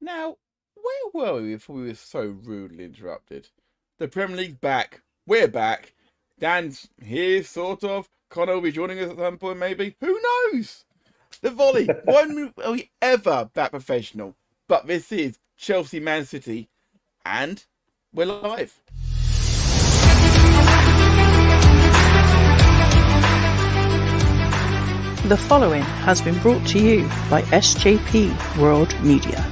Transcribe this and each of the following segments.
Now, where were we before we were so rudely interrupted? The Premier League's back. We're back. Dan's here, sort of. Konor will be joining us at some point, maybe. Who knows? The volley. When are we ever that professional? But this is Chelsea Man City, and we're live. The following has been brought to you by SJP World Media.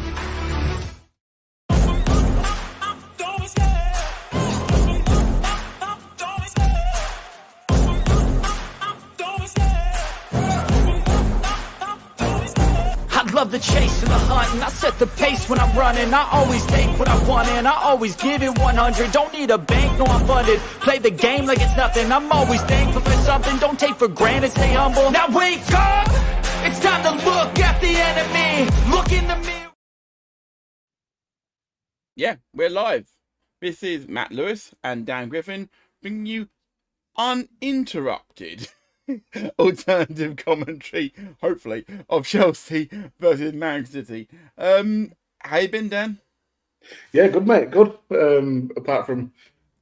Love the chase and the hunt, and I set the pace when I'm running. I always take what I want and I always give it 100. Don't need a bank, no I'm funded. Play the game like it's nothing. I'm always thankful for something. Don't take for granted, stay humble. Now wake up! It's time to look at the enemy. Look in the mirror. Yeah, we're live. This is Matt Lewis and Dan Griffin bringing you uninterrupted alternative commentary, hopefully, of Chelsea versus Man City. How you been, Dan? Yeah, good, mate. Good. Apart from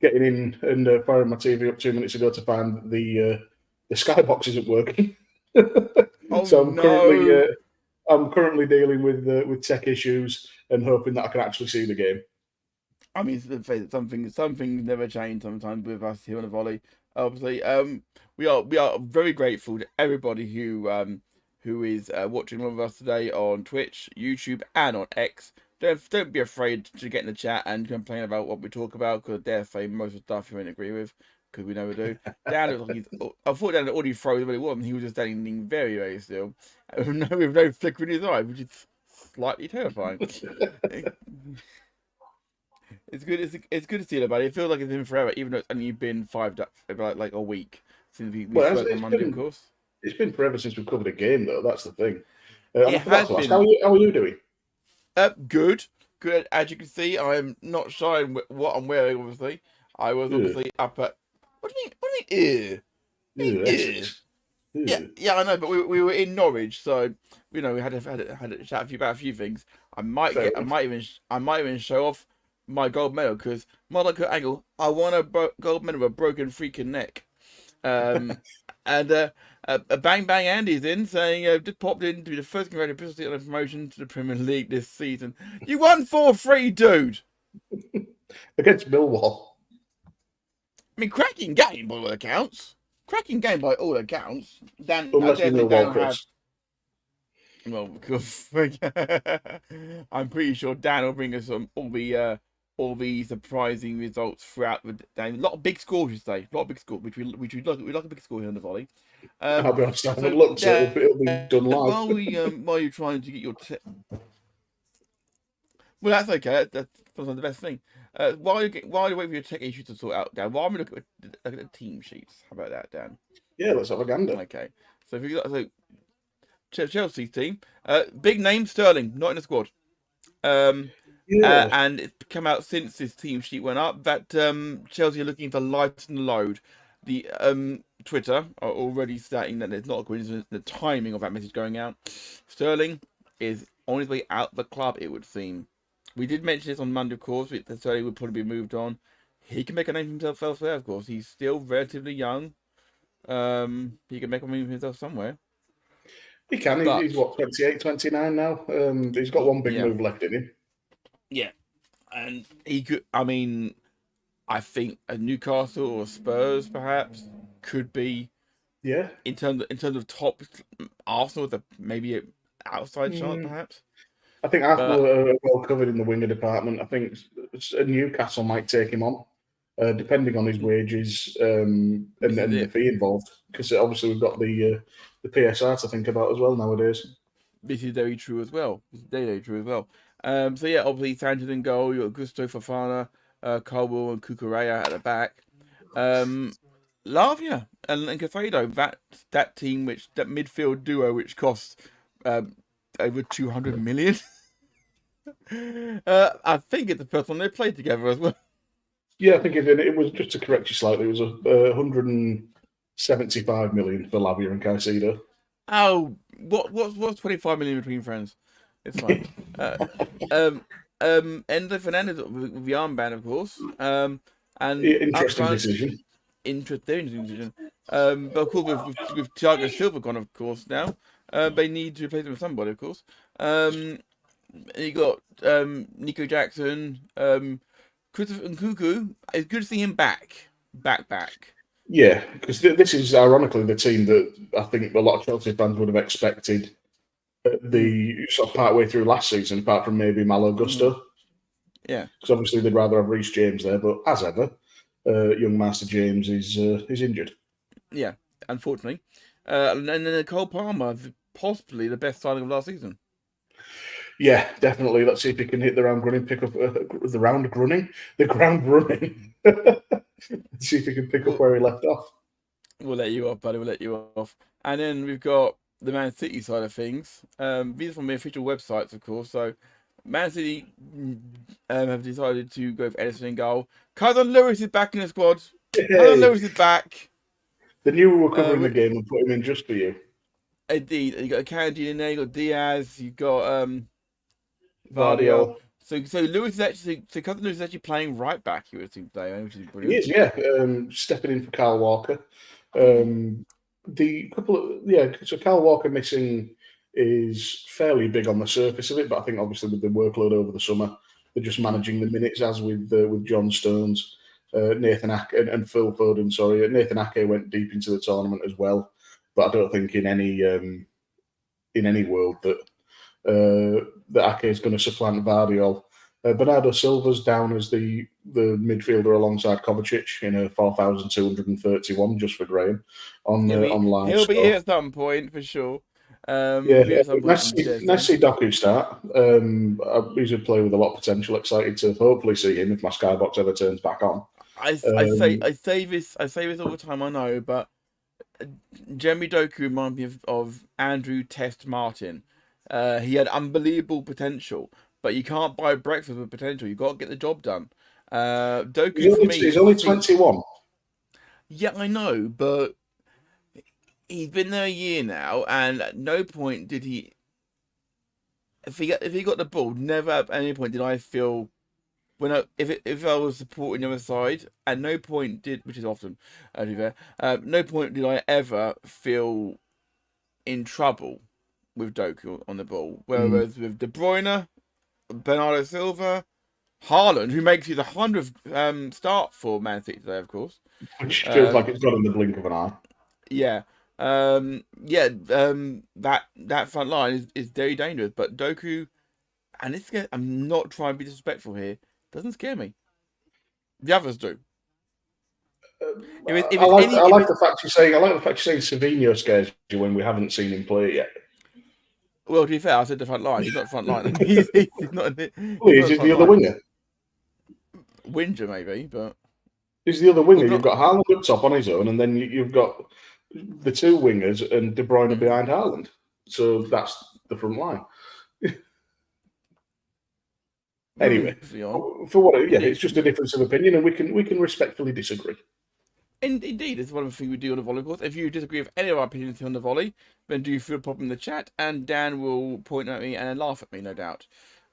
getting in and firing my TV up 2 minutes ago to find the skybox isn't working. So I'm currently dealing with tech issues and hoping that I can actually see the game. I mean, something never change sometimes with us here on the volley. Obviously, we are very grateful to everybody who is watching with us today on Twitch, YouTube, and on X. Don't be afraid to get in the chat and complain about what we talk about, because I dare say most of the stuff you won't agree with, because we never do. Dan looks like I thought Dan had already frozen, but he wasn't. He was just standing very, very still, with no flicker in his eye, which is slightly terrifying. It's good to see it, buddy. It feels like it's been forever, even though it's only been like a week since we spoke on Monday, of course. It's been forever since we've covered a game, though. That's the thing. It has been. How are you doing? Good. As you can see, I'm not showing what I'm wearing. Obviously, I was obviously up at. What do you mean? Yeah, I know, but we were in Norwich, so we had to chat about a few things. I might even show off my gold medal, because Monaco angle, I won a gold medal with a broken freaking neck. And a Bang Bang Andy's in saying just popped in to be the first congratulations on a promotion to the Premier League this season. You won 4-3, dude. Against Millwall. I mean, cracking game by all accounts. Dan, Unless you Millwall, Chris. Well, because I'm pretty sure Dan will bring us all the surprising results throughout the day. A lot of big scores, you say. A lot of big scores, which we like a big score here on the volley. I'll be honest, I haven't looked, so it'll be done live. While you're trying to get your well, that's okay. That's sometimes the best thing. While you wait for your tech issues to sort out, Dan, while I'm looking at the team sheets. How about that, Dan? Yeah, let's have a gander. Okay. So if you got Chelsea's team, big name Sterling, not in the squad. And it's come out since this team sheet went up that Chelsea are looking to lighten the load. The Twitter are already stating that there's not a coincidence the timing of that message going out. Sterling is on his way out the club, it would seem. We did mention this on Monday, of course, that Sterling would probably be moved on. He can make a name for himself elsewhere, of course. He's still relatively young. He can make a name for himself somewhere. He can. He's what, 28, 29 now? He's got one big move left in him. Yeah, and he could. I mean, I think a Newcastle or Spurs perhaps could be. Yeah. In terms of top, Arsenal with maybe an outside shot perhaps. I think Arsenal are well covered in the winger department. I think Newcastle might take him on, depending on his wages and the fee involved. Because obviously we've got the PSR to think about as well nowadays. This is very true as well. So yeah, obviously Sanchez in goal. You got Gusto Fofana, Colwell and Cucurella at the back. Lavia and Cafedo. That team, that midfield duo, which costs over 200 million. I think it's the first one they played together as well. Yeah, I think it was, just to correct you slightly, it was 175 million for Lavia and Caicedo. Oh, what's 25 million between friends? It's fine. Enzo Fernandez with the armband, of course. And interesting decision. Interesting decision. But of course, with Thiago Silva gone, of course, now they need to replace him with somebody, of course. You got Nico Jackson, Christopher Nkunku. It's good to see him back. Yeah, because this is ironically the team that I think a lot of Chelsea fans would have expected at the sort of part way through last season, apart from maybe Malo Gusto. Yeah, because obviously they'd rather have Reece James there, but as ever, young Master James is injured. Yeah, unfortunately, and then Cole Palmer, possibly the best signing of last season. Yeah, definitely. Let's see if he can hit the ground running, pick up the ground running. See if he can pick up where he left off. We'll let you off, buddy. We'll let you off. And then we've got the Man City side of things. These are from the official websites, of course. So Man City have decided to go for Edison in goal. Carson Lewis is back in the squad. Hey. Carson Lewis is back. They knew we were covering the game and put him in just for you. Indeed. You got Akanji in there. You got Diaz. You got Vardio. So Lewis is actually, Cousin Lewis is actually playing right back. You would think today, which is brilliant. He is, yeah. Stepping in for Kyle Walker. So Kyle Walker missing is fairly big on the surface of it, but I think obviously with the workload over the summer, they're just managing the minutes as with John Stones, Nathan Ake and Phil Foden. Sorry, Nathan Ake went deep into the tournament as well, but I don't think in any world that Ake is going to supplant Vardiol. Bernardo Silva's down as the midfielder alongside Kovacic in a 4,231 just for Graham on live. He'll be here at some point for sure. Nice to see Doku start. He's a player with a lot of potential. Excited to hopefully see him if my skybox ever turns back on. I say this all the time. I know, but Jeremy Doku reminds me of Andrew Test Martin. He had unbelievable potential, but you can't buy breakfast with potential. You've got to get the job done. Doku for me, he's only 21. Yeah, I know, but he's been there a year now, and at no point did he. If he got the ball, never at any point did I feel if I was supporting the other side. At no point did, which is often, to be fair, no point did I ever feel in trouble with Doku on the ball. Whereas with De Bruyne, Bernardo Silva, Haaland, who makes his 100th start for Man City today, of course. Which feels like it's got in the blink of an eye. Yeah. That front line is very dangerous. But Doku, and I'm not trying to be disrespectful here, doesn't scare me. The others do. I like the fact you're saying Savinho scares you when we haven't seen him play yet. Well, to be fair, I said the front line. He's not front line. he's not. Is he the other winger? Winger, maybe, but he's the other winger. You've got Haaland up top on his own, and then you've got the two wingers and De Bruyne behind Haaland. So that's the front line. Anyway, it's just a difference of opinion, and we can respectfully disagree. Indeed, it's one of the things we do on the Volley course. If you disagree with any of our opinions on the Volley, then do feel pop in the chat, and Dan will point at me and laugh at me, no doubt.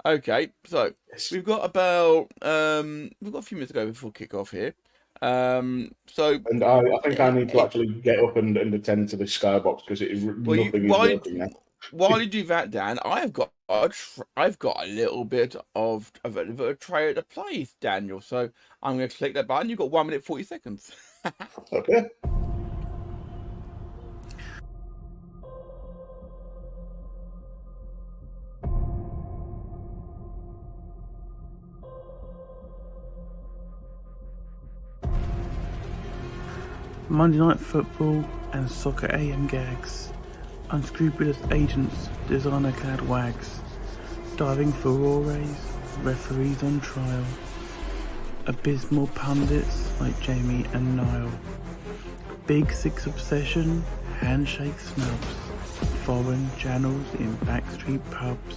Okay, so we've got about a few minutes to go before kick-off here. I think I need to actually get up and attend to this skybox because nothing is working now. While you do that, Dan, I've got a little bit of a trailer to play, Daniel. So I'm going to click that button. You've got 1 minute 40 seconds. Okay. Monday Night Football and Soccer AM gags. Unscrupulous agents, designer-clad wags. Diving furores, referees on trial. Abysmal pundits like Jamie and Niall. Big Six obsession, handshake snubs. Foreign channels in backstreet pubs.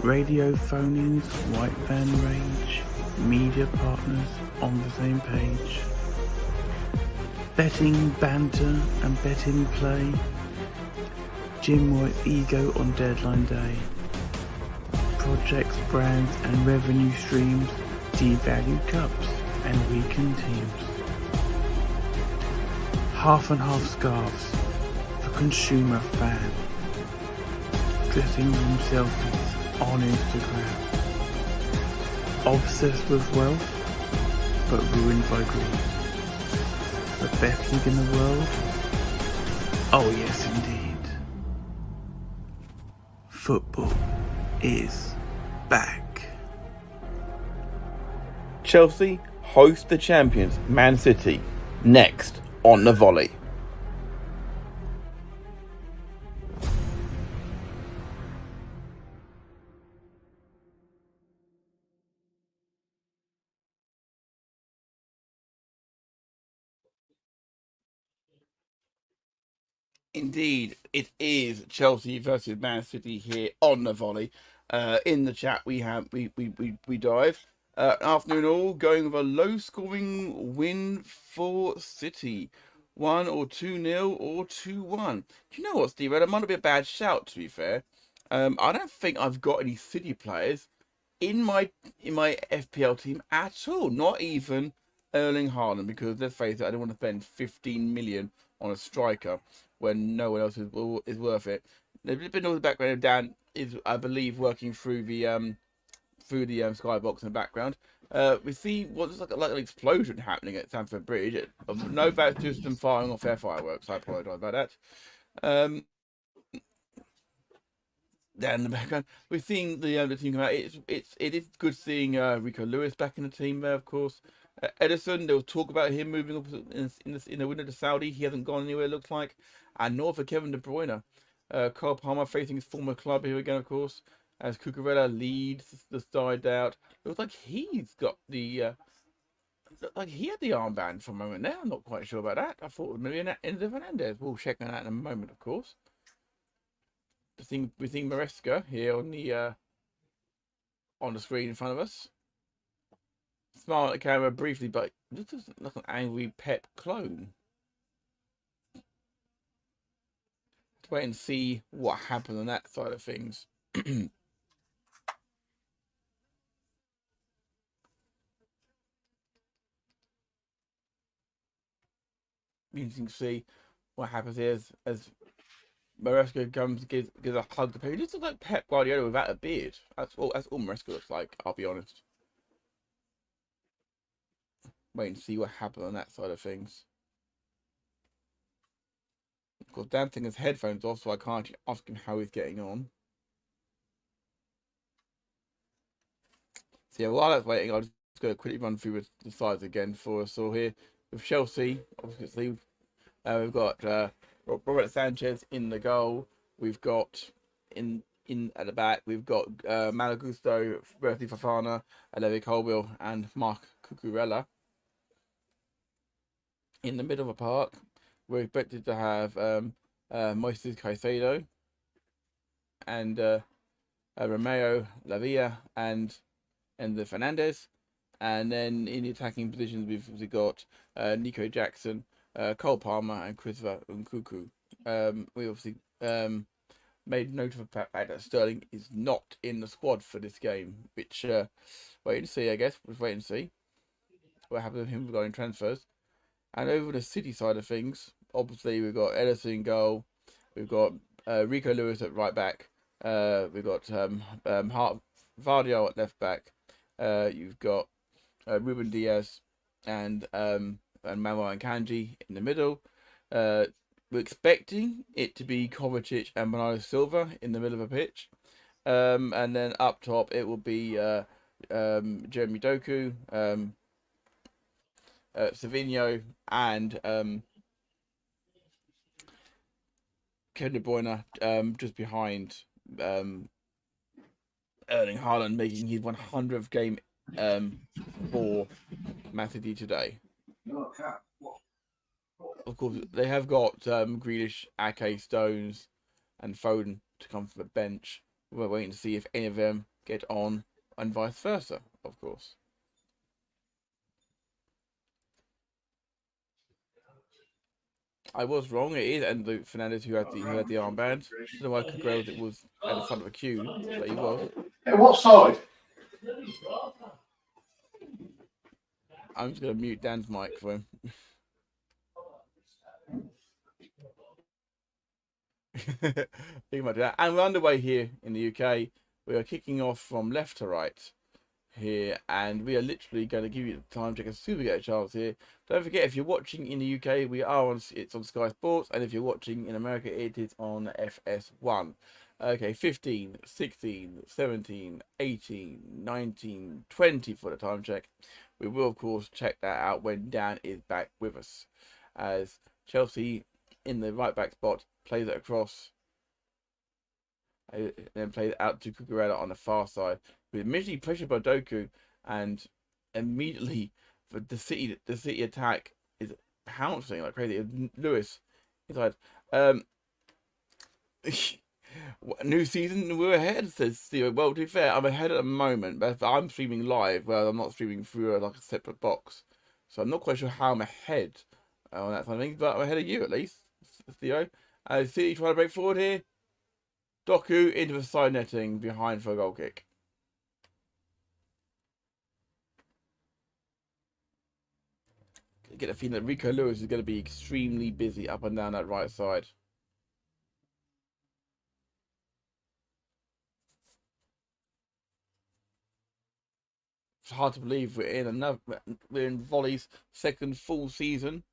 Radio phone-ins, white van rage. Media partners on the same page. Betting banter and betting play. Jim White's ego on deadline day. Projects, brands and revenue streams devalue cups and weaken teams. Half and half scarves for consumer fan. Dressing room selfies on Instagram. Obsessed with wealth, but ruined by greed. The best league in the world? Oh yes indeed. Football is back. Chelsea host the champions Man City next on the Volley. Indeed, it is Chelsea versus Man City here on the Volley. In the chat, we dive. Afternoon all, going with a low-scoring win for City, 1 or 2-0 or 2-1. Do you know what, Steve? That might be a bad shout. To be fair, I don't think I've got any City players in my FPL team at all. Not even Erling Haaland, because let's face it, I don't want to spend 15 million on a striker when no one else is worth it. There's been all the background of Dan is, I believe, working through the skybox in the background. We see what looks like an explosion happening at Stamford Bridge. No bad to them firing off their fireworks. I apologise about that. Down in the background, we're seeing the team come out. It is good seeing Rico Lewis back in the team there, of course. Edison, there was talk about him moving up in the window to Saudi. He hasn't gone anywhere, it looks like. And north for Kevin De Bruyne. Cole Palmer facing his former club here again, of course, as Cucurella leads the side out. Looks like he's got the like he had the armband for a moment there. I'm not quite sure about that. I thought it was maybe Enzo Fernandez. We'll check on that in a moment, of course. We're seeing Maresca here on the screen in front of us. Smile at the camera briefly, but this doesn't look like an angry Pep clone. Let's wait and see what happens on that side of things. Interesting to see what happens here as Maresca comes gives a hug to Pep. He just looks like Pep Guardiola without a beard. That's all Maresca looks like, I'll be honest. Wait and see what happens on that side of things. Of course, Dan thing has headphones off, so I can't ask him how he's getting on. So yeah, while that's waiting, I'll just go quickly run through the sides again for us all here. With Chelsea, obviously, we've got Robert Sanchez in the goal. We've got in at the back, we've got Malagusto, Bertie Fofana, Levi Colwill, and Mark Cucurella. In the middle of the park, we're expected to have Moises Caicedo and Romeo Lavia and the Fernandez. And then in the attacking positions, we've got Nico Jackson, Cole Palmer, and Christopher Nkunku. We obviously made note of the fact that Sterling is not in the squad for this game, which wait and see, I guess. We'll wait and see what happens with him regarding transfers. And over the City side of things, obviously we've got Edison in goal, we've got Rico Lewis at right back, we've got Vardio at left back, you've got Ruben Diaz and Manuel Akanji in the middle. We're expecting it to be Kovacic and Bernardo Silva in the middle of a pitch. And then up top it will be Jeremy Doku, Savinho, and Kevin De Bruyne just behind Erling Haaland, making his 100th game for Man City today. Of course, they have got Grealish, Ake, Stones, and Foden to come from the bench. We're waiting to see if any of them get on, and vice versa, of course. I was wrong. It is Enzo Fernandez who had the armband. I don't know why Cucurella was at the front of a queue, but he was. Hey, what side? I'm just going to mute Dan's mic for him. Think about that. And we're underway here in the UK. We are kicking off from left to right here, and we are literally going to give you the time check as soon as we get a chance here. Don't forget, if you're watching in the UK, it's on Sky Sports, and if you're watching in America, it is on FS1. Okay, 15, 16, 17, 18, 19, 20 for the time check. We will, of course, check that out when Dan is back with us, as Chelsea in the right back spot plays it across and then plays it out to Cucurella on the far side. With immediately pressured by Doku, and immediately for the city attack is pouncing like crazy. Lewis inside. New season, we're ahead, says Theo. Well, to be fair, I'm ahead at the moment, but I'm streaming live. Well, I'm not streaming through like a separate box, so I'm not quite sure how I'm ahead on that kind of thing. But I'm ahead of you at least, Theo. City trying to break forward here. Doku into the side netting behind for a goal kick. I get a feeling that Rico Lewis is going to be extremely busy up and down that right side. It's hard to believe we're in Volley's second full season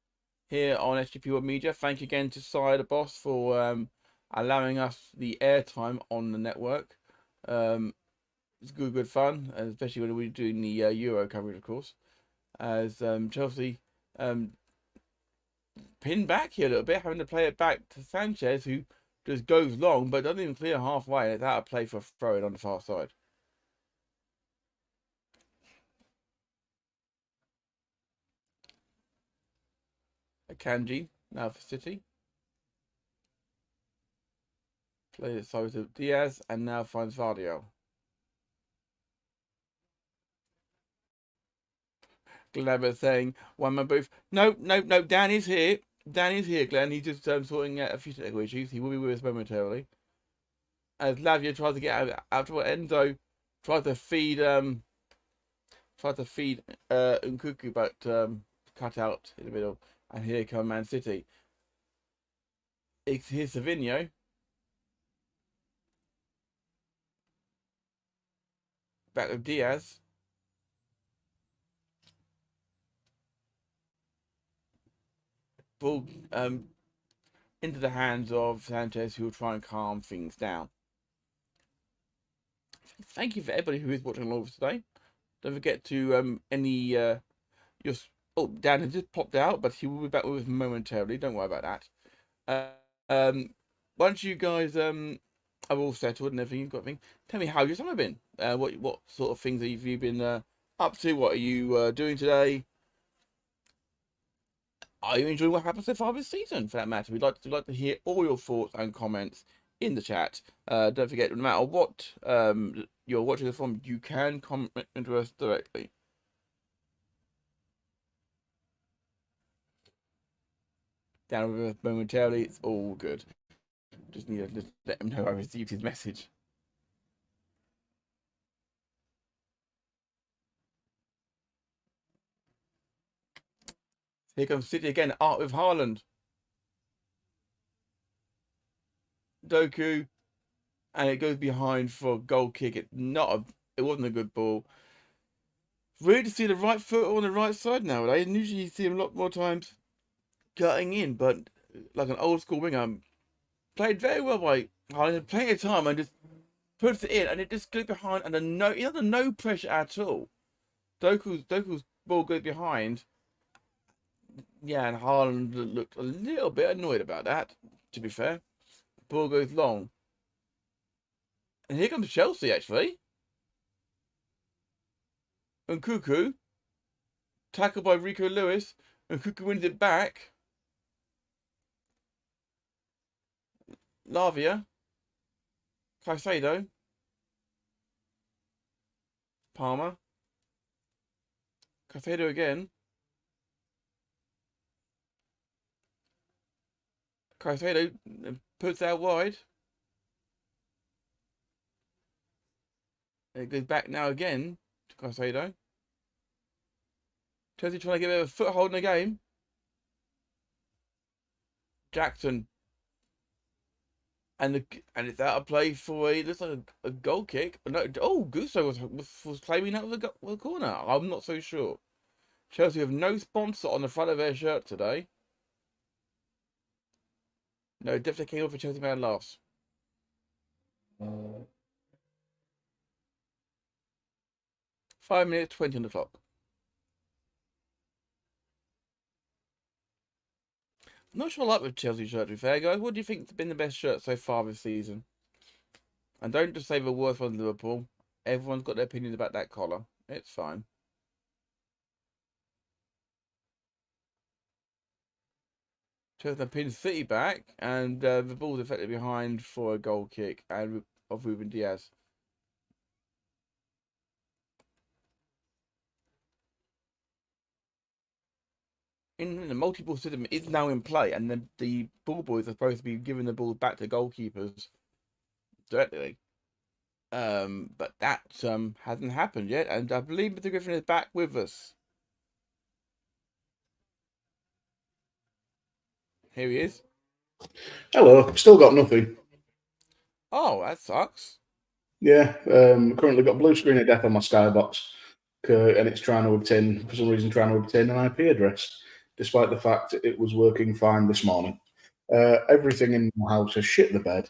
here on SJP World Media. Thank you again to Sire the Boss for allowing us the airtime on the network. It's good fun, especially when we're doing the Euro coverage, of course. As Chelsea pinned back here a little bit, having to play it back to Sanchez, who just goes long but doesn't even clear halfway, and it's out of play for a throw-in on the far side. Akanji now for City. Plays it side to Diaz and now finds Vardio. Glaber saying, one man booth. No, Dan is here. Dan is here, Glenn. He's just sorting out a few technical issues. He will be with us momentarily. As Lavia tries to get out after what Enzo tries to feed Nkuku, but cut out in the middle. And here come Man City. Here's Savinho. Back with Diaz. Ball into the hands of Sanchez, who will try and calm things down. Thank you for everybody who is watching along with us today. Don't forget to Dan has just popped out, but he will be back with us momentarily. Don't worry about that. Once you guys are all settled and everything, you've got things, tell me how your summer been. What sort of things have you been up to? What are you doing today? Are you enjoying what happened so far this season, for that matter? We'd like to hear all your thoughts and comments in the chat. Don't forget, no matter what you're watching this from, you can comment to us directly. Down with us momentarily, it's all good. Just need to let him know I received his message. Here comes City again, Art with Haaland. Doku, and it goes behind for a goal kick. It wasn't a good ball. Weird to see the right foot on the right side nowadays. Usually you see him a lot more times cutting in, but like an old school winger, played very well by Haaland. Plenty of time and just puts it in, and it just goes behind, and no pressure at all. Doku's ball goes behind. Yeah, and Haaland looked a little bit annoyed about that, to be fair. Ball goes long. And here comes Chelsea, actually. And Nkuku. Tackled by Rico Lewis. And Nkuku wins it back. Lavia. Caicedo. Palmer. Caicedo again. Caicedo puts out wide. It goes back now again to Caicedo. Chelsea trying to get a bit of a foothold in the game. Jackson. And it's out of play for it looks like a goal kick. No, Gusto was claiming that was a corner. I'm not so sure. Chelsea have no sponsor on the front of their shirt today. No, definitely came off for Chelsea man laughs. 5 minutes 20 on the clock. I'm not sure I like the Chelsea shirt, to be fair, guys. What do you think has been the best shirt so far this season? And don't just say the worst one, Liverpool. Everyone's got their opinions about that collar. It's fine. Chelsea pins City back, and the ball's effectively behind for a goal kick and of Ruben Diaz. In the multi-ball system is now in play, and the ball boys are supposed to be giving the ball back to goalkeepers directly. But that hasn't happened yet, and I believe Mr. Griffin is back with us. Here he is. Hello. Still got nothing. Oh, that sucks. Yeah. Currently got blue screen of death on my Skybox, and it's trying to obtain, for some reason, an IP address, despite the fact it was working fine this morning. Everything in my house has shit the bed.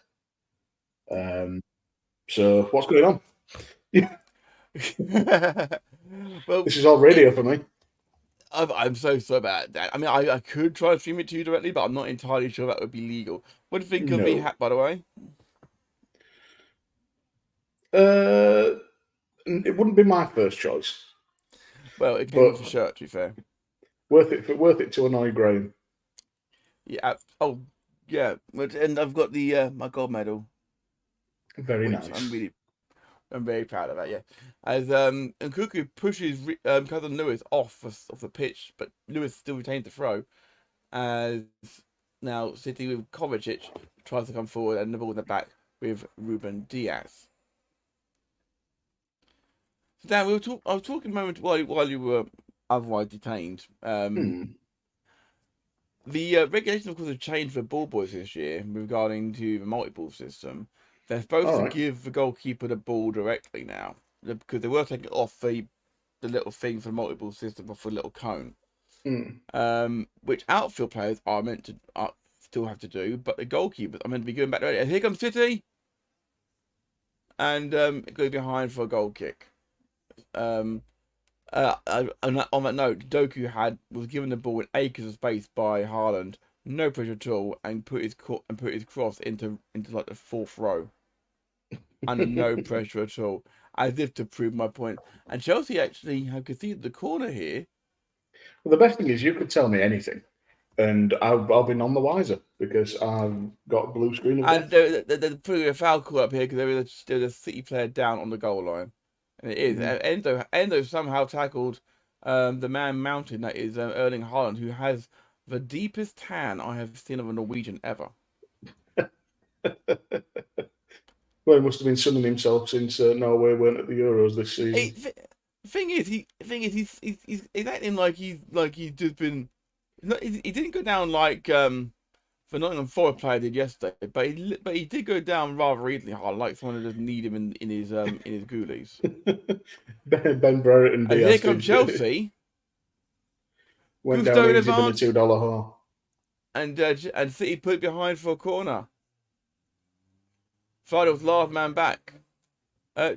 So what's going on? Well, this is all radio for me. I'm so sorry about that. I mean, I could try to stream it to you directly, but I'm not entirely sure that would be legal. What do you think of the hat, by the way? It wouldn't be my first choice. Well, it came with a shirt, to be fair. Worth it to annoy Graham. Yeah. Oh, yeah. And I've got the my gold medal. Very nice. I'm very proud of that. Yeah. As Nkunku pushes cousin Lewis off the pitch, but Lewis still retains the throw. As now City with Kovacic tries to come forward and the ball in the back with Ruben Diaz. So Dan, I was talking a moment while you were otherwise detained. The regulations, of course, have changed for ball boys this year regarding to the multi-ball system. They're supposed to give the goalkeeper the ball directly now, because they were taking off the little thing for the multi-ball system off the little cone, which outfield players are meant to still have to do, but the goalkeepers are meant to be going back there. And here comes City, and it goes behind for a goal kick. On that note, Doku was given the ball in acres of space by Haaland, no pressure at all, and put his cross into like the fourth row, under no pressure at all, as if to prove my point. And Chelsea actually have conceded the corner here. Well, the best thing is you could tell me anything, and I'll be none the wiser because I've got blue screen. And they're putting a foul call up here because there was a City player down on the goal line. And it is. Endo somehow tackled the man mountain that is Erling Haaland, who has the deepest tan I have seen of a Norwegian ever. Well, he must have been sunning himself since Norway weren't at the Euros this season. Thing is, he's acting like he's just been. He didn't go down like the Nottingham Forest player did yesterday, but he did go down rather easily hard, like someone who doesn't need him in his goolies. Ben Brereton and here comes Chelsea. Went down easy than a $2 whore. And City put it behind for a corner. Friday's last man back.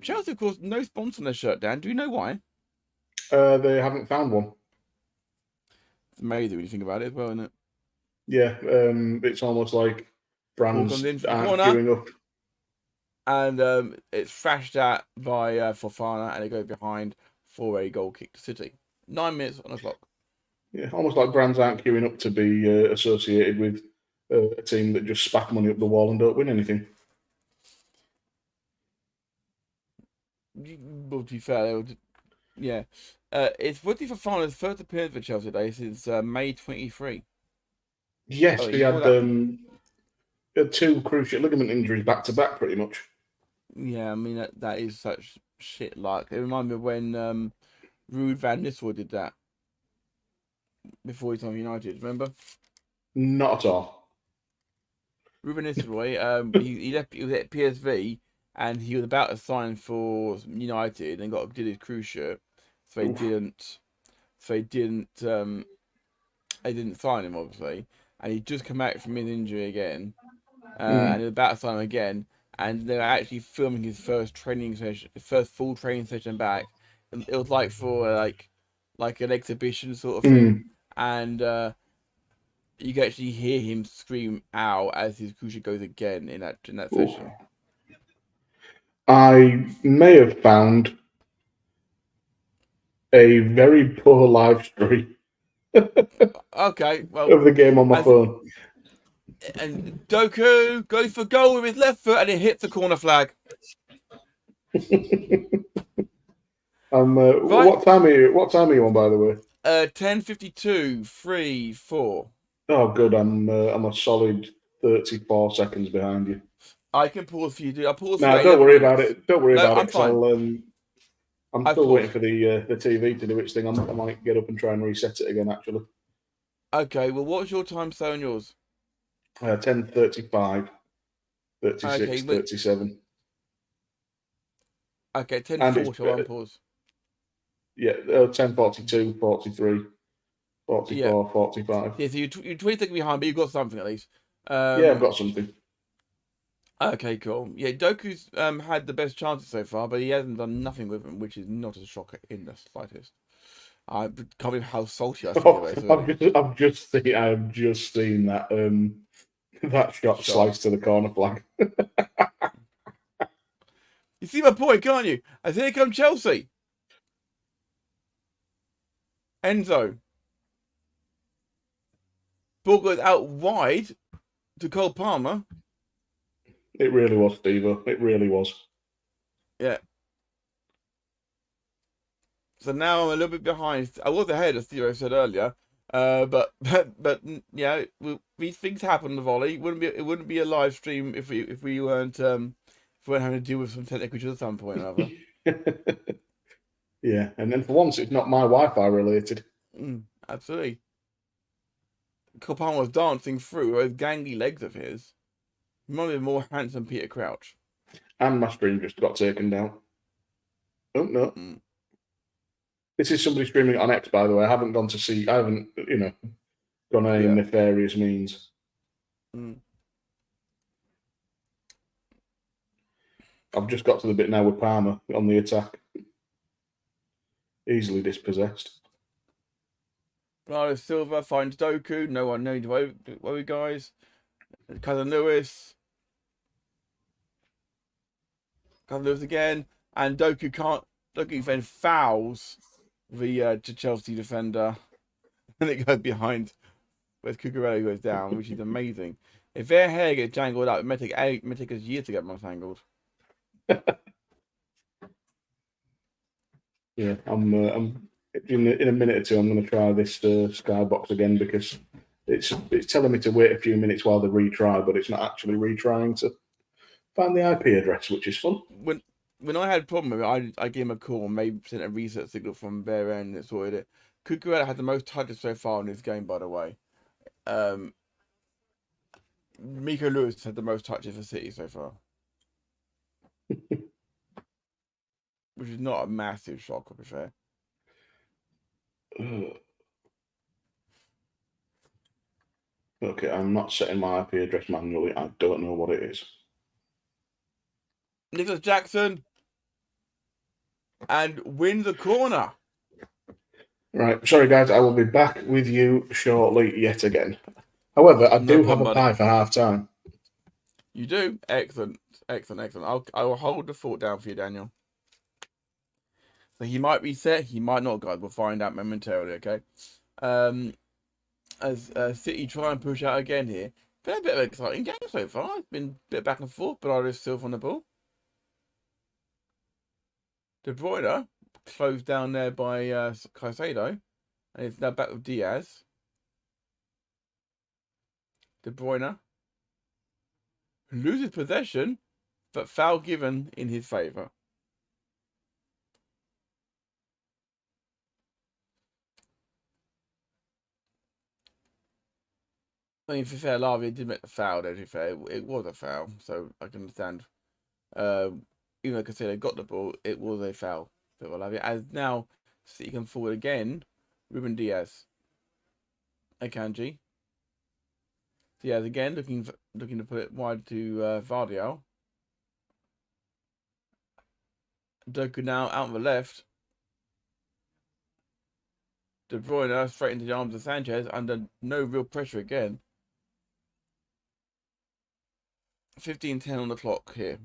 Chelsea, of course, no sponsor on their shirt, Dan. Do you know why? They haven't found one. It's amazing when you think about it as well, isn't it? Yeah, it's almost like brands aren't queuing up. And it's thrashed at by Fofana, and they go behind for a goal kick to City. 9 minutes on the clock. Yeah, almost like brands aren't queuing up to be associated with a team that just spat money up the wall and don't win anything. Well, to be fair, yeah. It's Woody Fofana's first appearance for Chelsea today since May 23. Yes, he had had 2 cruciate ligament injuries back to back, pretty much. Yeah, I mean that is such shit luck. It reminds me of when Ruud van Nistelrooy did that before he signed United. Remember? Not at all. Ruud van Nistelrooy, he was at PSV and he was about to sign for United and did his cruise shirt, so Oof. they didn't sign him obviously, and he'd just come back from his injury again, and he was about to sign him again, and they were actually filming his first training session, his first full training session back. It was like for like an exhibition sort of thing, and you can actually hear him scream "ow" as his cruciate goes again in that session. I may have found a very poor live stream Okay, well, of the game on my phone. And Doku goes for goal with his left foot and it hits the corner flag. Right. What time are you on, by the way? 10:52, 3, 4. Oh, good. I'm a solid 34 seconds behind you. I can pause for you, dude. I'll pause. No, don't worry about it. Don't worry about it. Fine. I'm still waiting for the TV to do its thing. I might get up and try and reset it again. Actually. Okay. Well, what's your time zone? Yours? 10:35, 36, okay, 37. Okay, 10:40. I'll unpause. Yeah, 10:42, 43, 44, yeah. 45. Yeah, so you're 20 seconds behind, but you've got something at least. Yeah, I've got something. Okay, cool. Yeah, Doku's had the best chances so far, but he hasn't done nothing with them, which is not a shocker in the slightest. I can't believe how salty I feel. I've just seen that that shot sliced to the corner flag. You see my point, can't you? As here come Chelsea. Enzo. Ball goes out wide to Cole Palmer. It really was, Steve-o. It really was. Yeah. So now I'm a little bit behind. I was ahead, as Theo said earlier. But yeah, these things happen on the volley. It wouldn't be a live stream if we weren't having to deal with some technical issues at some point or other. Yeah, and then for once, it's not my Wi-Fi related. Absolutely. Cole Palmer was dancing through those gangly legs of his. He might be more handsome Peter Crouch. And my stream just got taken down. Oh, no. This is somebody streaming on X, by the way. I haven't gone to see... I haven't, gone any nefarious means. I've just got to the bit now with Palmer on the attack. Easily dispossessed. Bernardo Silva finds Doku. No one knows worry, guys. Cousin Lewis. Cousin Lewis again. And Doku then fouls the Chelsea defender. And it goes behind where Cucurella goes down, which is amazing. If their hair gets jangled up, it may take us years to get them untangled. Yeah, I'm in a minute or two. I'm going to try this skybox again because it's telling me to wait a few minutes while they retry, but it's not actually retrying to find the IP address, which is fun. When I had a problem with it, I gave him a call and maybe sent a reset signal from their end that sorted it. Cucurella had the most touches so far in this game, by the way. Miko Lewis had the most touches for City so far. Which is not a massive shock, to be fair. Okay, I'm not setting my IP address manually. I don't know what it is. Nicholas Jackson. And win the corner. Right, sorry guys, I will be back with you shortly yet again. However, I do have a pie for half time. You do? Excellent. I will hold the fort down for you, Daniel. So he might reset, he might not, guys. We'll find out momentarily, okay? As City try and push out again here. Been a bit of an exciting game so far. It's been a bit back and forth, but I just still on the ball. De Bruyne closed down there by Caicedo. And it's now back with Diaz. De Bruyne. loses possession, but foul given in his favour. I mean, for fair, Lavia did make the foul, to be fair. It was a foul, so I can understand. Even though I could say they got the ball, it was a foul for Lavia. As now, City come forward again, Ruben Diaz. Akanji. Diaz again, looking to put it wide to Vardial. Doku now out on the left. De Bruyne straight into the arms of Sanchez under no real pressure again. 15:10 on the clock here.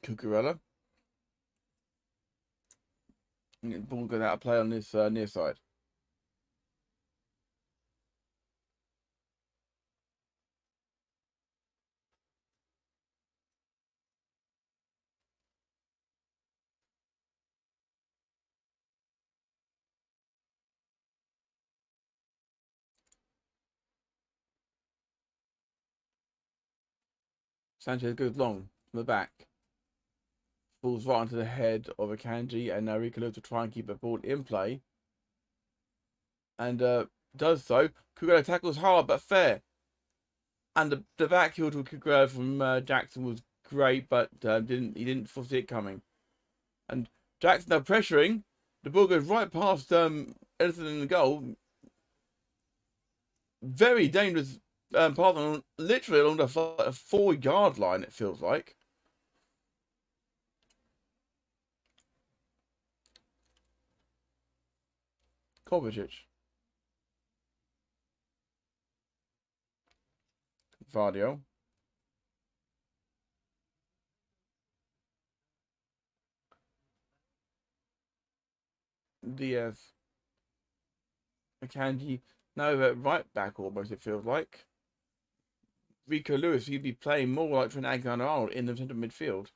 Cucurella. Ball going out of play on this near side. Sanchez goes long from the back. Falls right onto the head of Akanji, and now Rico looks to try and keep the ball in play. And does so. Cucurella tackles hard but fair. And the back heel to Cucurella from Jackson was great, but he didn't foresee it coming. And Jackson now pressuring. The ball goes right past Edison in the goal. Very dangerous pass on, literally along the 4-yard line, it feels like. Kovacic. Vardio. Diaz. Akanji. Now right back almost, it feels like. Rico Lewis, he'd be playing more like Trent Alexander-Arnold in the centre midfield.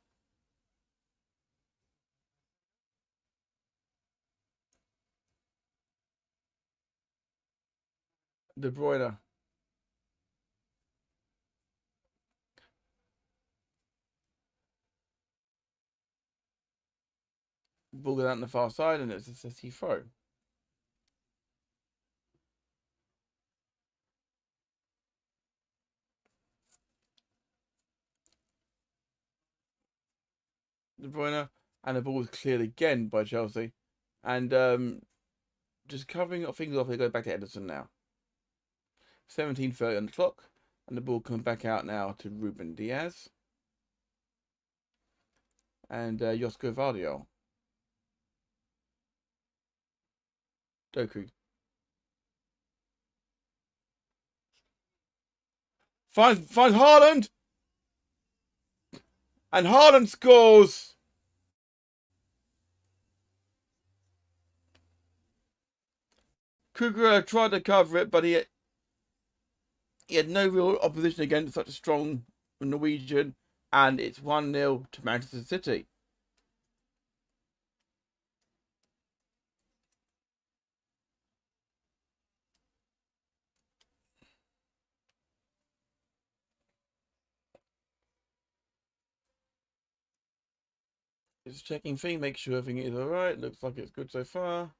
De Bruyne. Ball goes out on the far side, and it's a City throw. De Bruyne, and the ball was cleared again by Chelsea. And just covering things off, they go back to Edison now. 17:30 on the clock, and the ball comes back out now to Ruben Diaz. And Josko Vardio. Doku. Finds Haaland! And Haaland scores! Kruger tried to cover it, but he had no real opposition against such a strong Norwegian, and it's 1-0 to Manchester City. Just checking thing, make sure everything is alright. Looks like it's good so far.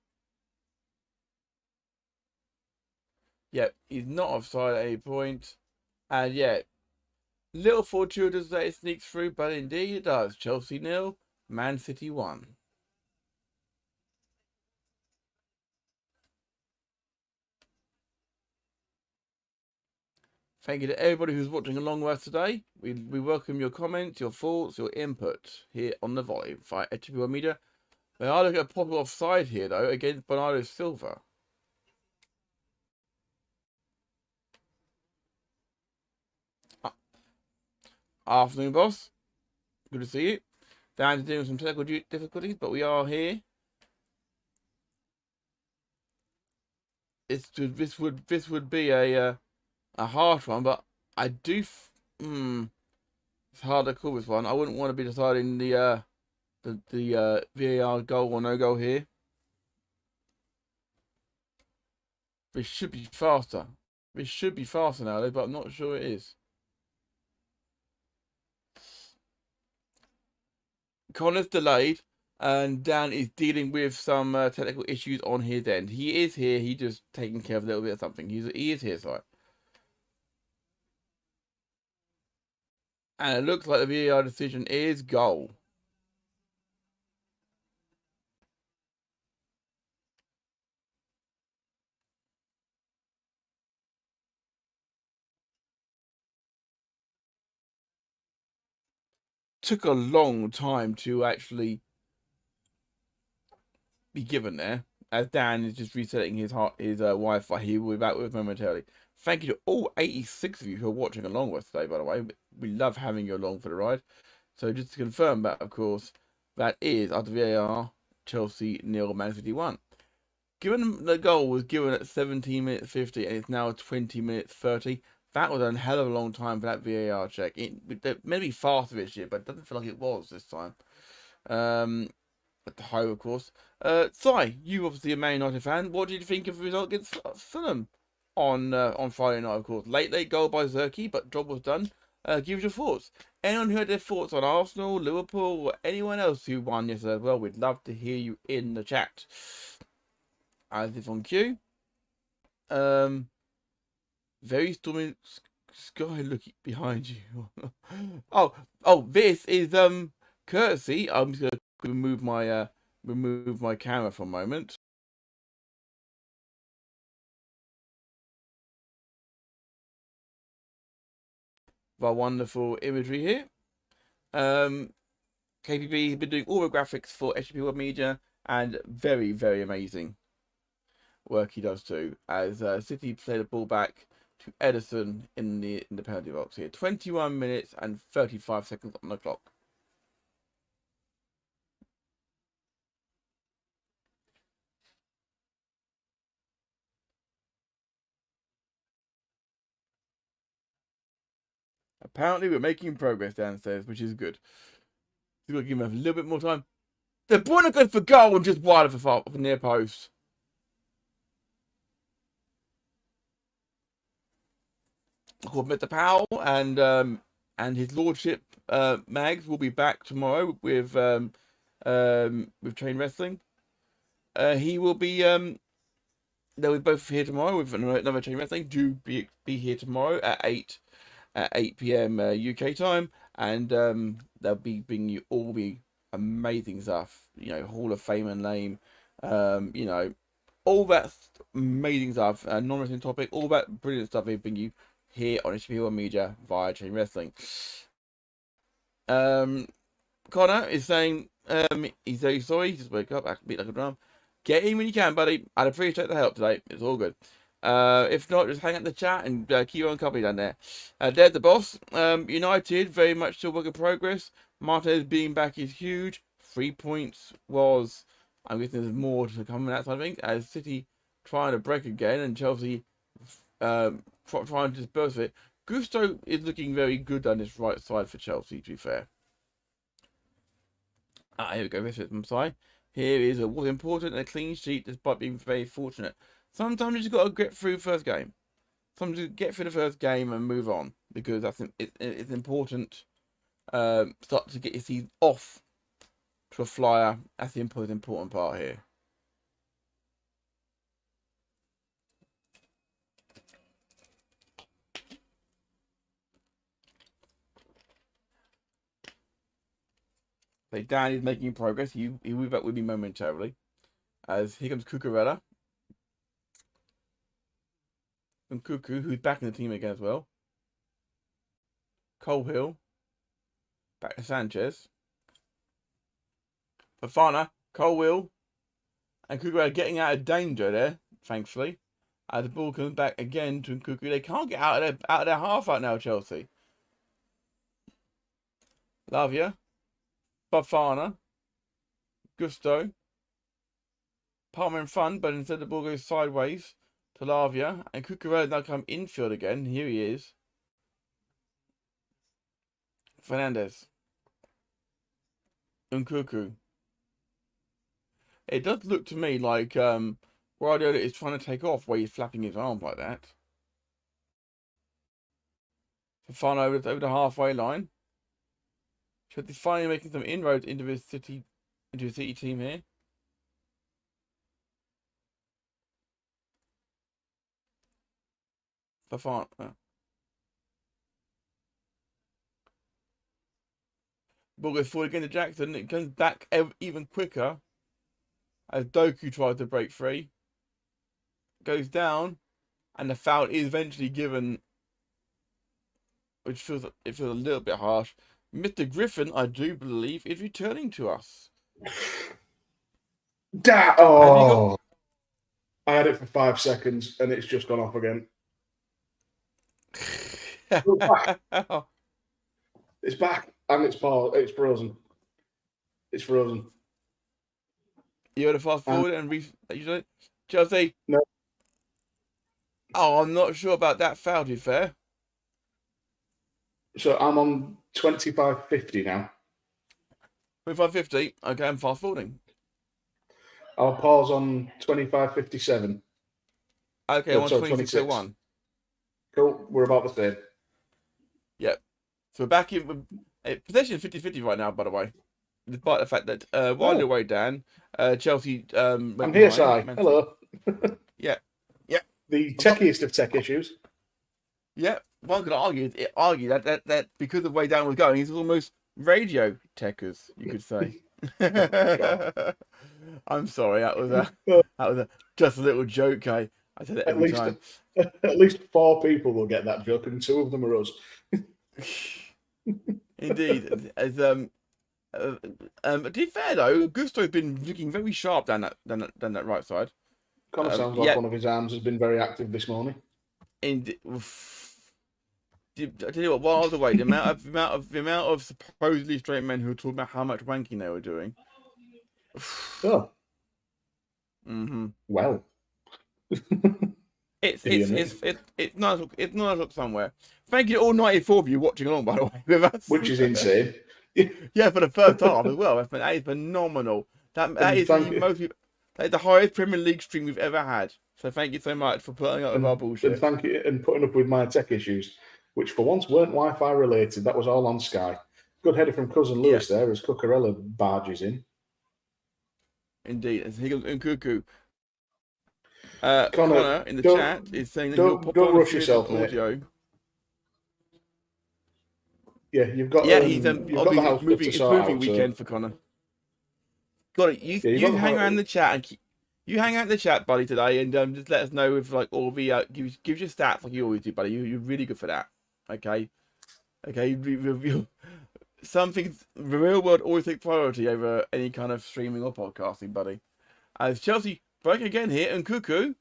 Yep, he's not offside at any point. And yeah, little fortuitous that it sneaks through, but indeed it does. Chelsea 0, Man City 1. Thank you to everybody who's watching along with us today. We welcome your comments, your thoughts, your input here on the Volley via SJP World Media. They are looking at a proper offside here, though, against Bernardo Silva. Afternoon, boss. Good to see you. Down to doing some technical difficulties, but we are here. This would be a hard one, but I do. It's hard to call this one. I wouldn't want to be deciding the the VAR goal or no goal here. This should be faster. This should be faster now, but I'm not sure it is. Conor's delayed, and Dan is dealing with some technical issues on his end. He is here. He's just taking care of a little bit of something. He is here, sorry. And it looks like the VAR decision is goal. Took a long time to actually be given there, as Dan is just resetting his Wi-Fi. He will be back with us momentarily. Thank you to all 86 of you who are watching along with us today, by the way. We love having you along for the ride. So just to confirm that, of course, that is after VAR, Chelsea 0, Man City 1. Given the goal was given at 17 minutes 50 and it's now 20 minutes 30, that was a hell of a long time for that VAR check. It may be faster this year, but it doesn't feel like it was this time. At the home, of course. Si, you obviously a Man United fan. What did you think of the result against Fulham on Friday night, of course? Late goal by Zerke, but job was done. Give us your thoughts. Anyone who had their thoughts on Arsenal, Liverpool, or anyone else who won yesterday as well, we'd love to hear you in the chat. As if on cue. Very stormy sky looking behind you. oh, this is courtesy. I'm just gonna remove my camera for a moment. Our wonderful imagery here. KPB has been doing all the graphics for SJP World Media, and very, very amazing work he does too. As City play the ball back to Edison in the penalty box here. 21 minutes and 35 seconds on the clock. Apparently we're making progress downstairs, which is good. We've got to give him a little bit more time. De Bruyne goes for goal and just wide of the near post. Called Mr. Powell and his lordship Mags will be back tomorrow with Chain Wrestling. He will be they'll be both here tomorrow with another Chain Wrestling. Do be here tomorrow at 8 p.m. UK time, and they'll be bringing you all the amazing stuff. You know, Hall of Fame and name. You know, all that amazing stuff. Non-wrestling topic. All that brilliant stuff they bring you here on SJP World Media via Chain Wrestling. Konor is saying he's very sorry. He just woke up, I can beat like a drum. Get in when you can, buddy. I'd appreciate the help today. It's all good. If not, just hang out in the chat and keep on company down there. There's the boss. United, very much still work in progress. Martinez being back is huge. 3 points was, I'm guessing there's more to come on that side of things. As City trying to break again and Chelsea trying to disperse it. Gusto is looking very good on this right side for Chelsea, to be fair. Here we go. This is from side. Here is what was important and a clean sheet despite being very fortunate. Sometimes you just got to get through the first game. Sometimes you get through the first game and move on, because that's it's important. Start to get your season off to a flyer. That's the important part here. So Dan is making progress. He will be back with me momentarily. As here comes Cucurella. And Cuckoo, who's back in the team again as well. Cole Hill. Back to Sanchez. Fafana, Cole Hill, and Cucurella getting out of danger there, thankfully. As the ball comes back again to Cuckoo. They can't get out of their half right now, Chelsea. Lavia. Fafana. Gusto. Palmer in front, but instead the ball goes sideways to Lavia. And Cucurella now come infield again. Here he is. Fernandez. Nkunku. It does look to me like Guardiola is trying to take off where he's flapping his arms like that. Fun over the halfway line. Should he's finally making some inroads into his city team here. For fun. Ball goes forward again to Jackson. It comes back even quicker as Doku tries to break free. Goes down, and the foul is eventually given, which feels a little bit harsh. Mr. Griffin, I do believe, is returning to us. I had it for 5 seconds, and it's just gone off again. It's back, and it's frozen. It's frozen. You want to fast forward Chelsea? No. Oh, I'm not sure about that foul, to be fair. So I'm on 25.50 now. 25.50. Okay, I'm fast forwarding. I'll pause on 25.57. Okay, I'm on 26.01. Cool, we're about the same. Yep. So we're back in possession 50-50 right now, by the way. Despite the fact that while you're away, Dan, Chelsea. I'm here, Si. Hello. Yeah. The techiest of tech issues. Yeah. One could argue that because of the way Dan was going, he's almost radio Tekkers, you could say. I'm sorry, that was just a little joke. I said it every time. At least 4 people will get that joke, and 2 of them are us. Indeed. As to be fair though, Gusto's been looking very sharp down that right side. Konor sounds like one of his arms has been very active this morning. I tell you what, while I was away, the amount of supposedly straight men who were talking about how much wanking they were doing. Oh. Mm-hmm. Well. It's nice. It's nice look somewhere. Thank you to all 94 of you watching along, by the way, with us. Which is insane. Yeah, for the first half as well. That is phenomenal. That is the highest Premier League stream we've ever had. So thank you so much for putting up with our bullshit. And thank you and putting up with my tech issues, which for once weren't Wi-Fi related. That was all on Sky. Good header from cousin Lewis there as Cucurella barges in. Indeed, as he goes Nkunku. Konor Konor in the chat is saying that don't rush yourself, audio. Mate. Yeah, you've got. He's got the house moving weekend for Konor. Got it. You hang around the chat and you hang out in the chat, buddy, today, and just let us know if like all the give your stats like you always do, buddy. You're really good for that. Okay. Something the real world always take priority over any kind of streaming or podcasting, buddy. As Chelsea break again here, and Nkunku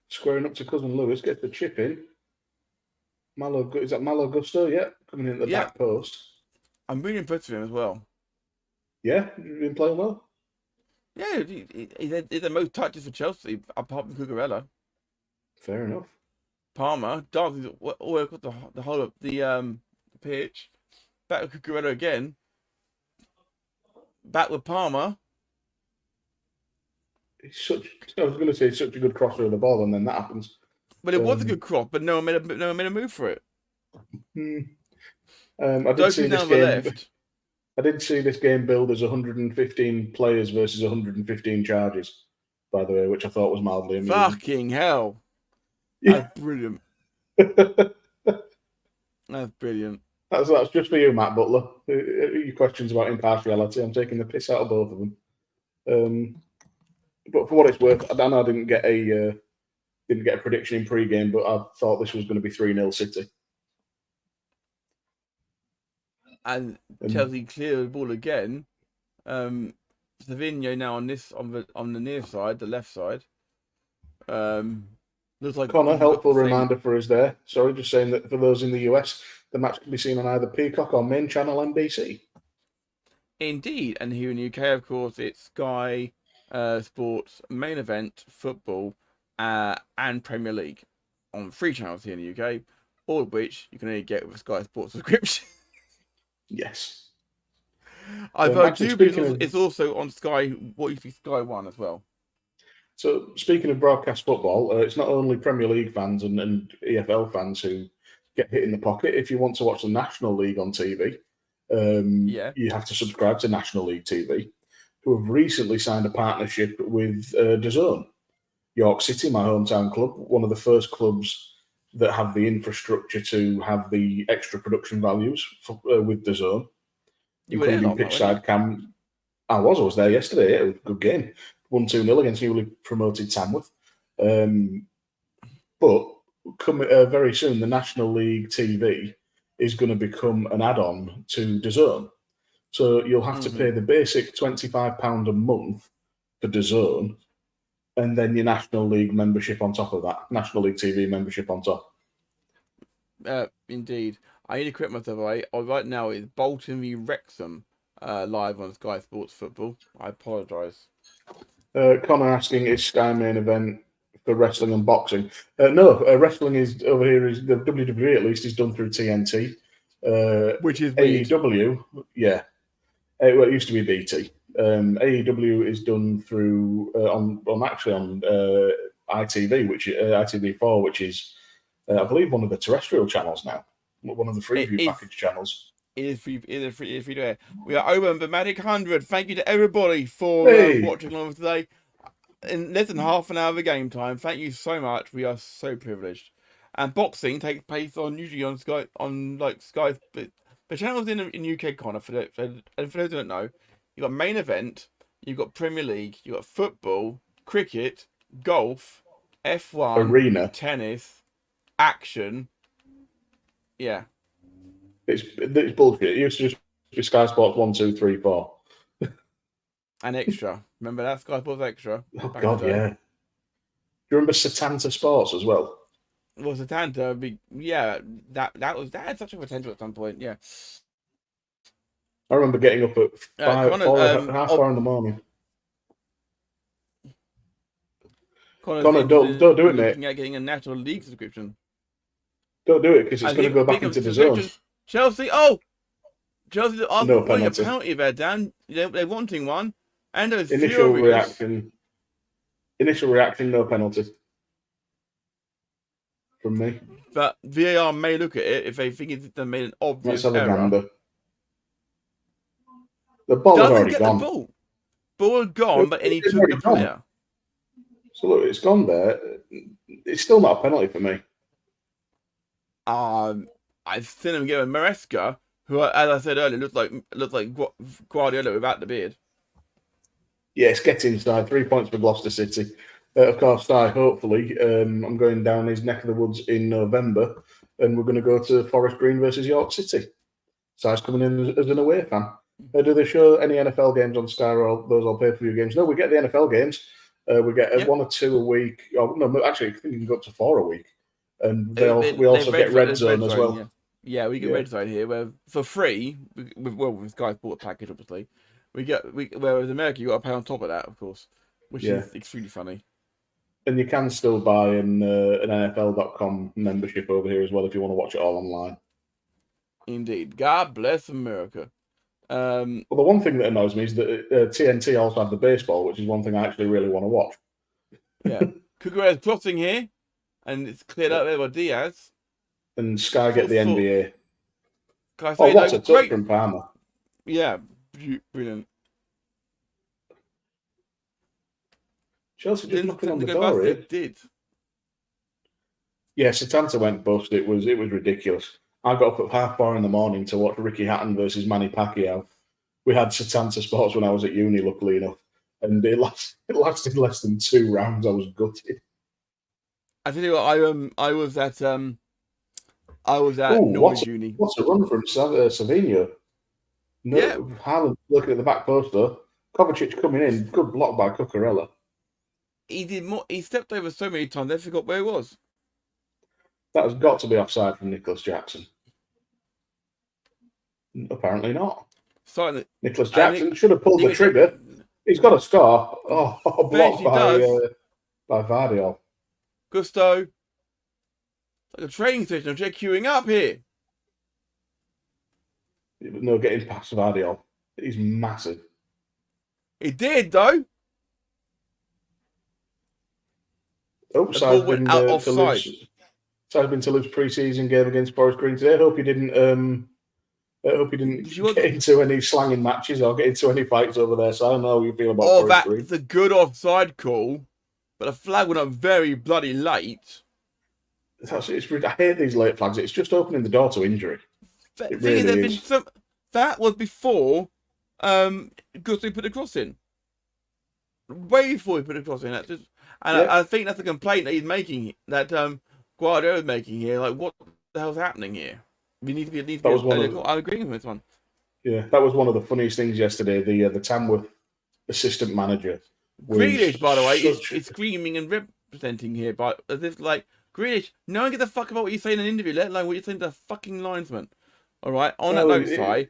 squaring up to cousin Lewis, gets the chip in. Is that Malo Gusto? Yeah, coming in at the back post. I'm really impressed with him as well. Yeah, you've been playing well. Yeah, he's the most touches for Chelsea apart from Cucurella. Fair enough. Palmer dances all the way across the whole of the pitch. Back with Cucurella again. Back with Palmer. I was going to say such a good crosser of the ball, and then that happens. Well, it was a good cross, but no one made a move for it. I did see this game. I did see this game billed as 115 players versus 115 charges, by the way, which I thought was mildly amusing. Fucking hell! Yeah. That's brilliant. That's brilliant. That's just for you, Matt Butler. Your questions about impartiality. I'm taking the piss out of both of them. But for what it's worth, I know I didn't get a prediction in pre-game, but I thought this was going to be 3-0 City. And Chelsea clear the ball again. Savinho now on the near side, the left side. Looks like Konor, helpful reminder for us there. Sorry, just saying that for those in the US, the match can be seen on either Peacock or main channel NBC. Indeed, and here in the UK, of course, it's Sky Sports, main event, football, and Premier League on 3 channels here in the UK, all of which you can only get with a Sky Sports subscription. Yes. I Actually, do believe it's also on Sky. What used to be Sky One as well. So, speaking of broadcast football, it's not only Premier League fans and EFL fans who get hit in the pocket. If you want to watch the National League on TV, you have to subscribe to National League TV, who have recently signed a partnership with DAZN. York City, my hometown club, one of the first clubs that have the infrastructure to have the extra production values with DAZN, including pitchside cam. I was there yesterday. It was a good game. 1-2-0 against newly promoted Tamworth. But very soon, the National League TV is going to become an add-on to DAZN. So you'll have to pay the basic £25 a month for DAZN, and then your National League membership on top of that. National League TV membership on top. Indeed. I need to correct myself. Right now, it's Bolton v Wrexham live on Sky Sports Football. I apologise. Konor asking, is Sky main event for wrestling and boxing? No, wrestling is over here. Is the WWE at least is done through TNT, which is weird. AEW. Yeah, well, it used to be BT. AEW is done through on ITV, which ITV4, which is I believe one of the terrestrial channels now, one of the Freeview package channels. It is free to air. We are over the Magic 100. Thank you to everybody for watching along today. In less than half an hour of the game time. Thank you so much. We are so privileged. And boxing takes place usually on Sky, Sky. The channels in UK, Konor. For those who don't know, you've got main event, you've got Premier League, you've got football, cricket, golf, F1, arena, tennis, action. Yeah. It's bullshit. It used to just be Sky Sports 1, 2, 3, 4. And extra. Remember that Sky Sports Extra? Oh God, yeah. Do you remember Setanta Sports as well? Well, Setanta, that had such a potential at some point. Yeah. I remember getting up at half 4 in the morning. Konor, don't do it, mate. Looking at getting a National League subscription. Don't do it because it's going to go back into the zone. Chelsea are no penalty. A penalty there, Dan. They're wanting one. And initial reaction, no penalty from me. But VAR may look at it if they think they made an obvious error. The ball has already gone. Ball gone, but he took the player. So look, it's gone there. It's still not a penalty for me. I've seen him give a Maresca, who, as I said earlier, looks like Guardiola without the beard. Yes, get inside. 3 points for Gloucester City. Of course, hopefully, I'm going down his neck of the woods in November, and we're going to go to Forest Green versus York City. Si's coming in as an away fan. Do they show any NFL games on Sky or those all pay-per-view games? No, we get the NFL games. We get 1 or 2 a week. Oh, no, actually, I think you can go up to 4 a week. And we also get Red Zone as well. Yeah, we get Red Zone here, where for free, with Sky Sport package, obviously, whereas America, you got to pay on top of that, of course, which is extremely funny. And you can still buy an NFL.com membership over here as well if you want to watch it all online. Indeed. God bless America. Well, the one thing that annoys me is that TNT also have the baseball, which is one thing I actually really want to watch. Yeah. Cucurella crossing here, and it's cleared up there by Diaz. And Sky get the NBA. What's a touch from Palmer. Yeah, brilliant. Chelsea just knocking on the door here. It did. Yeah, Setanta went bust. It was ridiculous. I got up at 4:30 in the morning to watch Ricky Hatton versus Manny Pacquiao. We had Setanta Sports when I was at uni, luckily enough, and it lasted less than 2 rounds. I was gutted. I tell you what, I was at Norwich Uni. What's a run from Savinho? No, yeah. Haaland looking at the back post though. Kovacic coming in, good block by Cucurella. He did more. He stepped over so many times. I forgot where he was. That has got to be offside from Nicholas Jackson. Apparently not. Sorry, Nicholas Jackson should have pulled the trigger. He's got a scar. Blocked by Vardiol. Gusto. Like a training session. They're queuing up here. No, getting past Vardiol. He's massive. He did, though. Oh, The ball went out offside. Side's been to Live's pre-season game against Forest Green today. I hope he didn't get into any slanging matches or get into any fights over there. So I don't know how you feel about Forest Green. That's a good offside call, but the flag went up very bloody late. I hate these late flags. It's just opening the door to injury. It really is. That was before Guthrie put the cross in. Way before he put the cross in. I think that's a complaint that he's making, that Guardiola's making here. Like, what the hell's happening here? We need to be. I'm agreeing with this one. Yeah, that was one of the funniest things yesterday. The Tamworth assistant manager, Grealish, by the way, is screaming and representing here, but as if like Grealish, no one gives a fuck about what you say in an interview, let alone what you're saying to the fucking linesman. All right. On that note,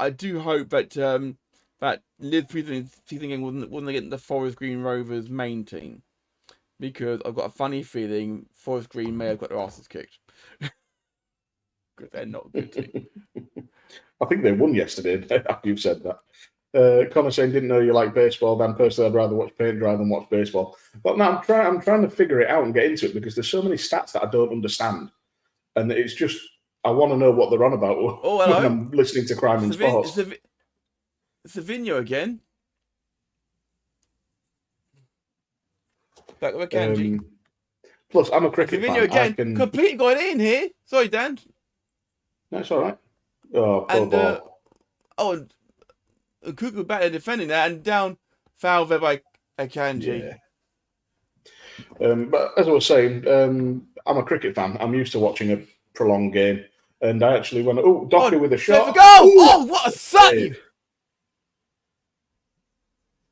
I do hope that that Liz preseason wasn't against the Forest Green Rovers main team, because I've got a funny feeling Forest Green may have got their asses kicked. Because they're not a good team. I think they won yesterday. After you've said that, Konor saying didn't know you like baseball. Then personally, I'd rather watch paint dry than watch baseball. But now I'm trying to figure it out and get into it, because there's so mmany stats that I don't understand, and it's just I want to know what they're on about when I'm listening to Crime in Sports. Savinho again. Back with Kanji. Plus, I'm a cricket Savinho fan. again. Completely got in here. Sorry, Dan. No, it's all right. Oh, poor ball. And Cuckoo batter defending that, and down foul there by Akanji. Yeah. But as I was saying, I'm a cricket fan. I'm used to watching a prolonged game, and I actually went, Docker with a shot. Let's go! Oh, what a save!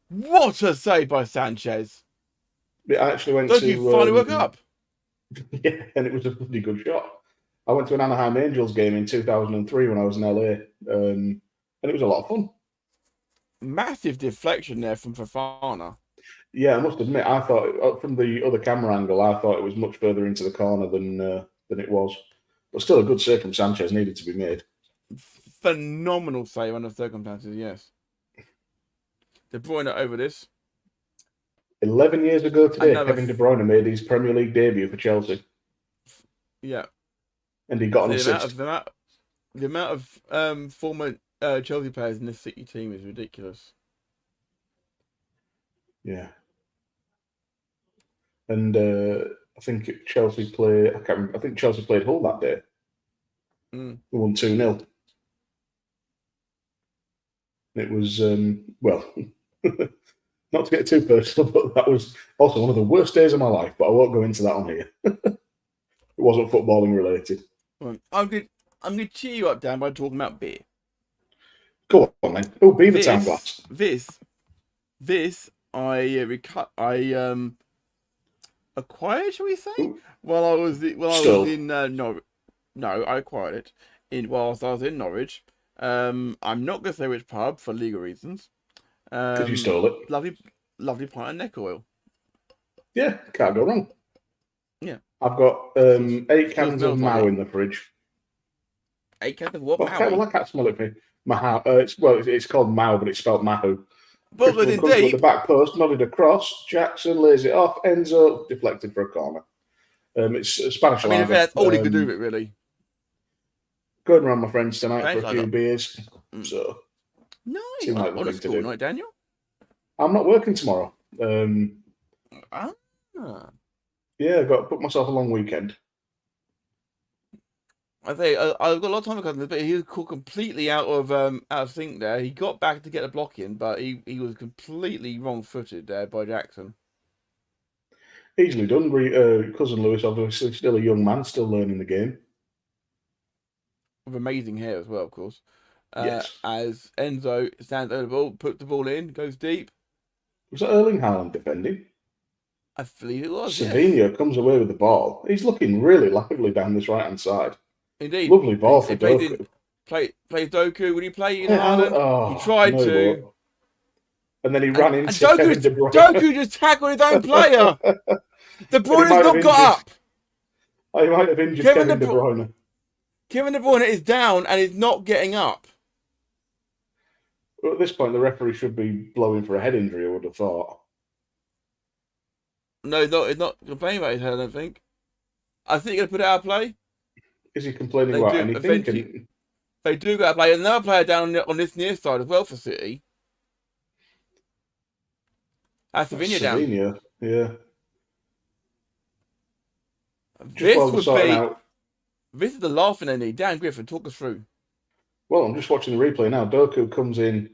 What a save by Sanchez. I actually went to... you finally woke up? Yeah, and it was a pretty good shot. I went to an Anaheim Angels game in 2003 when I was in LA, and it was a lot of fun. Massive deflection there from Fofana. Yeah, I must admit, I thought from the other camera angle, I thought it was much further into the corner than it was. But still a good save from Sanchez needed to be made. Phenomenal save under circumstances, yes. De Bruyne over this. 11 years ago today, Kevin De Bruyne made his Premier League debut for Chelsea. Yeah. And he got an assist. The amount of former Chelsea players in this City team is ridiculous. Yeah. And I think Chelsea played. I can't remember. I think Chelsea played Hull that day. We won 2-0. It was not to get too personal, but that was also one of the worst days of my life. But I won't go into that on here. It wasn't footballing related. I'm going to cheer you up, Dan, by talking about beer. Go on, man. Oh, Beaver Town glass. This I acquired, shall we say? While I was in Norwich. No, I acquired it whilst I was in Norwich. I'm not going to say which pub for legal reasons. Because you stole it. Lovely pint of neck oil. Yeah, can't go wrong. Yeah. I've got 8 cans of Mao in the fridge. 8 cans of what? Well, I can't smell it. Mahou. It's called Mao, but it's spelled Mahu. But indeed, the back post, nodded across. Jackson lays it off. Enzo deflected for a corner. It's a Spanish. I mean, that's all he could do, it really. Going around my friends tonight for a few beers. So nice. On a school night, Daniel. I'm not working tomorrow. Yeah, I've got to put myself a long weekend. I think I've got a lot of time with him, but he was caught completely out of sync there. He got back to get a block in, but he was completely wrong-footed there by Jackson. Easily done. Cousin Lewis, obviously, still a young man, still learning the game. With amazing hair as well, of course. Yes. As Enzo stands over the ball, puts the ball in, goes deep. Was that Erling Haaland defending? I believe it was. Savinho comes away with the ball. He's looking really lively down this right-hand side. Indeed. Lovely ball for Doku. Plays Doku. Would he play in Haaland? He tried to. And then he ran into Kevin De Bruyne. Doku just tackled his own player. De Bruyne's not got up. He might have injured Kevin De Bruyne. Kevin De Bruyne is down and is not getting up. Well, at this point, the referee should be blowing for a head injury, I would have thought. No, it's not complaining about his head, I don't think. I think they're going to put it out of play. Is he complaining They about do, anything? eventually. They do go to play another player down on this near side as well for City. That's Savinha down. Savinha, yeah. This would be. This is the laughing they need. Dan Griffin, talk us through. Well, I'm just watching the replay now. Doku comes in.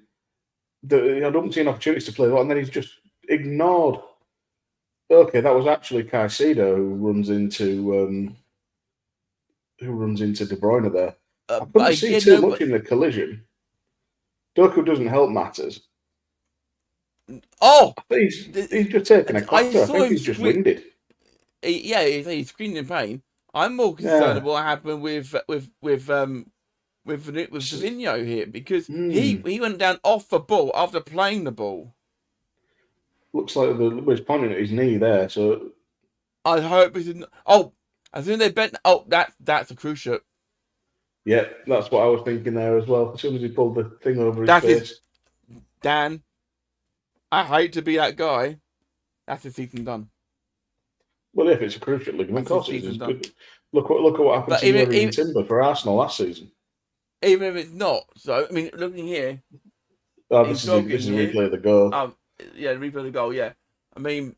He had umpteen opportunities to play well, and then he's just ignored. Okay, that was actually Caicedo who runs into De Bruyne there. I couldn't see too much in the collision. Doku doesn't help matters. Oh, he's just taking a clatter. I think he's just winded. He's screaming in pain. I'm more concerned about what happened with Savinho here, because he went down off the ball after playing the ball. Looks like he's pointing at his knee there. So I hope he didn't. Oh, as soon as they bent. Oh, that's a crucial. Yeah, that's what I was thinking there as well. As soon as he pulled the thing over his face. Dan, I hate to be that guy. That's his season done. Well, if it's a cruciate ligament, of course it is. Look at what happened to Jurgen Timber for Arsenal last season. Even if it's not, so I mean, looking here. This is a replay of the goal. Replay of the goal. Yeah, I mean,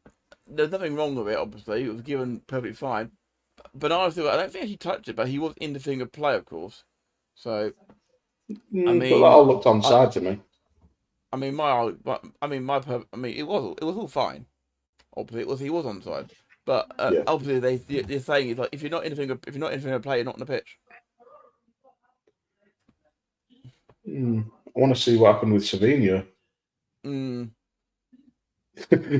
there's nothing wrong with it. Obviously, it was given perfectly fine. But honestly, I don't think he touched it. But he was in the finger of play, of course. So, I mean, but that all looked onside to me. it was all fine. Obviously, he was onside. But obviously, they're saying it's like if you're not in the finger of play, you're not on the pitch. I want to see what happened with Savinha.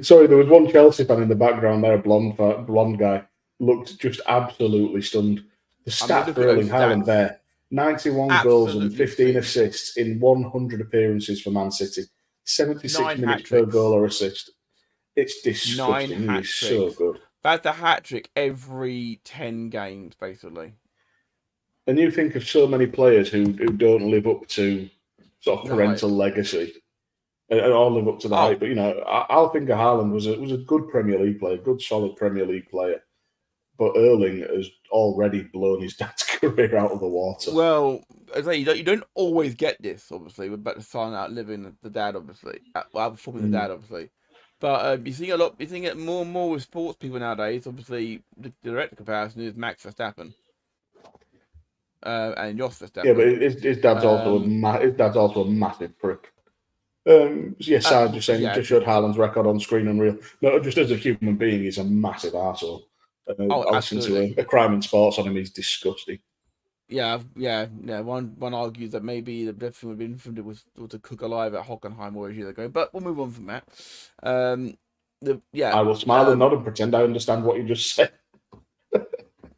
Sorry, there was one Chelsea fan in the background there, a blonde guy, looked just absolutely stunned. The stat for Erling Haaland there, 91 goals and 15 assists in 100 appearances for Man City, 76 minutes per goal or assist. It's disgusting. He's so good. That's a hat-trick every 10 games, basically. And you think of so many players who don't live up to sort of parental legacy, and all live up to the hype. But I think Haaland was a good Premier League player, good solid Premier League player. But Erling has already blown his dad's career out of the water. Well, I say you don't always get this, obviously, with the son outliving the dad, obviously, outperforming the dad, obviously. But you see it more and more with sports people nowadays. Obviously, the direct comparison is Max Verstappen. And Jos Verstappen. Yeah, but his dad's also a massive prick. Sarge just saying just showed Haaland's record on screen and real. No, just as a human being, he's a massive arsehole. I listened to a crime and sports on him. He's disgusting. Yeah. One argues that maybe the death would have been filmed it was to cook alive at Hockenheim or a year ago. But we'll move on from that. I will smile and nod and pretend I understand what you just said.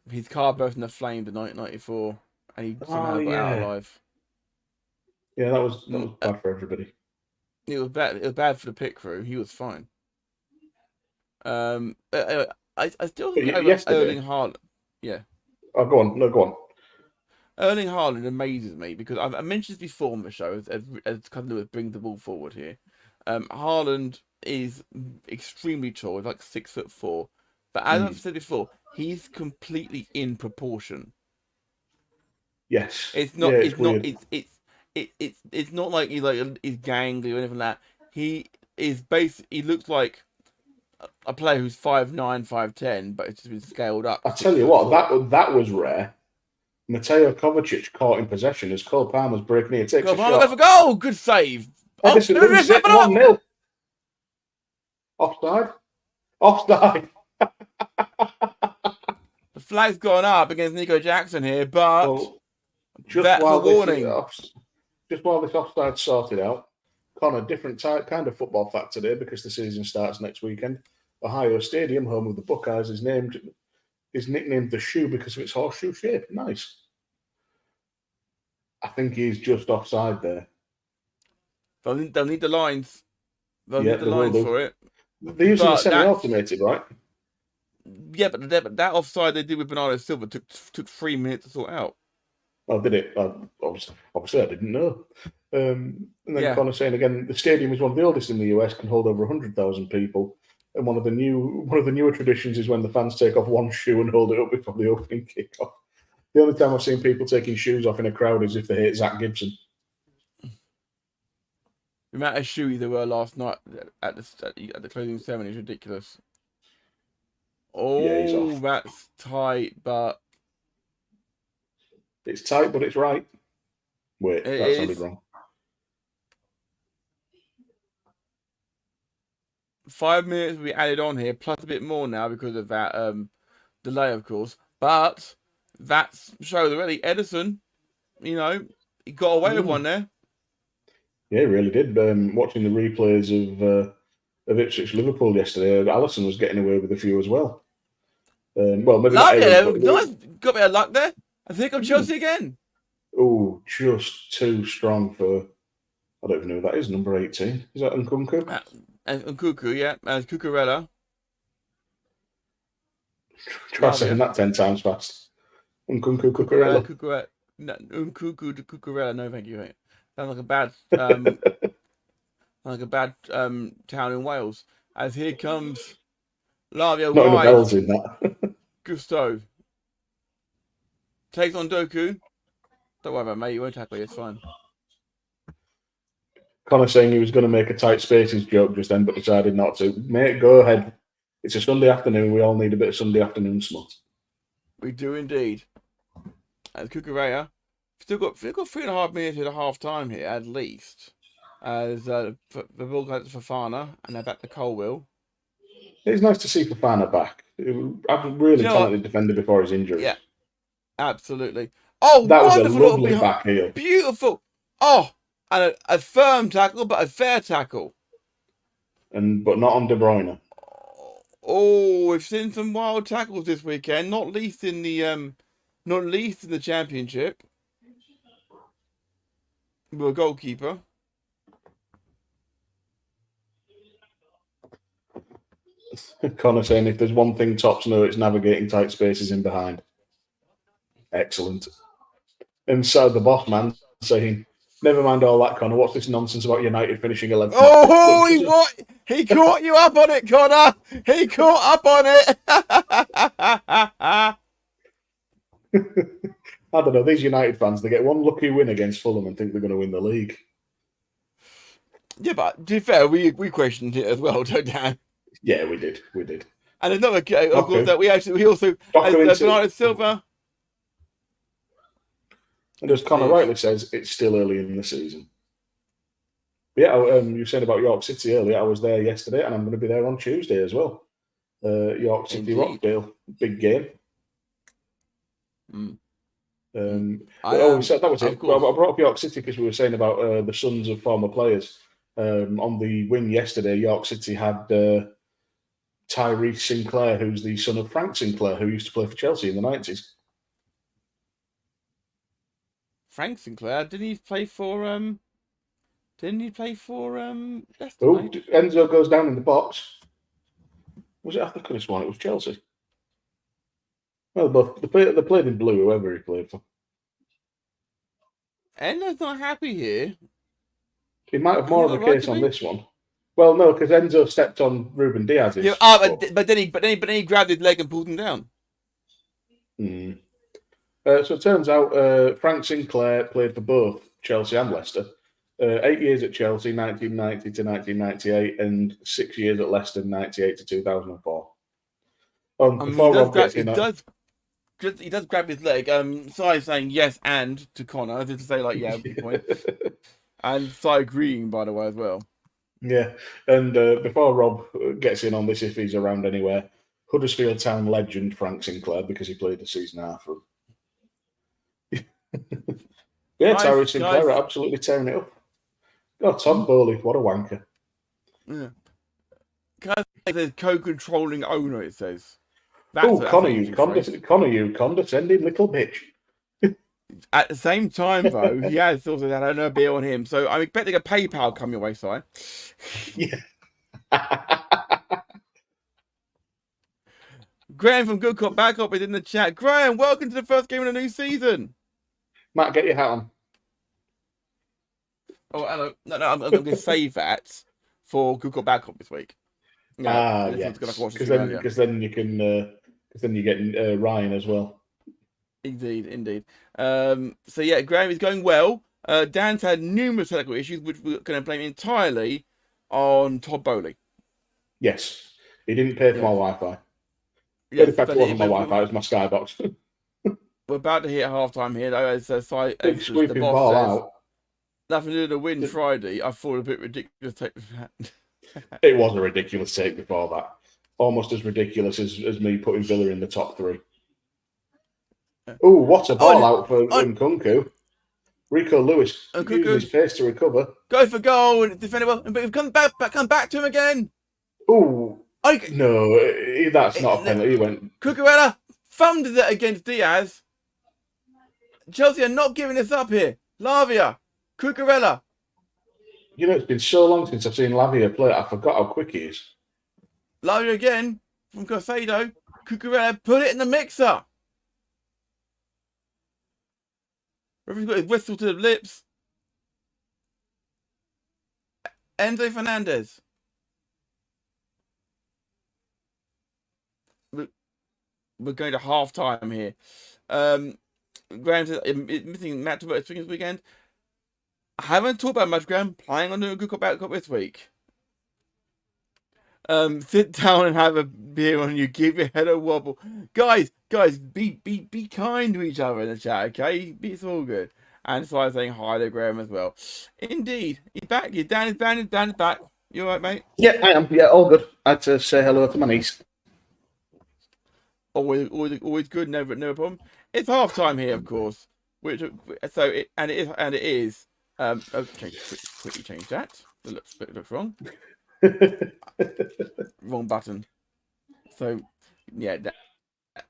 His car burst into flames in 1994, and he somehow got out alive. Yeah, that was bad for everybody. It was bad. It was bad for the pit crew. He was fine. I still think Erling Haaland. Yeah. Oh, go on. No, go on. Erling Haaland amazes me because I mentioned this before on the show as kind of brings the ball forward here. Haaland is extremely tall. He's like 6'4", but as I've said before, he's completely in proportion. Yes. It's not. It's not like he's gangly or anything like that. He is he looks like a player who's 5'9", 5'10", but it's just been scaled up. I'll tell you what, that was rare. Mateo Kovacic caught in possession as Cole Palmer's breaking in. Takes a shot. For goal. Good save. Edison 1-0. Offside. The flag's gone up against Nico Jackson here, but that's a warning. Just while this offside's sorted out, Konor, different kind of football fact today because the season starts next weekend. Ohio Stadium, home of the Buckeyes, is nicknamed the Shoe because of its horseshoe shape. Nice. I think he's just offside there. They'll need the lines. They'll need the lines for it. They're using the semi-automated, right? Yeah, but that offside they did with Bernardo Silva took 3 minutes to sort out. Oh, did it? Obviously, I didn't know. And then Yeah. Konor saying again, the stadium is one of the oldest in the US, can hold over 100,000 people. And one of the newer traditions is when the fans take off one shoe and hold it up before the opening kickoff. The only time I've seen people taking shoes off in a crowd is if they hate Zach Gibson. The amount of shoes there were last night at the closing ceremony is ridiculous. Oh, Yeah, he's off. That's tight, but it's tight, but it's right. Wait, that sounded wrong. 5 minutes will be added on here, plus a bit more now because of that delay, of course. But that shows already. Edison, he got away with one there. Yeah, he really did. Watching the replays of Ipswich Liverpool yesterday, Alisson was getting away with a few as well. Well, maybe Luck, not nice, got a bit of luck there. I think I'm Chelsea again. Oh, just too strong for. I don't even know who that is. Number 18. Is that Nkunku? Nkunku, yeah, Cucurella. Try saying that 10 times fast. Nkunku Cucurella. Cucurella. No, thank you. Sounds like a bad, town in Wales. As here comes Lavia Not enough wide. L's in that. Gusto takes on Doku. Don't worry about it, mate. You won't tackle you. It's fine. Konor saying he was going to make a tight spaces joke just then, but decided not to. Mate, go ahead. It's a Sunday afternoon. We all need a bit of Sunday afternoon smut. We do indeed. As Cucurella still got 3.5 minutes at a half time here at least. As the ball goes to Fofana and they're back to Colwill. It's nice to see Fofana back. I've really talented defender before his injury. Yeah, absolutely. Oh, that was a wonderful lovely back heel. Beautiful. Oh, and a firm tackle, but a fair tackle. But not on De Bruyne. Oh, we've seen some wild tackles this weekend, not least in the championship. With a goalkeeper. Konor saying if there's one thing Tops know, it's navigating tight spaces in behind. Excellent. And so the boss man saying, never mind all that, Konor. What's this nonsense about United finishing 11th? Oh, he caught you up on it, Konor. He caught up on it. I don't know. These United fans, they get one lucky win against Fulham and think they're going to win the league. Yeah, but to be fair, we questioned it as well, don't we? Yeah, we did. And another, of course, that we also Bernardo Silva. And as Konor rightly says, it's still early in the season. But yeah, you said about York City earlier. I was there yesterday, and I'm going to be there on Tuesday as well. York City, Rochdale, big game. That was it. Well, I brought up York City because we were saying about the sons of former players. On the wing yesterday, York City had Tyree Sinclair, who's the son of Frank Sinclair, who used to play for Chelsea in the 90s. Frank Sinclair, didn't he play for Leicester? Oh, Enzo goes down in the box. Was it? I think this one. It was Chelsea. Well, both they played in blue, whoever he played for. Enzo's not happy here. He might have more of a case on this one. Well, no, because Enzo stepped on Ruben Diaz's. Yeah, but then he grabbed his leg and pulled him down. So it turns out Frank Sinclair played for both Chelsea and Leicester. 8 years at Chelsea, 1990 to 1998, and 6 years at Leicester, 98 to 2004. He does grab his leg. Sai saying yes and to Konor, to say like yeah, good point. And Sai agreeing, by the way, as well. Yeah, and before Rob gets in on this, if he's around anywhere, Huddersfield Town legend Frank Sinclair, because he played the season half for him. Yeah, nice, Tyree Sinclair absolutely tearing it up. God, Tom Bowley, what a wanker. Yeah. Can I say the co-controlling owner, it says. Oh, Konor, you condescending little bitch. At the same time, though, he has also had no beer on him, so I'm expecting a PayPal come your way, Si. Yeah. Graham from Good Cop Bad Cop is in the chat. Graham, welcome to the first game of the new season. Matt, get your hat on. Oh, hello. No, I'm going to save that for Good Cop Bad Cop this week. Yeah, because then you can then you get Ryan as well. Indeed. So yeah, Graham is going well. Dan's had numerous technical issues, which we're going to blame entirely on Todd Bowley. Yes, he didn't pay for my Wi-Fi. Yes, in fact, it wasn't my Wi-Fi; it was my Skybox. We're about to hit half-time here, though. As Big sweeping ball out. Nothing to do with the win Friday. I thought a bit ridiculous. It was a ridiculous take before that. Almost as ridiculous as me putting Villa in the top 3. Oh, what a ball out for Nkunku. Rico Lewis using his pace to recover. Go for goal and defend well, but come back to him again. Oh, no, that's not a penalty. He went. Cucurella thumbed it against Diaz. Chelsea are not giving this up here. Lavia, Cucurella. You know, it's been so long since I've seen Lavia play. I forgot how quick he is. Lavia again from Caicedo. Cucurella put it in the mixer. Referee's got his whistle to the lips. Enzo Fernandez. We're going to half time here. Graham says missing Matt to work this weekend. I haven't talked about much, Graham. Playing on a Good Cop Bad Cop this week. Sit down and have a beer on you. Give your head a wobble, guys. Be kind to each other in the chat, okay? It's all good. And so I'm saying hi to Graham as well. Indeed, he's back. Dan is back. You all right, mate? Yeah, I am. Yeah, all good. I had to say hello to my niece. Always good. Never problem. It's half time here, of course. Which it is. Quickly change that. It looks wrong. Wrong button. So yeah,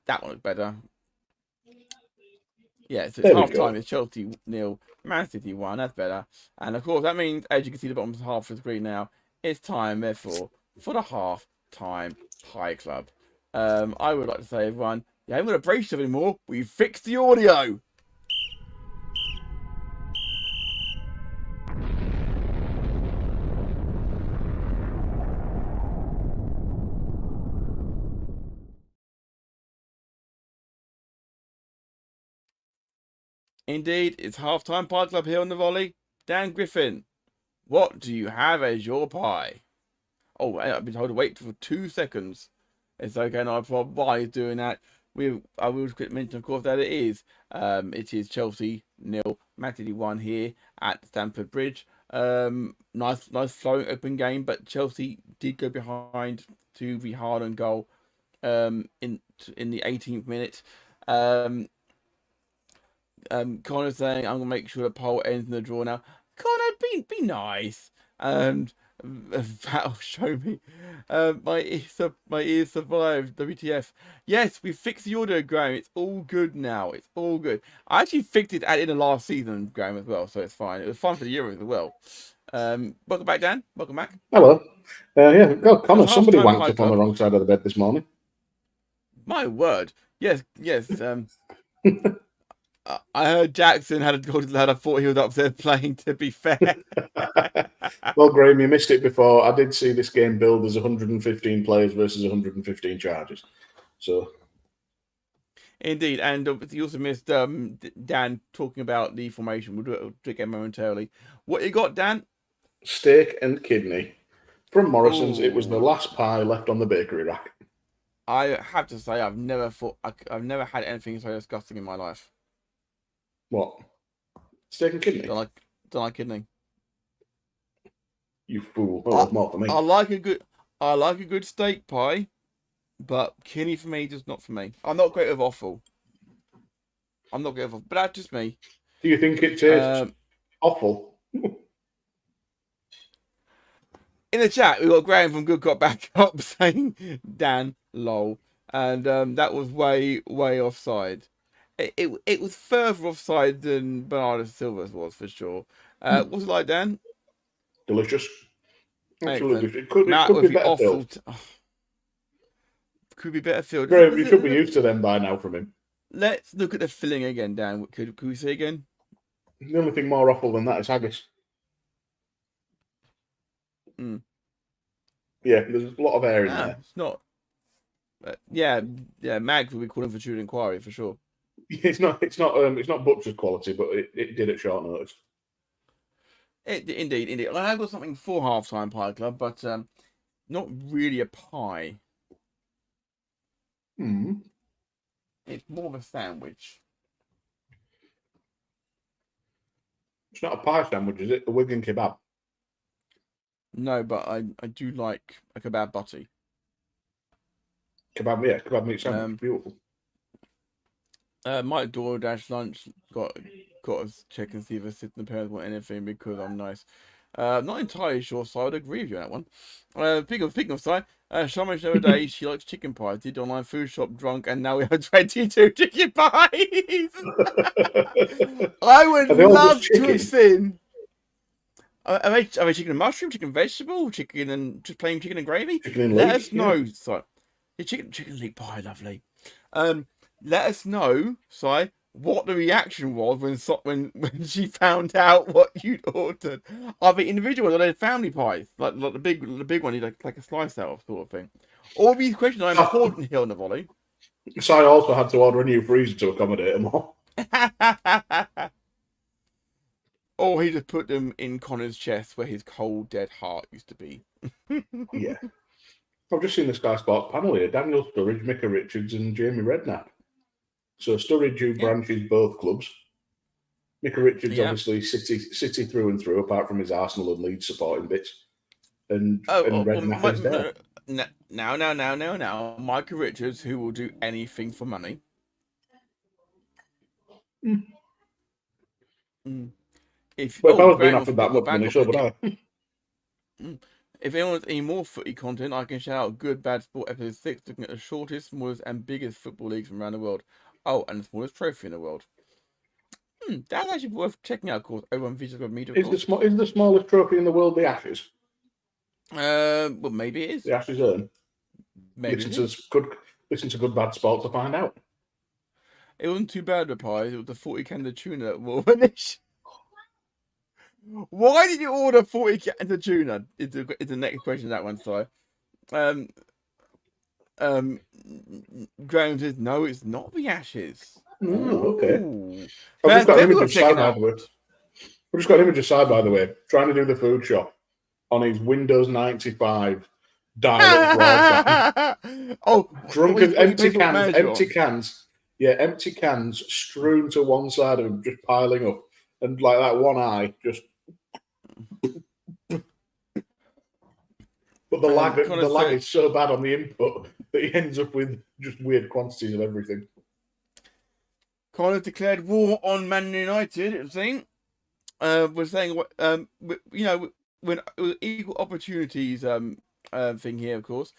that one looks better. Yeah, so it's half time. It's Chelsea 0, Man City 1. That's better. And of course, that means, as you can see, the bottom half of the screen now. It's time, therefore, for the half time pie club. I would like to say, everyone, you haven't got to brace yourself anymore. We fixed the audio. Indeed, it's half-time pie club here on the Volley. Dan Griffin, what do you have as your pie? Oh, I've been told to wait for 2 seconds. It's okay, no problem. While he's doing that, I will mention, of course, that it is Chelsea 0, Man City 1 here at Stamford Bridge. Nice flowing open game, but Chelsea did go behind to the Haaland goal in the 18th minute. Konor saying, I'm gonna make sure the poll ends in the draw now. Konor, be nice. And that'll show me. My ears survived. WTF? Yes, we fixed the audio, Graham. It's all good now. It's all good. I actually fixed it in the last season, Graham, as well, so it's fine. It was fun for the Euros as well. Welcome back, Dan. Welcome back. Hello. Yeah, God, Konor, somebody wanked up on the wrong side of the bed this morning. My word. Yes. I heard Jackson had I thought he was upstairs playing, to be fair. Well, Graham, you missed it before. I did see this game billed as 115 players versus 115 charges. So, indeed, and you also missed Dan talking about the formation. We'll do it again momentarily. What you got, Dan? Steak and kidney from Morrison's. Ooh. It was the last pie left on the bakery rack. I have to say, I've never had anything so disgusting in my life. What? Steak and kidney? Don't like kidney. You fool! Oh, more for me. I like a good steak pie, but kidney for me, just not for me. I'm not great with offal. But that's just me. Do you think it tastes awful? In the chat, we got Graham from Good Cop Bad Cop saying Dan lol, and that was way offside. It was further offside than Bernardo Silva's was, for sure. What's it like, Dan? Delicious. Absolutely. Excellent. It could be better filled. Could be better filled. Graham, you should be used to them by now from him. Let's look at the filling again, Dan. Could we see again? The only thing more awful than that is haggis. Mm. Yeah, there's a lot of air in there. It's not. Yeah, Mags will be calling for due inquiry for sure. It's not butcher's quality, but it did at short notice. Indeed. I have got something for Halftime Pie Club, but not really a pie. It's more of a sandwich. It's not a pie sandwich, is it? A Wigan kebab. No, but I do like a kebab butty. Kebab meat sandwich. Beautiful. My DoorDash lunch got to check and see if assistant parents want anything because I'm nice. Not entirely sure, so I would agree with you on that one. Speaking of Si, Sharma the other day she likes chicken pie. Did online food shop drunk, and now we have 22 chicken pies. I would love to have seen. Are they chicken and mushroom, chicken vegetable, chicken and just plain chicken and gravy? Let us know, Si. Yeah, chicken leek pie, lovely. Let us know, Si, what the reaction was when she found out what you'd ordered. Are they individual or are they family pies? Like the big one, you like a slice out of sort of thing. All these questions are important here on the Volley. So I also had to order a new freezer to accommodate them all. Or he just put them in Conor's chest where his cold, dead heart used to be. Yeah. I've just seen the Sky Sports panel here. Daniel Sturridge, Micah Richards and Jamie Redknapp. So Sturridge, who branches both clubs. Micah Richards, obviously, City through and through, apart from his Arsenal and Leeds supporting bits. And Redknapp is there. Now. Micah Richards, who will do anything for money. If I was being offered that much money, so would I. If anyone wants any more footy content, I can shout out Good Bad Sport episode 6, looking at the shortest, smallest, and biggest football leagues from around the world. Oh, and the smallest trophy in the world. That's actually worth checking out, of course, over on Visual Media. Is the smallest trophy in the world the Ashes? Well, maybe it is. The Ashes urn. Maybe listen to Good Bad Sport to find out. It wasn't too bad with pies. It was the 40 cans of tuna that were finished. Why did you order 40 cans of tuna? Is the next question, that one, sorry. Graham says, no, it's not the Ashes. Okay. I've just got an image of Si, by the way. I've just got an image of Si, by the way, trying to do the food shop on his Windows 95 dial-up broadband. Drunk as empty cans. Yeah, empty cans strewn to one side of him, just piling up. And like that one eye, just... But the lag is so bad on the input that he ends up with just weird quantities of everything. Konor declared war on Man United, it seems. We're saying, when equal opportunities thing here, of course.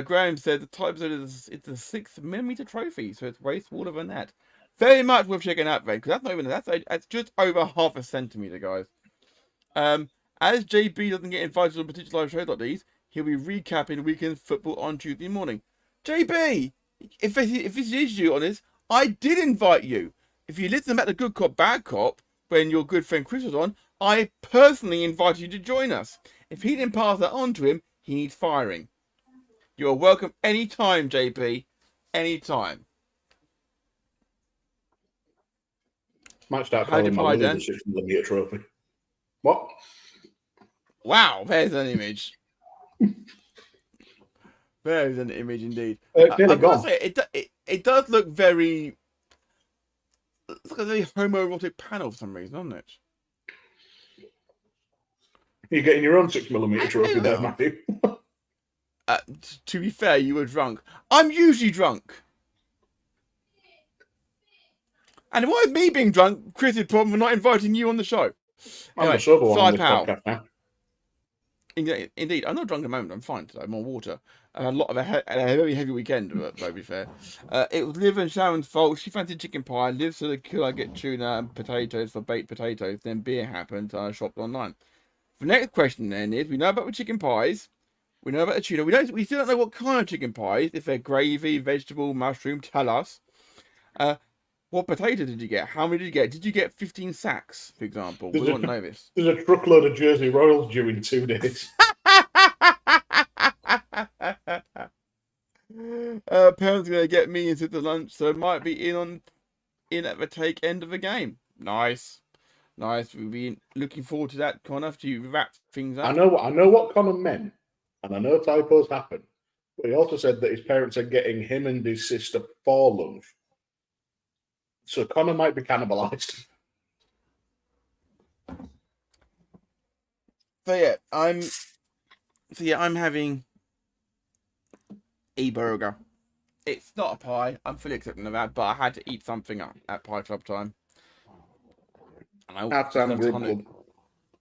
Graham said the type is it's a 6mm trophy, so it's way smaller than that. Very much worth checking out, because that's not even that's just over half a centimeter, guys. As JB doesn't get invited on potential live shows like these, he'll be recapping weekend football on Tuesday morning. JB, if this is you on this, I did invite you. If you listen about the Good Cop, Bad Cop, when your good friend Chris was on, I personally invited you to join us. If he didn't pass that on to him, he needs firing. You're welcome anytime, JB. Anytime. Might start calling my the 6mm trophy. What? Wow, there's an image. There's an image indeed. I've got to say, it does look very... It's like a very homoerotic panel for some reason, doesn't it? You're getting your own 6mm trophy there, Matthew. To be fair, you were drunk. I'm usually drunk. And why me being drunk, Chris's problem for not inviting you on the show? I'm a sober one on this podcast now. Indeed, I'm not drunk at the moment. I'm fine today. I'm on water. I had a very heavy weekend, to be fair. It was Liv and Sharon's fault. She fancied chicken pie. Liv said, could I get tuna and potatoes for baked potatoes? Then beer happened, and I shopped online. The next question then is, we know about the chicken pies. We know about the tuna. We still don't know what kind of chicken pies. If they're gravy, vegetable, mushroom, tell us. What potato did you get? How many did you get? Did you get 15 sacks, for example? We don't know this. There's a truckload of Jersey Royals due in 2 days. Parents going to get me into the lunch, so it might be in at the take end of the game. Nice. We'll be looking forward to that, Connor, after you wrap things up. I know what Konor meant, and I know typos happen, but he also said that his parents are getting him and his sister for lunch. So Konor might be cannibalised. So yeah, I'm having a burger. It's not a pie. I'm fully accepting of that, but I had to eat something at Pie Club time. Half-time group club.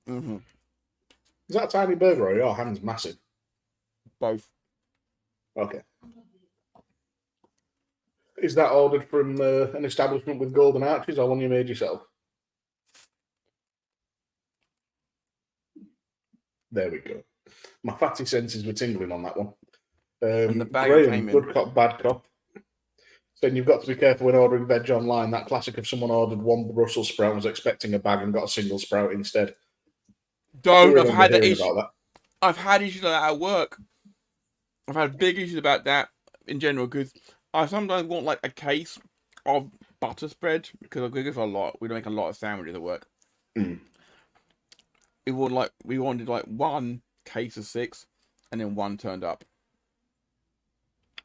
Mm-hmm. Is that a tiny burger or are your hands massive? Both. Okay. Is that ordered from an establishment with golden arches or one you made yourself? There we go. My fatty senses were tingling on that one. And the bag Graham, came in. good cop, bad cop. Saying you've got to be careful when ordering veg online. That classic of someone ordered one Brussels sprout and was expecting a bag and got a single sprout instead. I've had that issue. I've had issues like that at work. I've had big issues about that in general because I sometimes want like a case of butter spread because we go for a lot. We make a lot of sandwiches at work. Mm. We wanted like one case of 6, and then one turned up,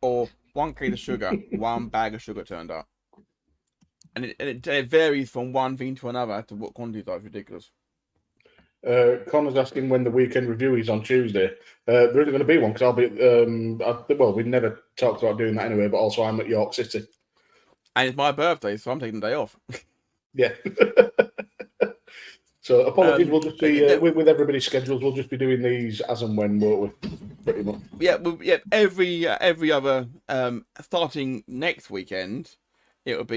or 1 case of sugar, 1 bag of sugar turned up, and it varies from one thing to another as to what quantities are. It's ridiculous. Connor's asking when the weekend review is on Tuesday. There isn't going to be one because I'll be. We never talked about doing that anyway, but also I'm at York City, and it's my birthday, so I'm taking the day off. Yeah. So apologies, we'll just be with everybody's schedules. We'll just be doing these as and when, won't we? Pretty much. Yeah, every other starting next weekend. It would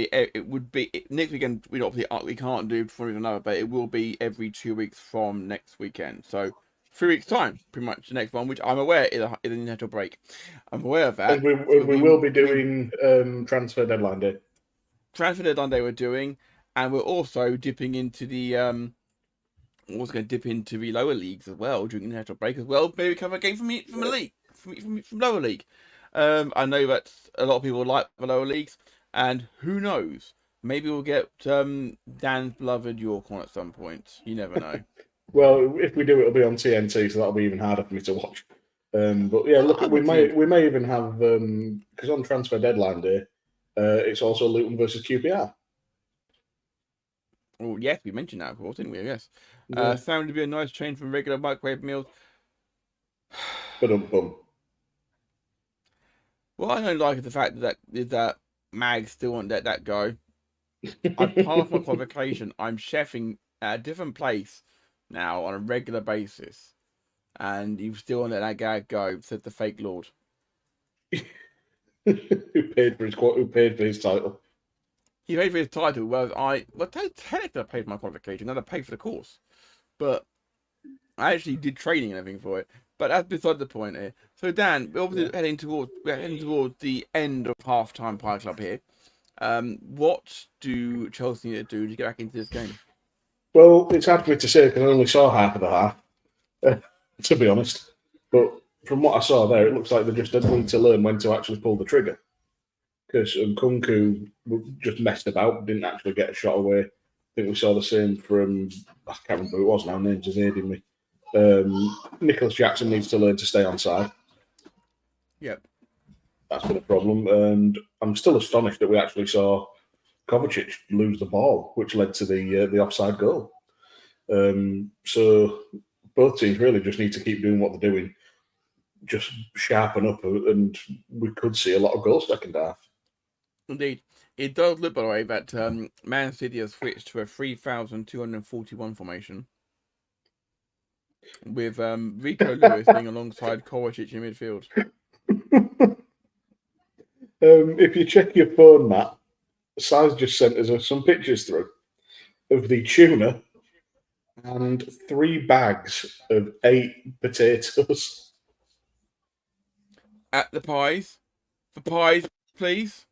be next weekend. We can't do before another, but it will be every 2 weeks from next weekend. So 3 weeks time, pretty much the next one, which I'm aware is an international break. I'm aware of that. And we will be doing transfer deadline day. Transfer deadline day we're doing, and we're also dipping into the also going to dip into the lower leagues as well during the international break as well. Maybe cover a game from the league, from lower league. I know that a lot of people like the lower leagues, and who knows? Maybe we'll get Dan's beloved York on at some point. You never know. Well, if we do, it'll be on TNT, so that'll be even harder for me to watch. But yeah, look, we may even have because on transfer deadline day, it's also Luton versus QPR. Well, yes, we mentioned that, of course, didn't we? Yes. Yeah. Sounded to be a nice change from regular microwave meals. Bum. What I don't like is the fact that Mag still won't let that go. I passed my qualification. I'm chefing at a different place now on a regular basis, and you still won't let that guy go, said the fake lord. Who paid for his title? He paid for his title, whereas technically I paid for my qualification, and I paid for the course. But I actually did training and everything for it. But that's beside the point here. So Dan, we're obviously heading towards the end of half-time Pie Club here. What do Chelsea need to do to get back into this game? Well, it's hard for me to say because I only saw half of the half, to be honest. But from what I saw there, it looks like they just need to learn when to actually pull the trigger. Because Nkunku just messed about, didn't actually get a shot away. I think we saw the same from, I can't remember who it was now, names is aiding me. Nicholas Jackson needs to learn to stay on side. Yep. That's been a problem. And I'm still astonished that we actually saw Kovacic lose the ball, which led to the offside goal. So both teams really just need to keep doing what they're doing, just sharpen up, and we could see a lot of goals second half. Indeed. It does look, by the way, that Man City has switched to a 3,241 formation, with Rico Lewis being alongside Kovacic in midfield. If you check your phone, Matt, Saz just sent us some pictures through of the tuna and 3 bags of 8 potatoes. At the pies. For pies, please.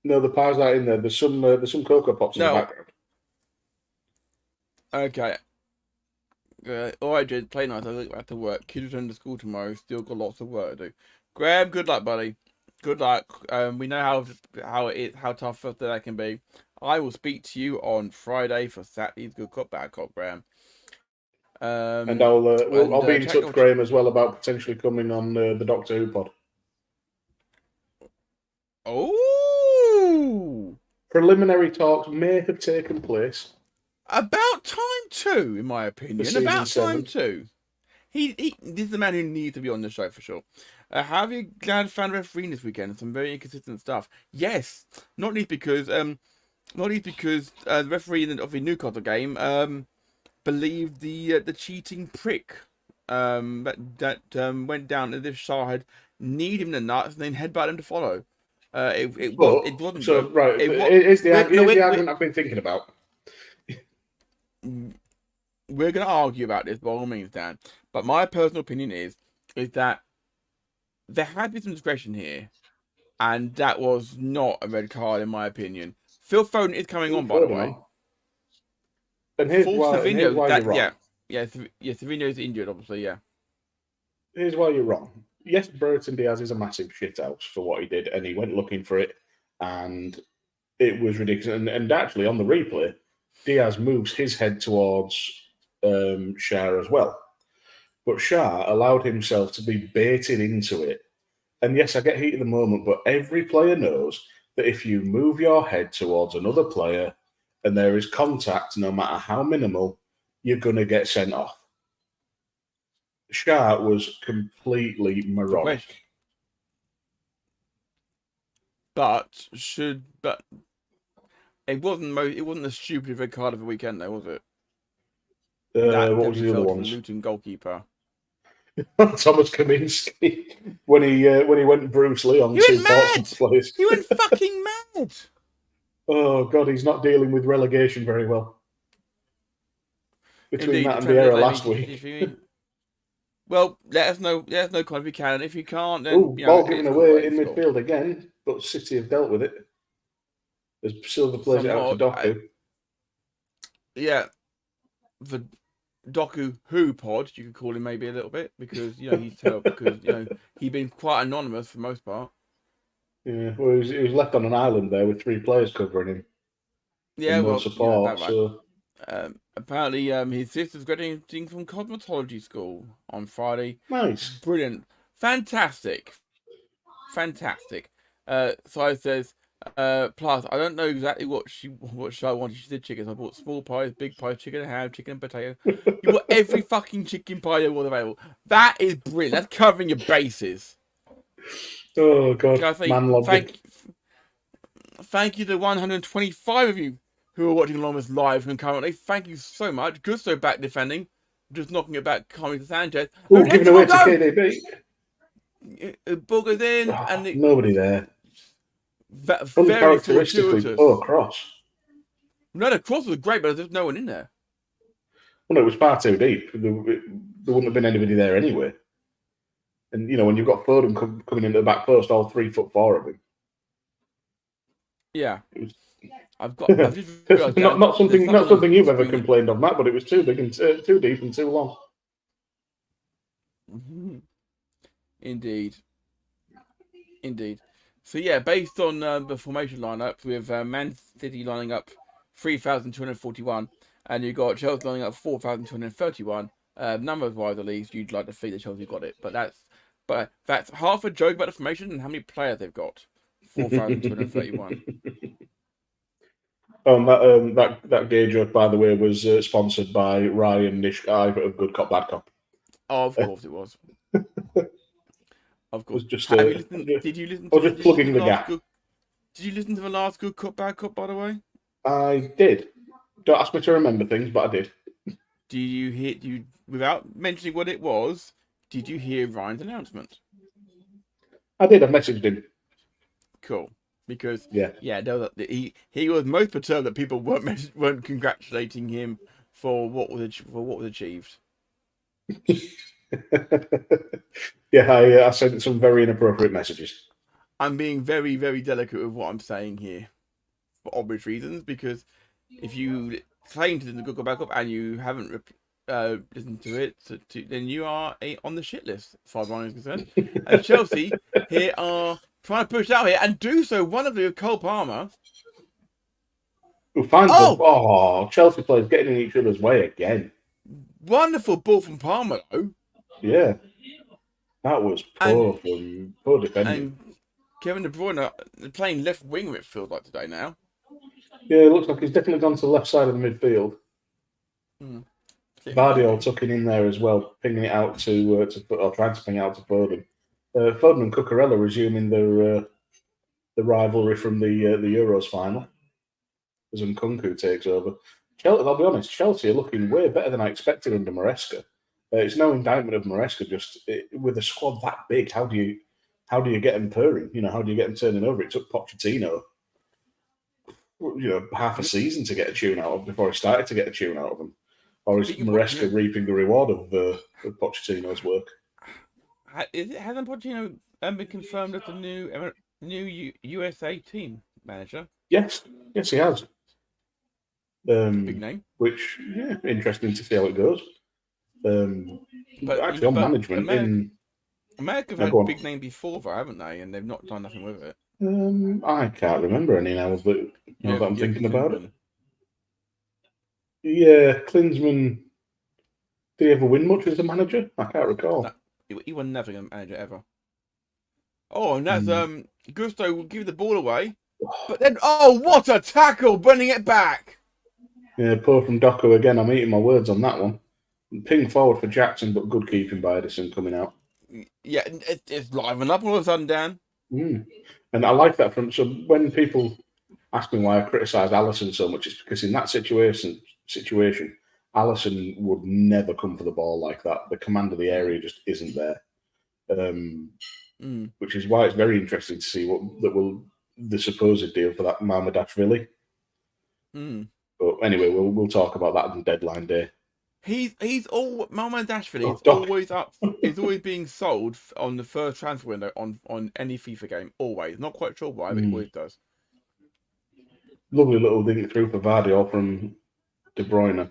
No, the pies are in there. There's some Cocoa Pops in the background. Okay. All right, Jed, play nice. I look back to work. Kids return to school tomorrow. Still got lots of work to do. Graham, good luck, buddy. Good luck. We know how tough that can be. I will speak to you on Friday for Saturday's Good Cop, Bad Cop, Graham. And I'll be in touch, Graham, as well about potentially coming on the Doctor Who pod. Oh! Preliminary talks may have taken place. About time too, in my opinion. About time too. This is the man who needs to be on the show for sure. Have you glad found refereeing this weekend? Some very inconsistent stuff. Yes, not least because the referee of the Newcastle game believed the cheating prick that went down as if Shah had kneed him in the nuts and then headbutted him to follow. It wasn't so good. Right. Here's the argument I've been thinking about. We're going to argue about this by all means, Dan. But my personal opinion is that there had been some discretion here, and that was not a red card in my opinion. Phil Foden is coming on, by the way. And here's why you're wrong. Yeah, Savinho's injured, obviously, yeah. Here's why you're wrong. Yes, Burton Diaz is a massive shithouse for what he did, and he went looking for it, and it was ridiculous. And actually, on the replay, Diaz moves his head towards Shah as well. But Shah allowed himself to be baited into it. And yes, I get heat at the moment, but every player knows that if you move your head towards another player and there is contact, no matter how minimal, you're going to get sent off. Shah was completely moronic. But it wasn't the stupid red card of the weekend, though, was it? What was the other ones? Luton goalkeeper. Thomas Kaminski when he went Bruce Lee on two Portsmouth players. He went fucking mad. Oh God, he's not dealing with relegation very well. Between Indeed, that and the error last week. Well, let us know, Con, if you can. If you can't, then ball given away in midfield again, but City have dealt with it. As Silva plays it out to Doku. Yeah, the Doku Who pod, you could call him maybe a little bit, because he's he's been quite anonymous for the most part. Yeah, well, he was left on an island there with 3 players covering him. Yeah, no support. Apparently, his sister's graduating from cosmetology school on Friday. Nice, brilliant, fantastic. So says. Plus, I don't know exactly what she wanted. She said chickens. I bought small pies, big pies, chicken and ham, chicken and potato. You bought every fucking chicken pie that was available. That is brilliant. That's covering your bases. Oh God, man logic. Thank you to 125 of you who are watching along this live concurrently. Thank you so much. Gusto back defending, just knocking it back, coming to Sanchez. Oh, giving away to KDB. Ball goes in, and nobody there. Very fortuitous. Oh, cross. No, the cross was great, but there's no one in there. Well, no, it was far too deep. There wouldn't have been anybody there anyway. And when you've got Foden coming into the back post, all 3'4" of him. Yeah, I've just not something you've ever complained of, Matt. But it was too big and too deep and too long. Indeed. So yeah, based on the formation lineup, we have Man City lining up 3,241, and you've got Chelsea lining up 4,231. Numbers wise, at least, you'd like to think that Chelsea got it, but that's half a joke about the formation and how many players they've got. 4,231. That gay joke, by the way, was sponsored by Ryan Nishkai of Good Cop Bad Cop. Oh, of course it was. Of course. Did you listen? Just plugging the gap. Did you listen to the last Good Cop Bad Cop, by the way? I did. Don't ask me to remember things, but I did. Do you hear? Without mentioning what it was, did you hear Ryan's announcement? I did. I messaged him. Cool. Because he was most perturbed that people weren't congratulating him for what was achieved. Yeah, I sent some very inappropriate messages. I'm being very, very delicate with what I'm saying here for obvious reasons, because if you claim to the Google backup and you haven't listened to it, then you are on the shit list, as far as I'm concerned. And Chelsea here are trying to push out here and do so wonderfully with Cole Palmer. Who finds Chelsea players getting in each other's way again. Wonderful ball from Palmer, though. Yeah. That was poor defending. And Kevin De Bruyne playing left wing, it feels like today now. Yeah, it looks like he's definitely gone to the left side of the midfield. Vardy tucking in there as well, pinging it out or trying to ping it out to Foden. Foden and Cucurella resuming the rivalry from the Euros final as Nkunku takes over. I'll be honest, Chelsea are looking way better than I expected under Maresca. It's no indictment of Maresca, with a squad that big, how do you get them purring? How do you get them turning over? It took Pochettino, half a season to get a tune out of before he started to get a tune out of them. Or is Maresca reaping the reward of Pochettino's work? Hasn't Pochettino been confirmed as the new USA team manager? Yes, he has. Big name. Which, interesting to see how it goes. But actually, on management America have had a big name before, though, haven't they? And they've not done nothing with it. I can't remember any now that I'm thinking about it. Yeah, Klinsmann. Did he ever win much as a manager? I can't recall. No, he was never a manager ever. Oh, and that's Gusto will give the ball away, but then what a tackle, bringing it back. Yeah, poor from Doku again. I'm eating my words on that one. Ping forward for Jackson, but good keeping by Edison coming out. Yeah, it's livened up all of a sudden, Dan. And I like that so when people ask me why I criticise Alisson so much, it's because in that situation, Alisson would never come for the ball like that. The command of the area just isn't there. Which is why it's very interesting to see the supposed deal for that Mamardashvili. But anyway, we'll talk about that on deadline day. He's all Mamardashvili is always up. He's always being sold on the first transfer window on any FIFA game. Always, not quite sure why, but he always does. Lovely little dink through for Vardy from De Bruyne.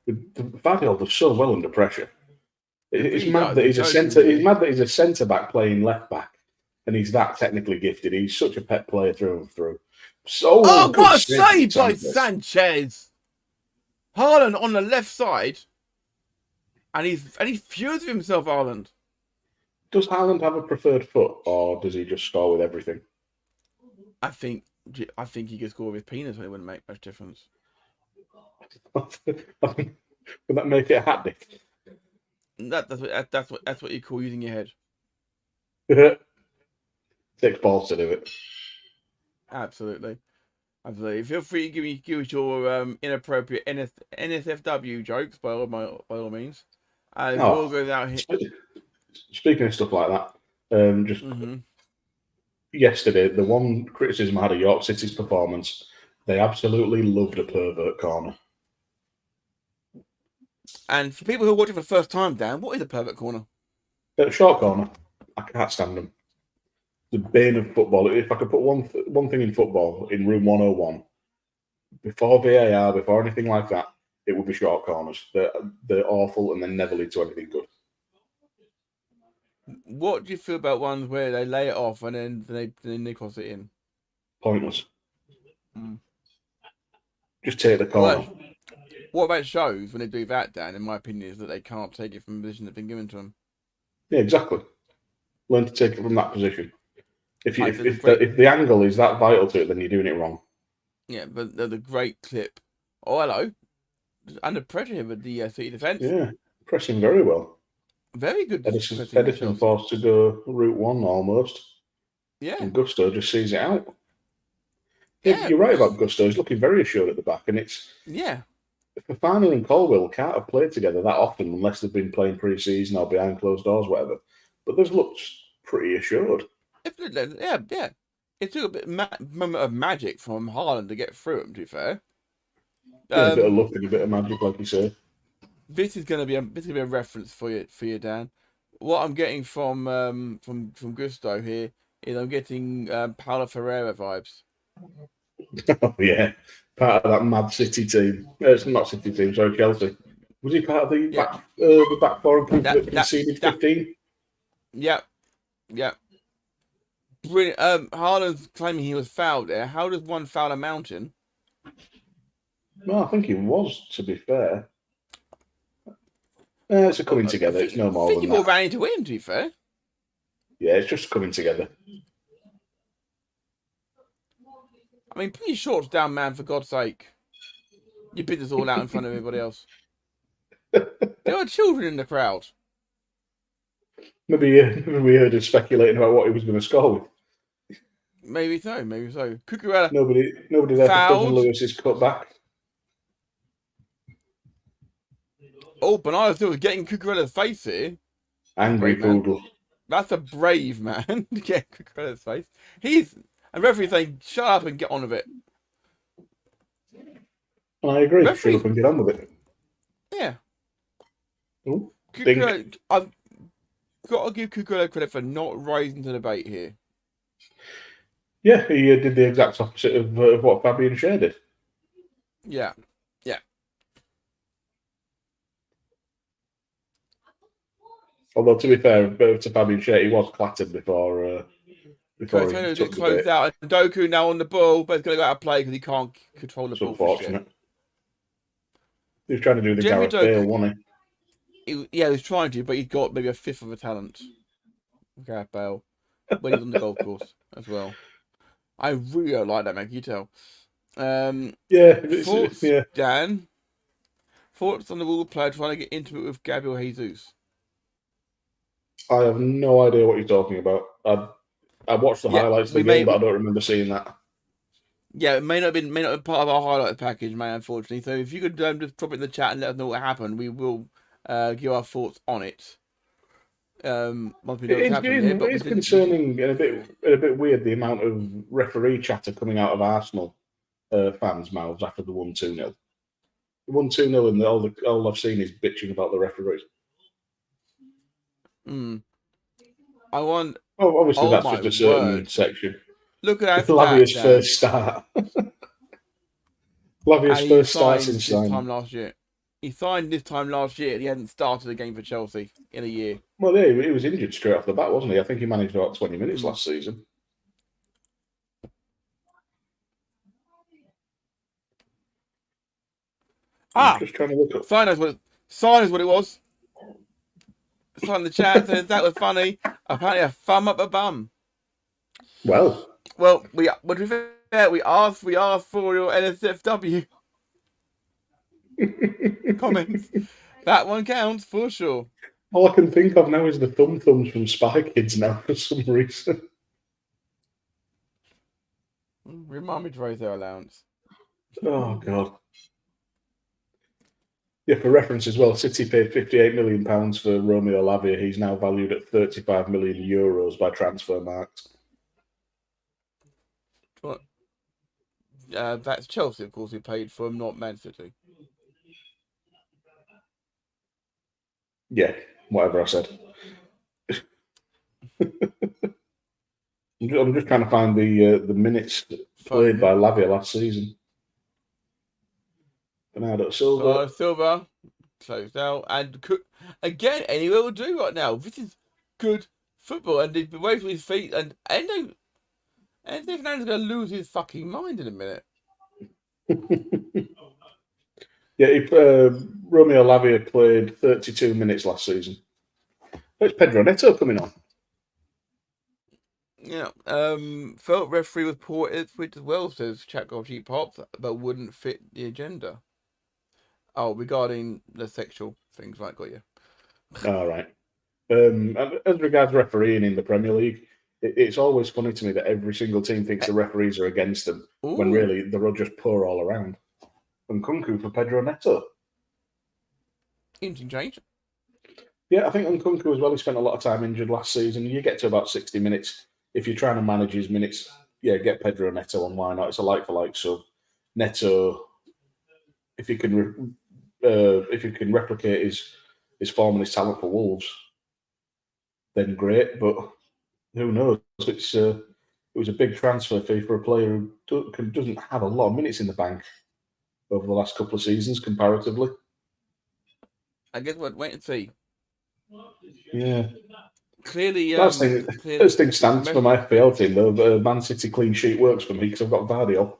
Vardy does so well under pressure. It's mad that he's a centre. He's mad that he's a centre back playing left back, and he's that technically gifted. He's such a pet player through and through. What a save by Sanchez! Haaland on the left side, and he's furious with himself. Haaland. Does Haaland have a preferred foot, or does he just score with everything? I think he could score with his penis, and it wouldn't make much difference. Would that make it a hat dick? That's what you call using your head. Takes balls to do it. Absolutely. Feel free to give us your inappropriate NSFW jokes by all means. All goes out here. Speaking of stuff like that, yesterday, the one criticism I had of York City's performance, they absolutely loved a pervert corner. And for people who are watching for the first time, Dan, what is a pervert corner? Short corner. I can't stand them. The bane of football. If I could put one thing in football in room 101, before VAR, before anything like that, it would be short corners. They're awful and they never lead to anything good. What do you feel about ones where they lay it off and then they cross it in? Pointless. Just take the corner. Well, what about shows when they do that, Dan? In my opinion, is that they can't take it from a position that's been given to them. Yeah, exactly. Learn to take it from that position. If the angle is that vital to it, then you're doing it wrong. Yeah, but the great clip. Oh, hello. Under pressure here with the City defence. Yeah, pressing very well. Very good. Edison forced to go route one almost. Yeah. And Gusto just sees it out. Yeah, you're right about Gusto. He's looking very assured at the back, and it's Fafana and Colwell can't have played together that often unless they've been playing pre-season or behind closed doors, whatever. But they've looked pretty assured. Yeah. It took a bit moment of magic from Haaland to get through him. To be fair, a bit of luck and a bit of magic, like you say. This is going to be a reference for you, Dan. What I'm getting from Gusto here is I'm getting Paulo Ferreira vibes. Oh, yeah. Part of that mad City team. It's not City team, sorry, Chelsea. Was he part of the back four and conceded 15? Yep. Brilliant. Haaland's claiming he was fouled there. How does one foul a mountain? Well, I think he was, to be fair. It's a coming together. It's no more than that. More ran into him, to be fair. Yeah, it's just coming together. I mean, put your shorts down, man, for God's sake. You bid this all out in front of everybody else. There are children in the crowd. Maybe we heard him speculating about what he was going to score with. Maybe so. Cucurella. Nobody there for Cousin Lewis's cutback. Oh, Bernardo still getting Cucurella's face here. Angry poodle. That's a brave man to get Cucurella's face. And referee saying, shut up and get on with it. I agree. Shut up and get on with it. Yeah. Ooh, I've got to give Cucurella credit for not rising to the bait here. Yeah, he did the exact opposite of what Fabian Schär did. Yeah. Although, to be fair, to Fabian Schär, he was clattered before he took closed out. And Doku now on the ball, but he's going to go out of play because he can't control the ball. Unfortunate. He was trying to do the Gareth Bale, wasn't he? Yeah, he was trying to, but he's got maybe a fifth of a talent. Gareth Bale. When he's on the golf course as well. I really don't like that, man. Can you tell? Thoughts, Dan? Thoughts on the Wolves player trying to get intimate with Gabriel Jesus? I have no idea what you're talking about. I watched the highlights of the game, but I don't remember seeing that. Yeah, it may not have been part of our highlight package, man, unfortunately. So if you could just drop it in the chat and let us know what happened, we will give our thoughts on it. Once we know what's happened here, but it's concerning and a bit weird the amount of referee chatter coming out of Arsenal fans' mouths after the 1-2-0. The 1-2-0 and all I've seen is bitching about the referees. I want. Oh, obviously that's just a certain section. Look at that. Lavia's first start. Lavia's first start since time last year. He signed this time last year. He hadn't started a game for Chelsea in a year. Well, yeah, he was injured straight off the bat, wasn't he? I think he managed about 20 minutes last season. Just trying to look up. Sign is what it was. Sign in the chat says that was funny. Apparently, a thumb up a bum. Well, we asked for your NSFW comments. That one counts for sure. All I can think of now is the thumbs from Spy Kids now for some reason. Remind me to raise their allowance. Oh God. Yeah, for reference as well, City paid £58 million for Romeo Lavia. He's now valued at €35 million by Transfermarkt. What? That's Chelsea, of course, who paid for him, not Man City. Yeah, whatever I said. I'm just trying to find the minutes played by Lavia last season. Bernardo Silva closed out, and again, anywhere will do right now. This is good football, and he's away from his feet, and Endo Fernandes is going to lose his fucking mind in a minute. Yeah, Romeo Lavia played 32 minutes last season. It's Pedro Neto coming on. Yeah, felt referee was poor at Twitch as well, says Chat Golf Cheap Pops, but wouldn't fit the agenda. Oh, regarding the sexual things, right? Got you. All right. As regards refereeing in the Premier League, it's always funny to me that every single team thinks the referees are against them, when really they're just poor all around. And Nkunku for Pedro Neto. Interesting change. Yeah, I think Nkunku as well. He spent a lot of time injured last season. You get to about 60 minutes. If you're trying to manage his minutes, yeah, get Pedro Neto on. Why not? It's a like for like. So Neto, if you can replicate his form and his talent for Wolves, then great. But who knows? It was a big transfer fee for a player who doesn't have a lot of minutes in the bank over the last couple of seasons, comparatively. I guess we'll wait and see. Yeah. Clearly, First thing stands for my FPL team, though. The Man City clean sheet works for me because I've got Vardy on.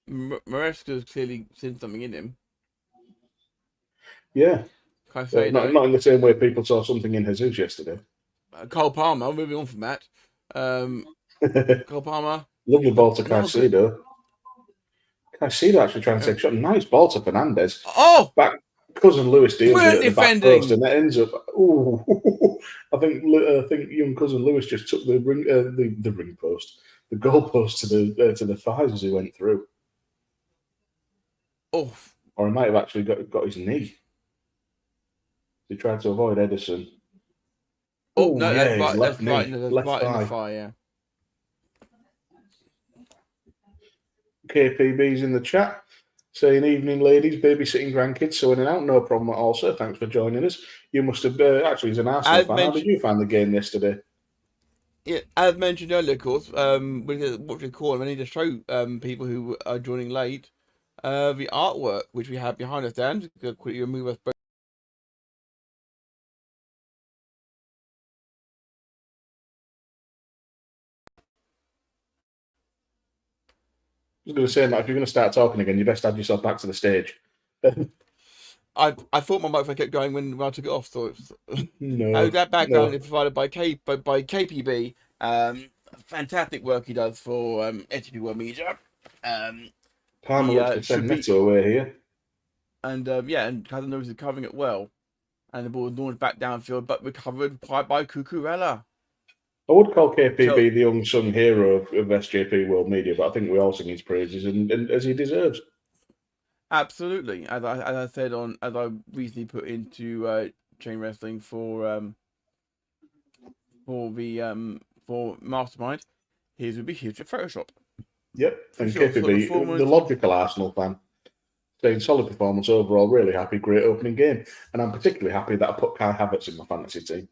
Maresca's clearly seen something in him. Yeah. Caicedo. Not in the same way people saw something in Jesus yesterday. Cole Palmer, moving on from that. Cole Palmer. Lovely ball to Caicedo. Caicedo actually trying to take a shot. Nice ball to Fernandez. Oh! Back, cousin Lewis deals with it at the back post, and it ends up. Ooh, I think young cousin Lewis just took the ring post, the goal post to the thighs as he went through. Oh! Or he might have actually got his knee. He tried to avoid Edison. Oh no, yeah, that's right. Left in the thigh, yeah. KPB's in the chat saying, "Evening, ladies, babysitting grandkids, so in and out, no problem at all, sir. Thanks for joining us. You must have actually, as an Arsenal fan, how did you find the game yesterday?" Yeah, as mentioned earlier, of course, what we call, I need to show people who are joining late the artwork which we have behind us. Dan, quickly remove us both. I was going to say, Matt, if you're going to start talking again, you best add yourself back to the stage. I thought my microphone kept going when I took it off. So no, that background is provided by KPB. Fantastic work he does for SJP World Media. Palmer looks to send Neto away here. And and Cousin Lewis is covering it well. And the ball is launched back downfield, but recovered by Cucurella. I would call KPB the unsung hero of SJP World Media, but I think we all sing his praises, and as he deserves. Absolutely, as I said as I recently put into chain wrestling for Mastermind, his would be huge at Photoshop. Yep, and KPB, the logical Arsenal fan, saying solid performance overall, really happy, great opening game, and I'm particularly happy that I put Kai Havertz in my fantasy team.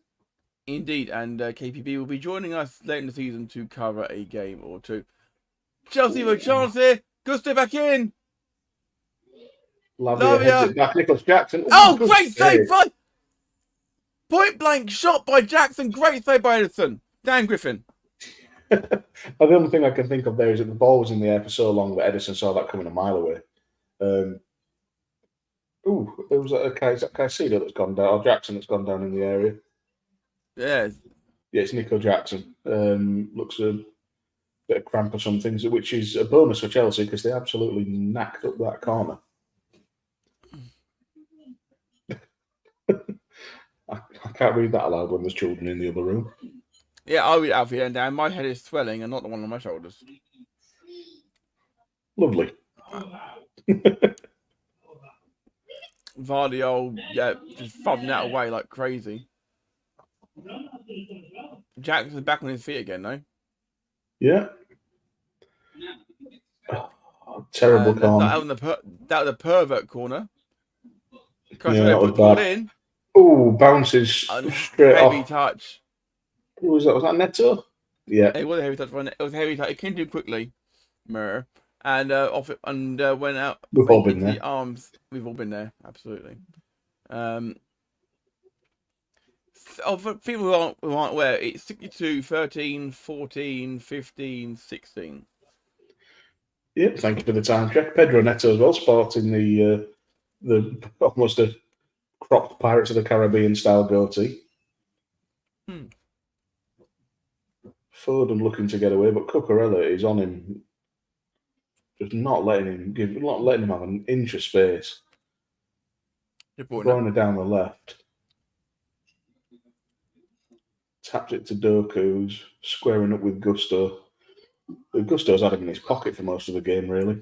Indeed, and KPB will be joining us late in the season to cover a game or two. Chelsea with a chance here. Gusto back in. Lavia heads it back. Nicholas Jackson. Oh, great save by point blank shot by Jackson. Great save by Edison. Dan Griffin. The only thing I can think of there is that the ball was in the air for so long that Edison saw that coming a mile away. There was a Caicedo that's gone down, or Jackson that's gone down in the area. Yeah, it's Nico Jackson. Looks a bit of cramp or something, which is a bonus for Chelsea because they absolutely knacked up that corner. I can't read that aloud when there's children in the other room. Yeah, I'll read it out for you, and Dan. My head is swelling and not the one on my shoulders. Lovely. Vardy, just fubbing that away like crazy. Jackson's back on his feet again, though. Yeah. Oh, terrible corner. That was a pervert corner. Yeah, that was bad. In. Oh, bounces straight off. Heavy touch. Who was that? Was that Neto? Yeah. It was a heavy touch. It was a heavy touch. It came too quickly. Mirror. And off it and went out. We've all been there. The arms. We've all been there. Absolutely. For people who aren't aware, it's 62, 13, 14, 15, 16. Yep, thank you for the time check. Pedro Neto as well, sporting the almost a cropped Pirates of the Caribbean style goatee. Foden looking to get away, but Cucurella is on him, just not letting him have an inch of space. Throwing it down the left. Tapped it to Doku's, squaring up with Gusto. Gusto's had him in his pocket for most of the game, really.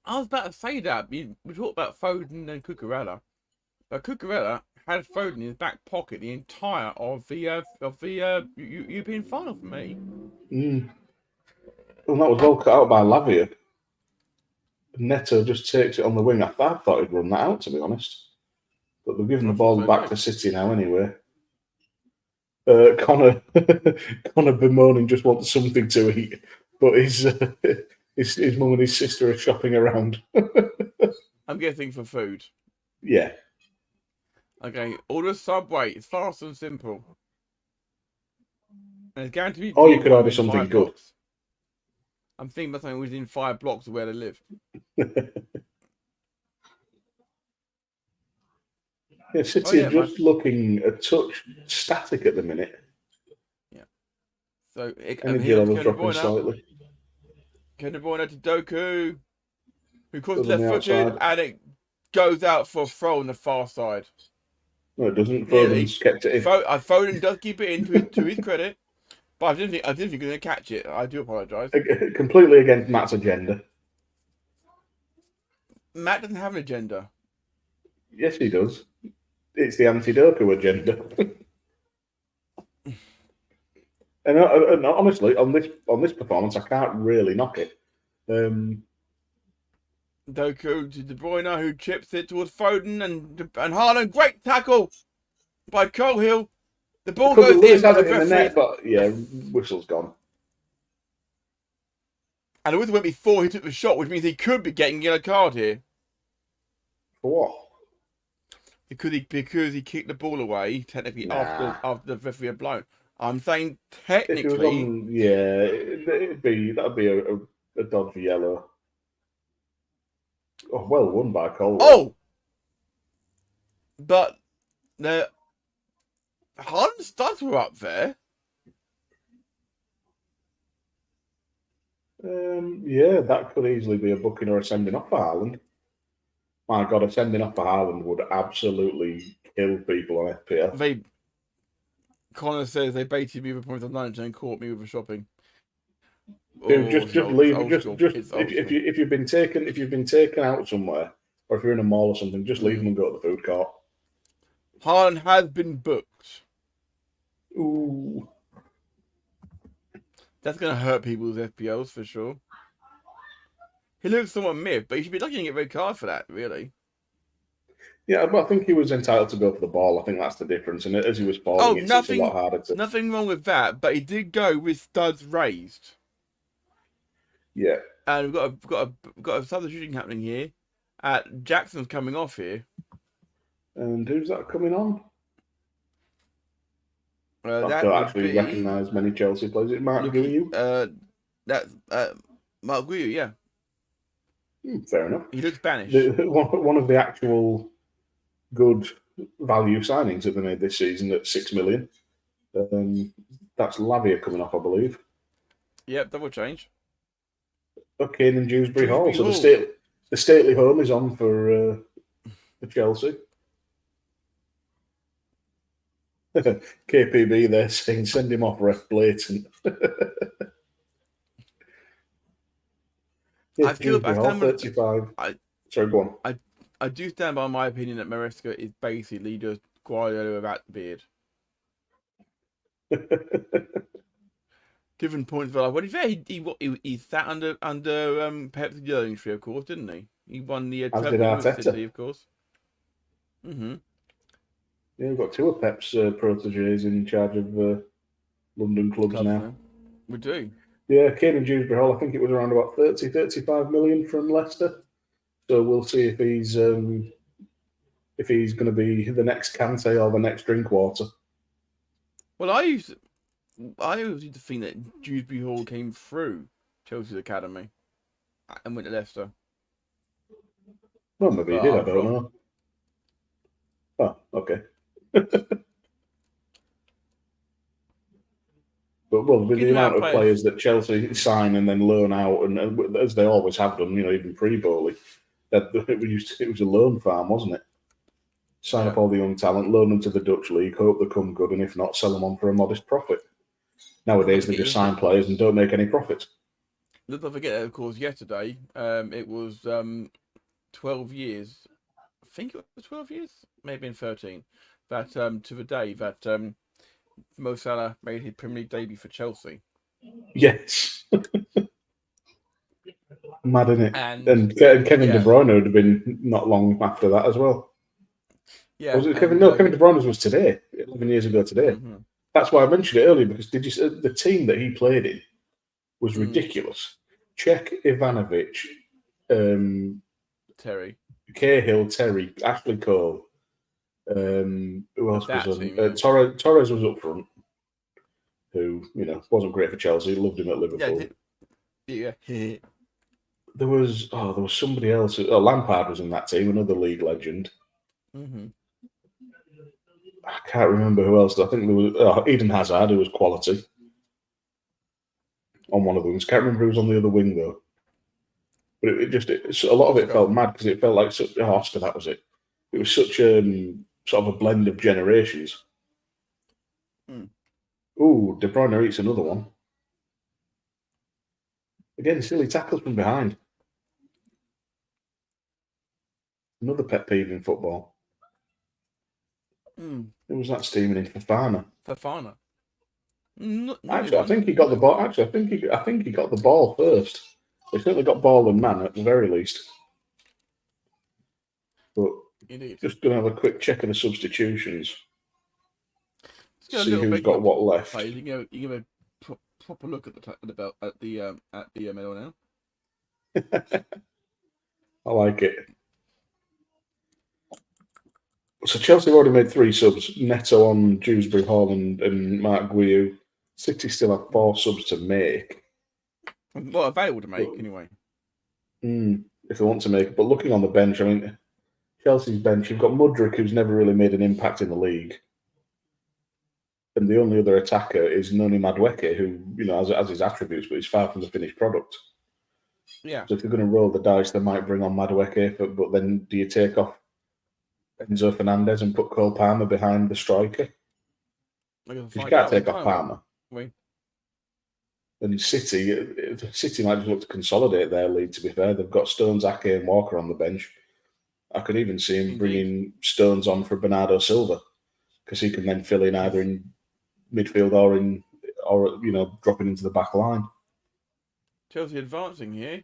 I was about to say that. We talked about Foden and Cucurella, but Cucurella had Foden in his back pocket the entire of the European final for me. Well, that was well cut out by Lavia. Neto just takes it on the wing. I thought he'd run that out, to be honest. But they've given the ball back to City now anyway. Konor bemoaning just wants something to eat, but his mum and his sister are shopping around. I'm guessing for food. Yeah. Okay, order Subway. It's fast and simple. And it's guaranteed. Or you could order something good. Blocks. I'm thinking about something within 5 blocks of where they live. Yeah, City are just looking a touch static at the minute. Yeah. So energy levels dropping slightly. Kevin De Bruyne to Doku, who crosses left-footed, and it goes out for a throw on the far side. No, it doesn't. Foden's kept it in. Foden does keep it in to his credit, but I didn't think he was going to catch it. I do apologise. Completely against Matt's agenda. Matt doesn't have an agenda. Yes, he does. It's the anti-Doku agenda. and honestly, on this performance, I can't really knock it. Doku to De Bruyne, who chips it towards Foden and Haaland. Great tackle by Cahill. The ball goes in the net, but yeah, whistle's gone. And the whistle went before he took the shot, which means he could be getting a yellow card here. For what? Because he kicked the ball away, technically after the referee had blown. I'm saying technically, that'd be a dodgy yellow. Oh, well won by Cole. Oh, but the Haaland's studs were up there. Yeah, that could easily be a booking or a sending off for Haaland. My God, a sending off for Haaland would absolutely kill people on FPS. Konor says they baited me with points on lunch and caught me with a shopping. Dude, just leave. If you've been taken out somewhere, or if you're in a mall or something, just leave them and go to the food court. Haaland has been booked. Ooh, that's going to hurt people's FPLs for sure. He looks somewhat miffed, but he should be lucky to get a red card for that, really. Yeah, but I think he was entitled to go for the ball. I think that's the difference. And as he was falling, it's a lot harder to... Nothing wrong with that, but he did go with studs raised. Yeah. And we've got a substitution happening here. Jackson's coming off here. And who's that coming on? I that don't actually recognise many Chelsea players. Is it Mark Guiu? That's Mark Guiu, yeah. Fair enough. He looks Spanish. One of the actual good value signings that they made this season at $6 million. That's Lavia coming off, I believe. Yep, double change. Okay, and Dewsbury Hall. So the stately home is on for Chelsea. KPB there saying send him off, ref blatant. Yeah, I feel Hall, 35. Sorry, go on. I do stand by my opinion that Maresca is basically just Guardiola without the beard. Different points, but what he sat under Pep's Yelling tree, of course, didn't he? He won the City, of course. Mm-hmm. Yeah, we've got two of Pep's proteges in charge of London clubs now. We do. Yeah, Kane and Dewsbury Hall, I think it was around about 35 million from Leicester. So we'll see if he's going to be the next Kante or the next Drinkwater. Well, I always used to think that Dewsbury Hall came through Chelsea's academy and went to Leicester. Well, maybe he did, I don't know. Oh, okay. But with the amount of players that Chelsea sign and then loan out, and as they always have done, even pre-Bowley, it was a loan farm, wasn't it? Sign up all the young talent, loan them to the Dutch league, hope they come good, and if not, sell them on for a modest profit. Nowadays, they just sign players and don't make any profit. Let's not forget, of course, yesterday, it was 12 years. I think it was 12 years, maybe in 13. That to the day that Mo Salah made his Premier League debut for Chelsea. Yes. Mad, isn't it? And Kevin De Bruyne would have been not long after that as well. Yeah. Was it Kevin? No, Kevin De Bruyne was today, 11 years ago today. Mm-hmm. That's why I mentioned it earlier, because did you see the team that he played in was ridiculous? Czech, Ivanovic, Terry, Cahill, Terry, Ashley Cole. Who else That was on? team, yeah. Torres was up front, who wasn't great for Chelsea. Loved him at Liverpool. Yeah. There was somebody else. Lampard was in that team, another league legend. Mm-hmm. I can't remember who else. I think there was Eden Hazard, who was quality on one of the wings. Can't remember who was on the other wing though. But a lot of it felt mad because it felt like such. Oscar, that was it. It was such sort of a blend of generations. Ooh, De Bruyne eats another one. Again, silly tackles from behind. Another pet peeve in football. Who was that steaming in? Fofana. Actually, I think he got the ball. Actually, I think he got the ball first. He certainly got ball and man at the very least. But just going to have a quick check of the substitutions. See who's got what left. You give a proper look at the medal now. I like it. So Chelsea have already made 3 subs. Neto on Dewsbury Hall and Mark Guiu. City still have 4 subs to make. Well, available to make anyway. If they want to make it. But looking on the bench, I mean, Chelsea's bench, you've got Mudryk, who's never really made an impact in the league. And the only other attacker is Noni Madueke, who, has his attributes, but he's far from the finished product. Yeah. So if you're going to roll the dice, they might bring on Madueke, but then do you take off Enzo Fernandez and put Cole Palmer behind the striker? You can't take off Palmer. And City might just look to consolidate their lead, to be fair. They've got Stones, Ake and Walker on the bench. I could even see him bringing Stones on for Bernardo Silva, because he can then fill in either in midfield or dropping into the back line. Chelsea advancing here.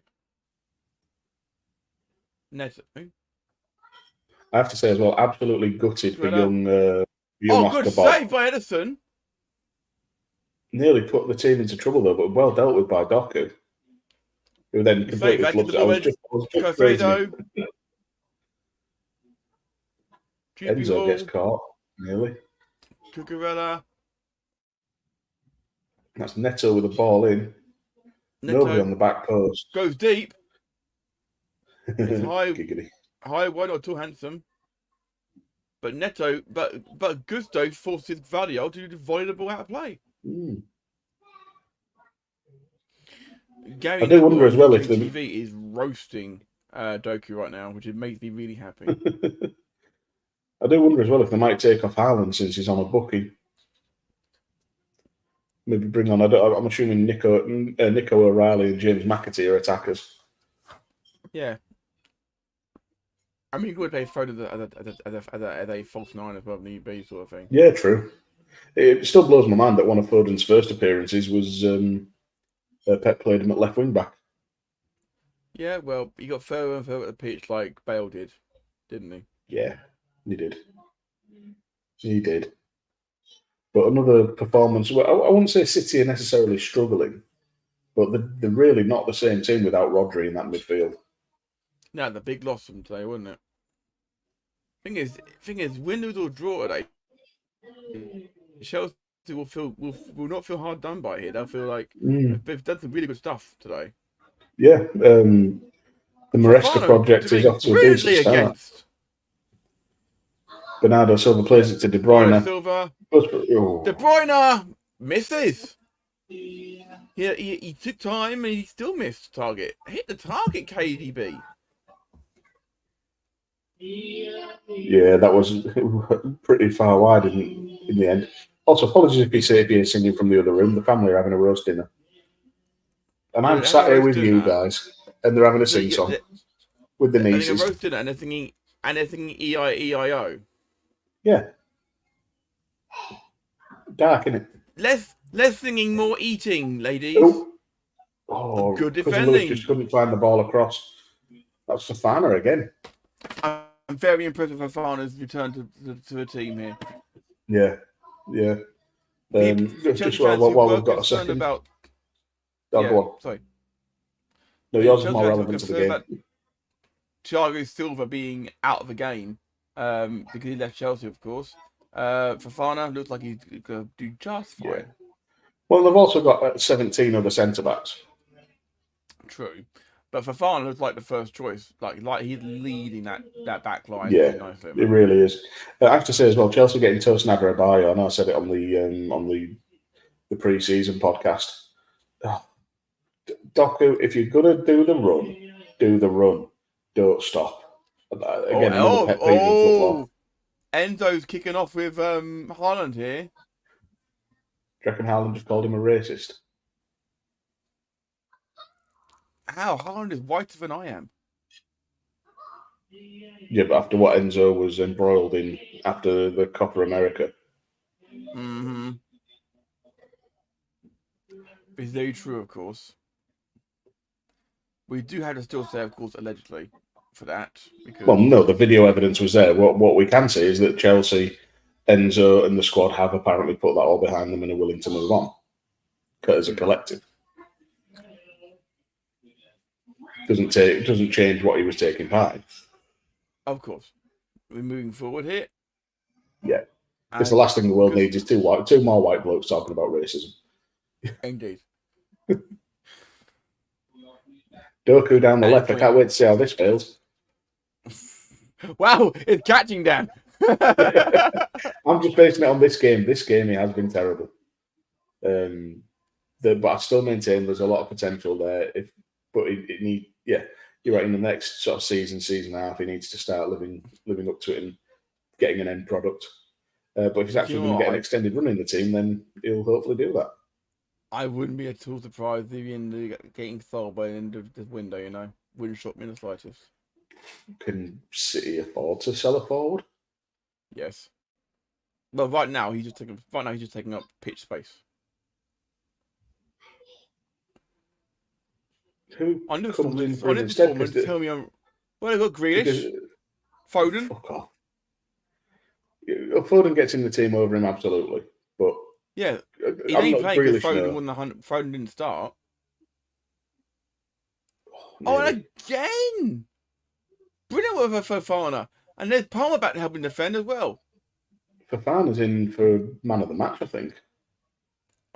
Neto. I have to say as well, absolutely gutted for young Oscar good Bob. Save by Edison. Nearly put the team into trouble though, but well dealt with by Doku, who then completely flubbed it. Enzo gets caught, nearly. Cucurella. That's Neto with the ball in. Nobody on the back post. Goes deep. It's high wide, not too handsome. But Neto, but Gusto forces Vadio to volley the ball out of play. Gary, I do wonder as well if the TV is roasting Doku right now, which makes me really happy. I do wonder as well if they might take off Haaland since he's on a booking. Maybe bring on. I'm assuming Nico O'Reilly and James McAtee are attackers. Yeah. I mean, you could play Foden as a false 9 as well, need be sort of thing. Yeah, true. It still blows my mind that one of Foden's first appearances was Pep played him at left wing back. Yeah, well, he got further and further at the pitch like Bale did, didn't he? Yeah, he did. He did. But another performance. Well, I wouldn't say City are necessarily struggling, but they're really not the same team without Rodri in that midfield. No, the big loss from today, wasn't it? Thing is, win, lose or draw today, Chelsea will not feel hard done by here. They'll feel like they've done some really good stuff today. Yeah, the Maresca project is off to a decent start. Against. Bernardo Silva plays it to De Bruyne. Silva. De Bruyne misses. He took time and he still missed target. Hit the target, KDB. Yeah, that was pretty far wide in the end. Also, apologies if you're singing from the other room. The family are having a roast dinner. And I'm sat here with you guys, and they're having a sing-song with the nieces. A roast dinner and they're singing E-I-E-I-O. Yeah. Dark, innit? Less singing, more eating, ladies. Oh, good defending. Lewis just couldn't find the ball across. That's Fofana again. I'm very impressed with Fofana's return to the team here. Yeah. Just while we've got a second. About... Go on. Sorry. No, yours is more relevant to the game. About Thiago Silva being out of the game because he left Chelsea, of course. Fofana looks like he's going to do just fine. Yeah. Well, they've also got 17 other centre-backs. True. But Fofana looks like the first choice. Like he's leading that back line. Yeah, nicely. It really is. I have to say as well, Chelsea getting Tosin Adarabioyo. I know I said it on the pre-season podcast. Oh, Doku, if you're going to do the run. Don't stop. Again, another pet peeve in football. Enzo's kicking off with Haaland here. Do you reckon Haaland just called him a racist? How? Haaland is whiter than I am. Yeah, but after what Enzo was embroiled in after the Copa America. Mm-hmm. It's very true, of course. We do have to still say, of course, allegedly, for that. Because... Well, no, the video evidence was there. What we can say is that Chelsea, Enzo, and the squad have apparently put that all behind them and are willing to move on as a collective. Doesn't change what he was taking part in. Of course, we're moving forward here. Yeah, because the last thing the world needs is two more white blokes talking about racism. Indeed. Doku down the left. I can't wait to see how this fails. Wow, it's catching Dan. I'm just basing it on this game. This game, it has been terrible. But I still maintain there's a lot of potential there. You're right. In the next sort of season and a half, he needs to start living up to it and getting an end product. But if he's actually going to get an extended run in the team, then he'll hopefully do that. I wouldn't be at all surprised if he ended up getting sold by the end of the window. Wouldn't shock me in the slightest. Can City afford to sell a forward? Yes. Well, right now he's just taking up pitch space. Who comes in for him instead? Tell me, well, I got Grealish, Foden. Fuck off. Foden gets in the team over him, absolutely. But yeah, he ain't playing because Foden didn't start. Oh, and again, brilliant with Fofana, and there's Palmer back to helping defend as well. Fofana's in for man of the match, I think.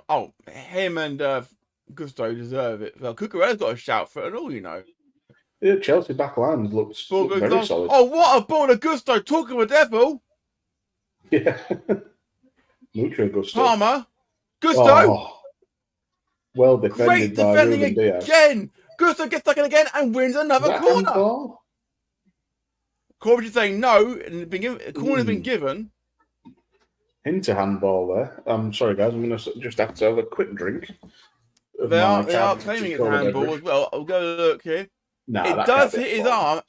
Oh, him and Gusto deserve it. Well, Cucurella's got a shout for it and all, Yeah, Chelsea back line looks very solid. Oh, what a ball of Gusto! Talking with devil. Yeah. Mucho Gusto. Palmer. Gusto. Oh, well defended. Great defending again. Gusto gets stuck in again and wins another corner. Corbett is saying no, and the corner's been given. Into handball there. I'm sorry, guys. I'm going to just have to have a quick drink. They are claiming it's handball as well. I'll go look here. It does hit his arm.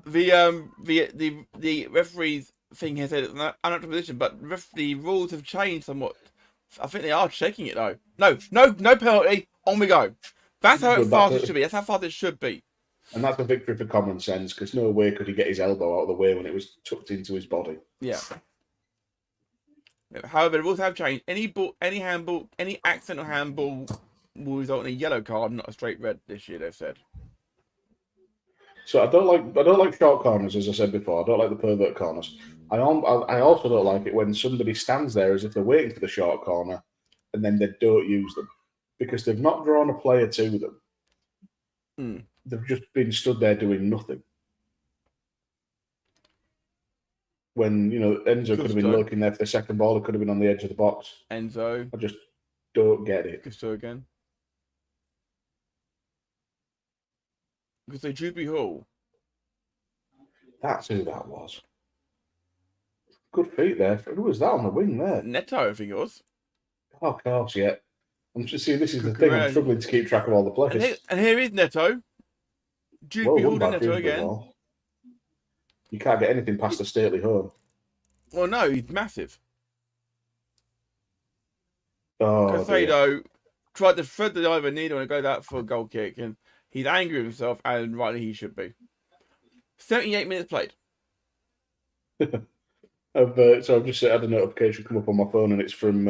The referee's thing here said it's an unnatural position, but the rules have changed somewhat. I think they are checking it though. No penalty. On we go. That's how fast it should be. That's how fast it should be. And that's a victory for common sense, because no way could he get his elbow out of the way when it was tucked into his body. Yeah. However, the rules have changed. Any handball, any accidental handball will result in a yellow card, not a straight red this year, they've said. So I don't like short corners, as I said before. I don't like the pervert corners. I also don't like it when somebody stands there as if they're waiting for the short corner and then they don't use them, because they've not drawn a player to them. Mm. They've just been stood there doing nothing. When, Enzo could have been looking there for the second ball, it could have been on the edge of the box. Enzo. I just don't get it. Gusto again. Gusto Juby Hall. That's who that was. Good feet there. Who was that on the wing there? Neto, I think it was. Oh, of course, yeah. I'm just seeing, this is the thing. I'm struggling to keep track of all the players. And here is Neto. Juby Hall and Neto again. You can't get anything past the stately home. Well, no, he's massive. Casado tried to thread the eye of a needle and go out for a goal kick, and he's angry with himself, and rightly he should be. 78 minutes played. So I've just had a notification come up on my phone, and it's from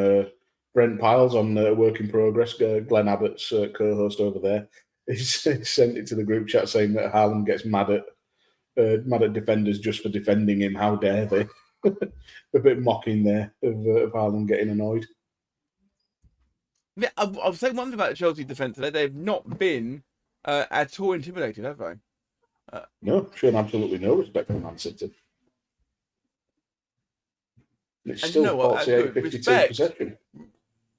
Brent Piles on Work in Progress, Glenn Abbott's co-host over there. He's sent it to the group chat saying that Haaland gets mad at defenders just for defending him. How dare they? A bit mocking there of Haaland getting annoyed. Yeah, I'll say one thing about the Chelsea defence today. They've not been at all intimidated, have they? No, shown absolutely no respect for Man City. It's and still you know what? 48, 52 possession.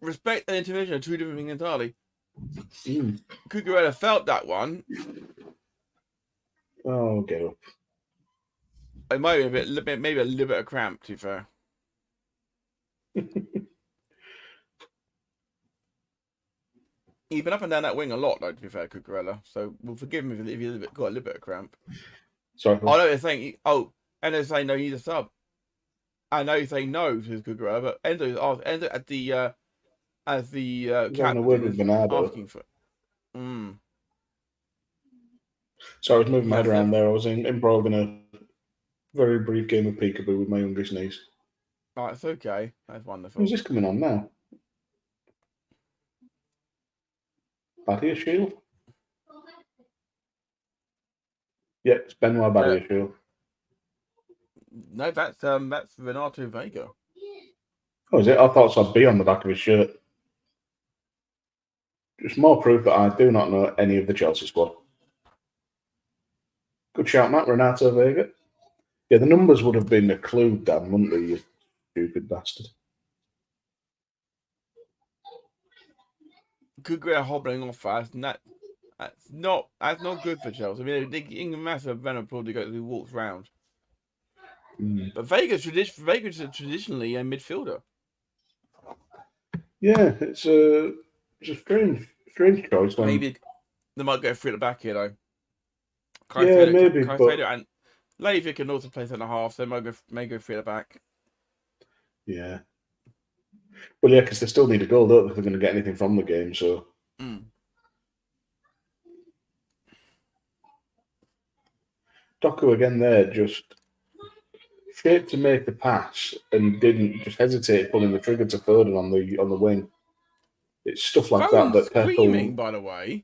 Respect and intimidation are two different things entirely. Cucurella felt that one. Oh, get up. It might be maybe a little bit of cramp, to be fair. He's been up and down that wing a lot, though, to be fair, Cucurella. So we'll forgive him if he's got a little bit of cramp. Sorry. I know they're saying, and they're saying no, he's a sub. I know he's saying no to Cucurella, but Endo at the as the captain asking for it. So I was moving my head around there. I was improv in a very brief game of peekaboo with my youngest niece. Oh, it's okay. That's wonderful. Who's this coming on now? Badia Shield? Yeah, it's Benoit Badia Shield. No, that's Renato Vega. Oh, is it? I thought so. I'd be on the back of his shirt. Just more proof that I do not know any of the Chelsea squad. Good shout, Matt. Renato Vega. Yeah, the numbers would have been a clue, Dan, wouldn't they, you stupid bastard? Cucurella hobbling off fast, and that's not good for Chelsea. I mean, England massive Venom probably goes who walks round. But Vega's traditionally a midfielder. Yeah, it's a strange choice. Maybe they might go through the back here though. Maybe. Caicedo and Levy can also play centre half, so they may go through the back. Yeah. Well, yeah, because they still need a goal, don't they? If they're going to get anything from the game, so. Doku again there, just shaped to make the pass and didn't just hesitate pulling the trigger to Foden on the wing. It's stuff like that Pep screaming, by the way.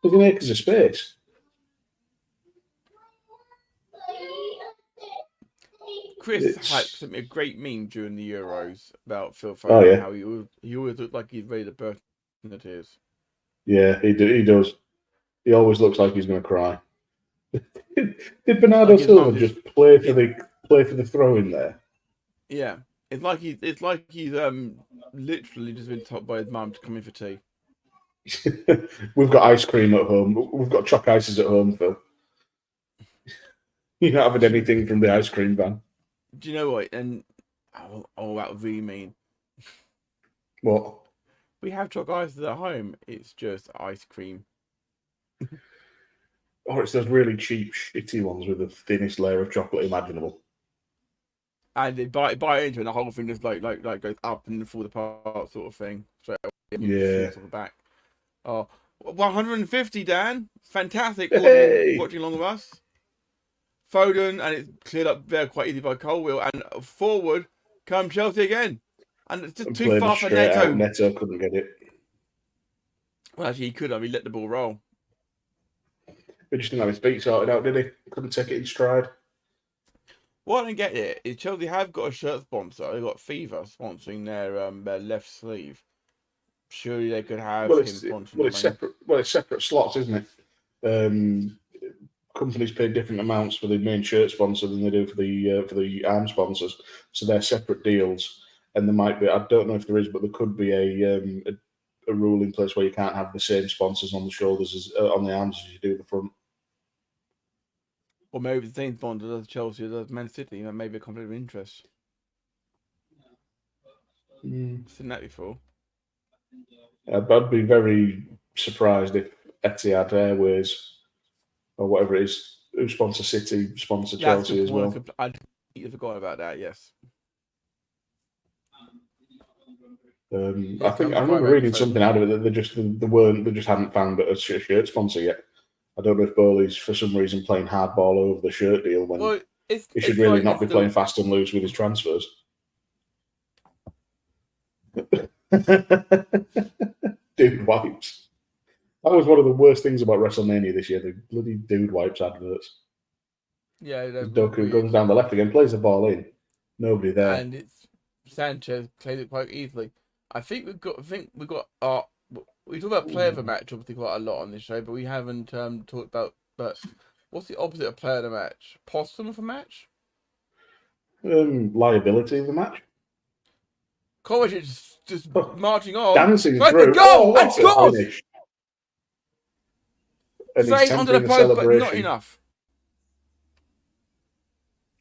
Does he make us a space? Chris Hype sent me a great meme during the Euros about Phil Foden, how he always looked like he's ready to burst into tears. Yeah, he does. He always looks like he's going to cry. Did Bernardo Silva just play for the throw in there? Yeah, it's like he's literally just been told by his mum to come in for tea. We've got ice cream at home. We've got choc ices at home, Phil. You're not having anything from the ice cream van. Do you know what? And that would really mean. What? We have choc ices at home. It's just ice cream. Or it's those really cheap, shitty ones with the thinnest layer of chocolate imaginable. And they bite into it, and the whole thing just like goes up and falls apart, sort of thing. So yeah. Back. Oh, 150, Dan. Fantastic. Hey. Watching along with us. Foden, and it's cleared up there quite easy by Colwill. And forward come Chelsea again. And it's just too far for Neto. Neto couldn't get it. Well, actually, he could have. He let the ball roll. He just didn't have his feet sorted out, did he? Couldn't take it in stride. What I don't get it is Chelsea have got a shirt sponsor. They've got Fever sponsoring their left sleeve. Surely they could have him sponsoring. It's separate slots, isn't it? Companies pay different amounts for the main shirt sponsor than they do for the arm sponsors. So they're separate deals. And there might be, I don't know if there is, but there could be a rule in place where you can't have the same sponsors on the shoulders as on the arms as you do the front. Or maybe the same sponsor does Chelsea, does Man City, and maybe a conflict of interest. I've seen that before. I'd be very surprised if Etihad Airways or whatever it is, who sponsor City, sponsor Chelsea as well. I forgot about that, yes. I remember reading something out of it that they just hadn't found a shirt sponsor yet. I don't know if Bowley's for some reason playing hardball over the shirt deal when He should really not be playing fast and loose with his transfers. Dude wipes. That was one of the worst things about WrestleMania this year, the bloody dude wipes adverts. Yeah, Doku goes down the left again, plays the ball in. Nobody there. And it's Sanchez plays it quite easily. I think we talk about player of the match obviously quite a lot on this show, but we haven't talked about. But what's the opposite of player of the match? Possum of a match? Liability of the match. Kovacic is just marching on, dancing tries through. to go and scores. And under the post, but not enough.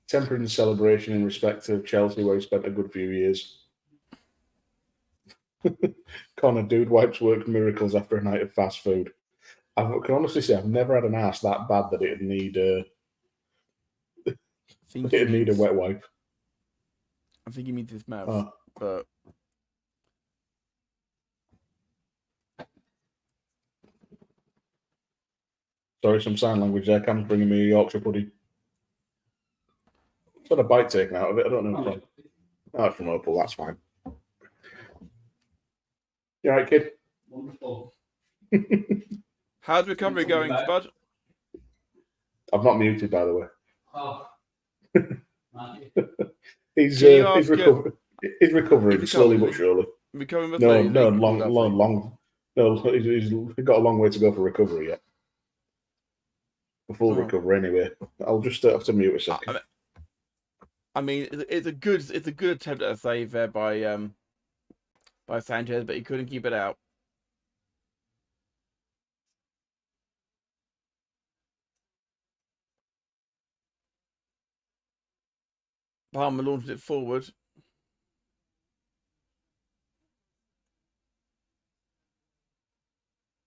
Tempering the celebration in respect of Chelsea, where he spent a good few years. Konor dude wipes worked miracles after a night of fast food. I can honestly say I've never had an ass that bad that it'd need a wet wipe. I think he means his mouth, but sorry, some sign language there. Cam's bringing me a Yorkshire pudding. I've got a bite taken out of it. I don't know. Oh, it's from Opal. That's fine. You all right, kid? Wonderful. How's recovery going, Spud? I've not muted, by the way. Oh. He's recovering slowly but surely. Recovering with long. No, he's got a long way to go for recovery yet. For full recovery, anyway. I'll just have to mute a second. I mean, it's a good attempt at a save there by Sanchez, but he couldn't keep it out. Palmer launched it forward.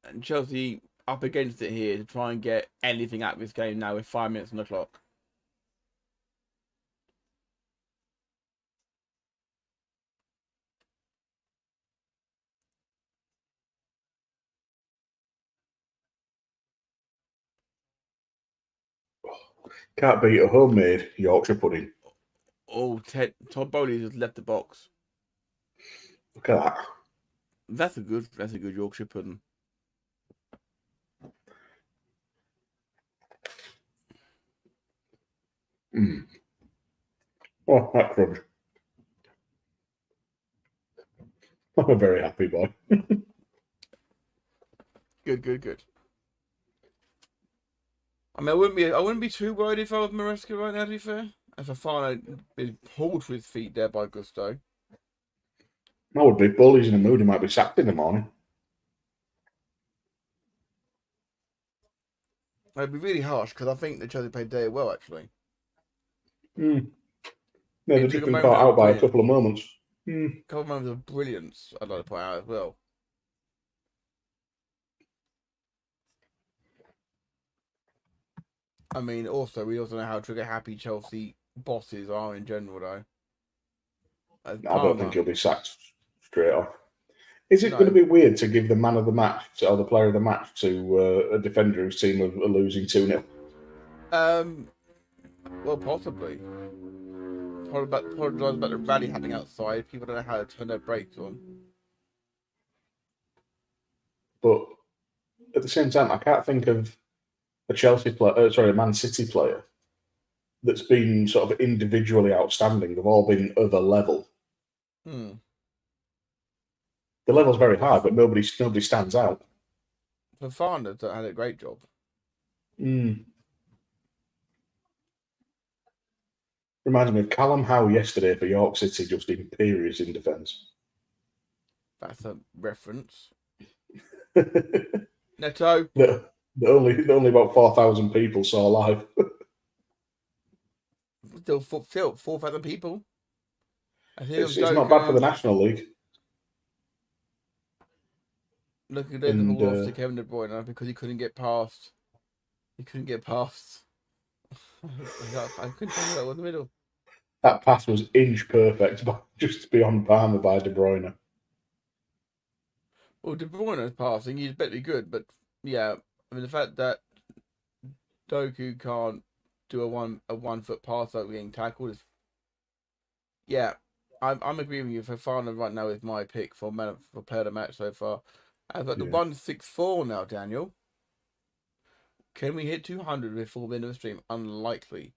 And Chelsea up against it here to try and get anything out of this game now with 5 minutes on the clock. Can't beat a homemade Yorkshire pudding. Oh, Todd Bowley just left the box. Look at that. That's a good Yorkshire pudding. Oh, that crunch. I'm a very happy boy. Good. I mean, I wouldn't be too worried if I was Maresca right now, to be fair. As I find I'd been pulled to his feet there by Gusto. I would be. Bully's in a mood. He might be sacked in the morning. It'd be really harsh because I think the Chelsea played very well, actually. Yeah, they've just been caught out by a couple of moments. A couple of moments of brilliance, I'd like to point out as well. I mean, also, we also know how trigger-happy Chelsea bosses are in general, though. I don't think he'll be sacked straight off. Is it going to be weird to give the man of the match or the player of the match to a defender whose team are losing 2-0? Well, possibly. Probably about the rally happening outside. People don't know how to turn their brakes on. But at the same time, I can't think of a Man City player that's been sort of individually outstanding. They've all been other level. The level's very high, but nobody stands out. Fafana had a great job. Reminds me of Callum Howe yesterday for York City, just imperious in defence. That's a reference. Neto. That only about 4,000 people saw live. Still 4,000 people. It's not bad for the National League. Look at them all off to Kevin De Bruyne because he couldn't get past. I couldn't tell that in the middle. That pass was inch perfect, just beyond Palmer by De Bruyne. Well, De Bruyne's passing, he's better be good, but yeah, I mean the fact that Doku can't do a 1 foot pass like getting tackled. Yeah, I'm agreeing with you. Fofana right now is my pick for player of the match so far. I've got the 164 now, Daniel. Can we hit 200 before the end of the stream? Unlikely.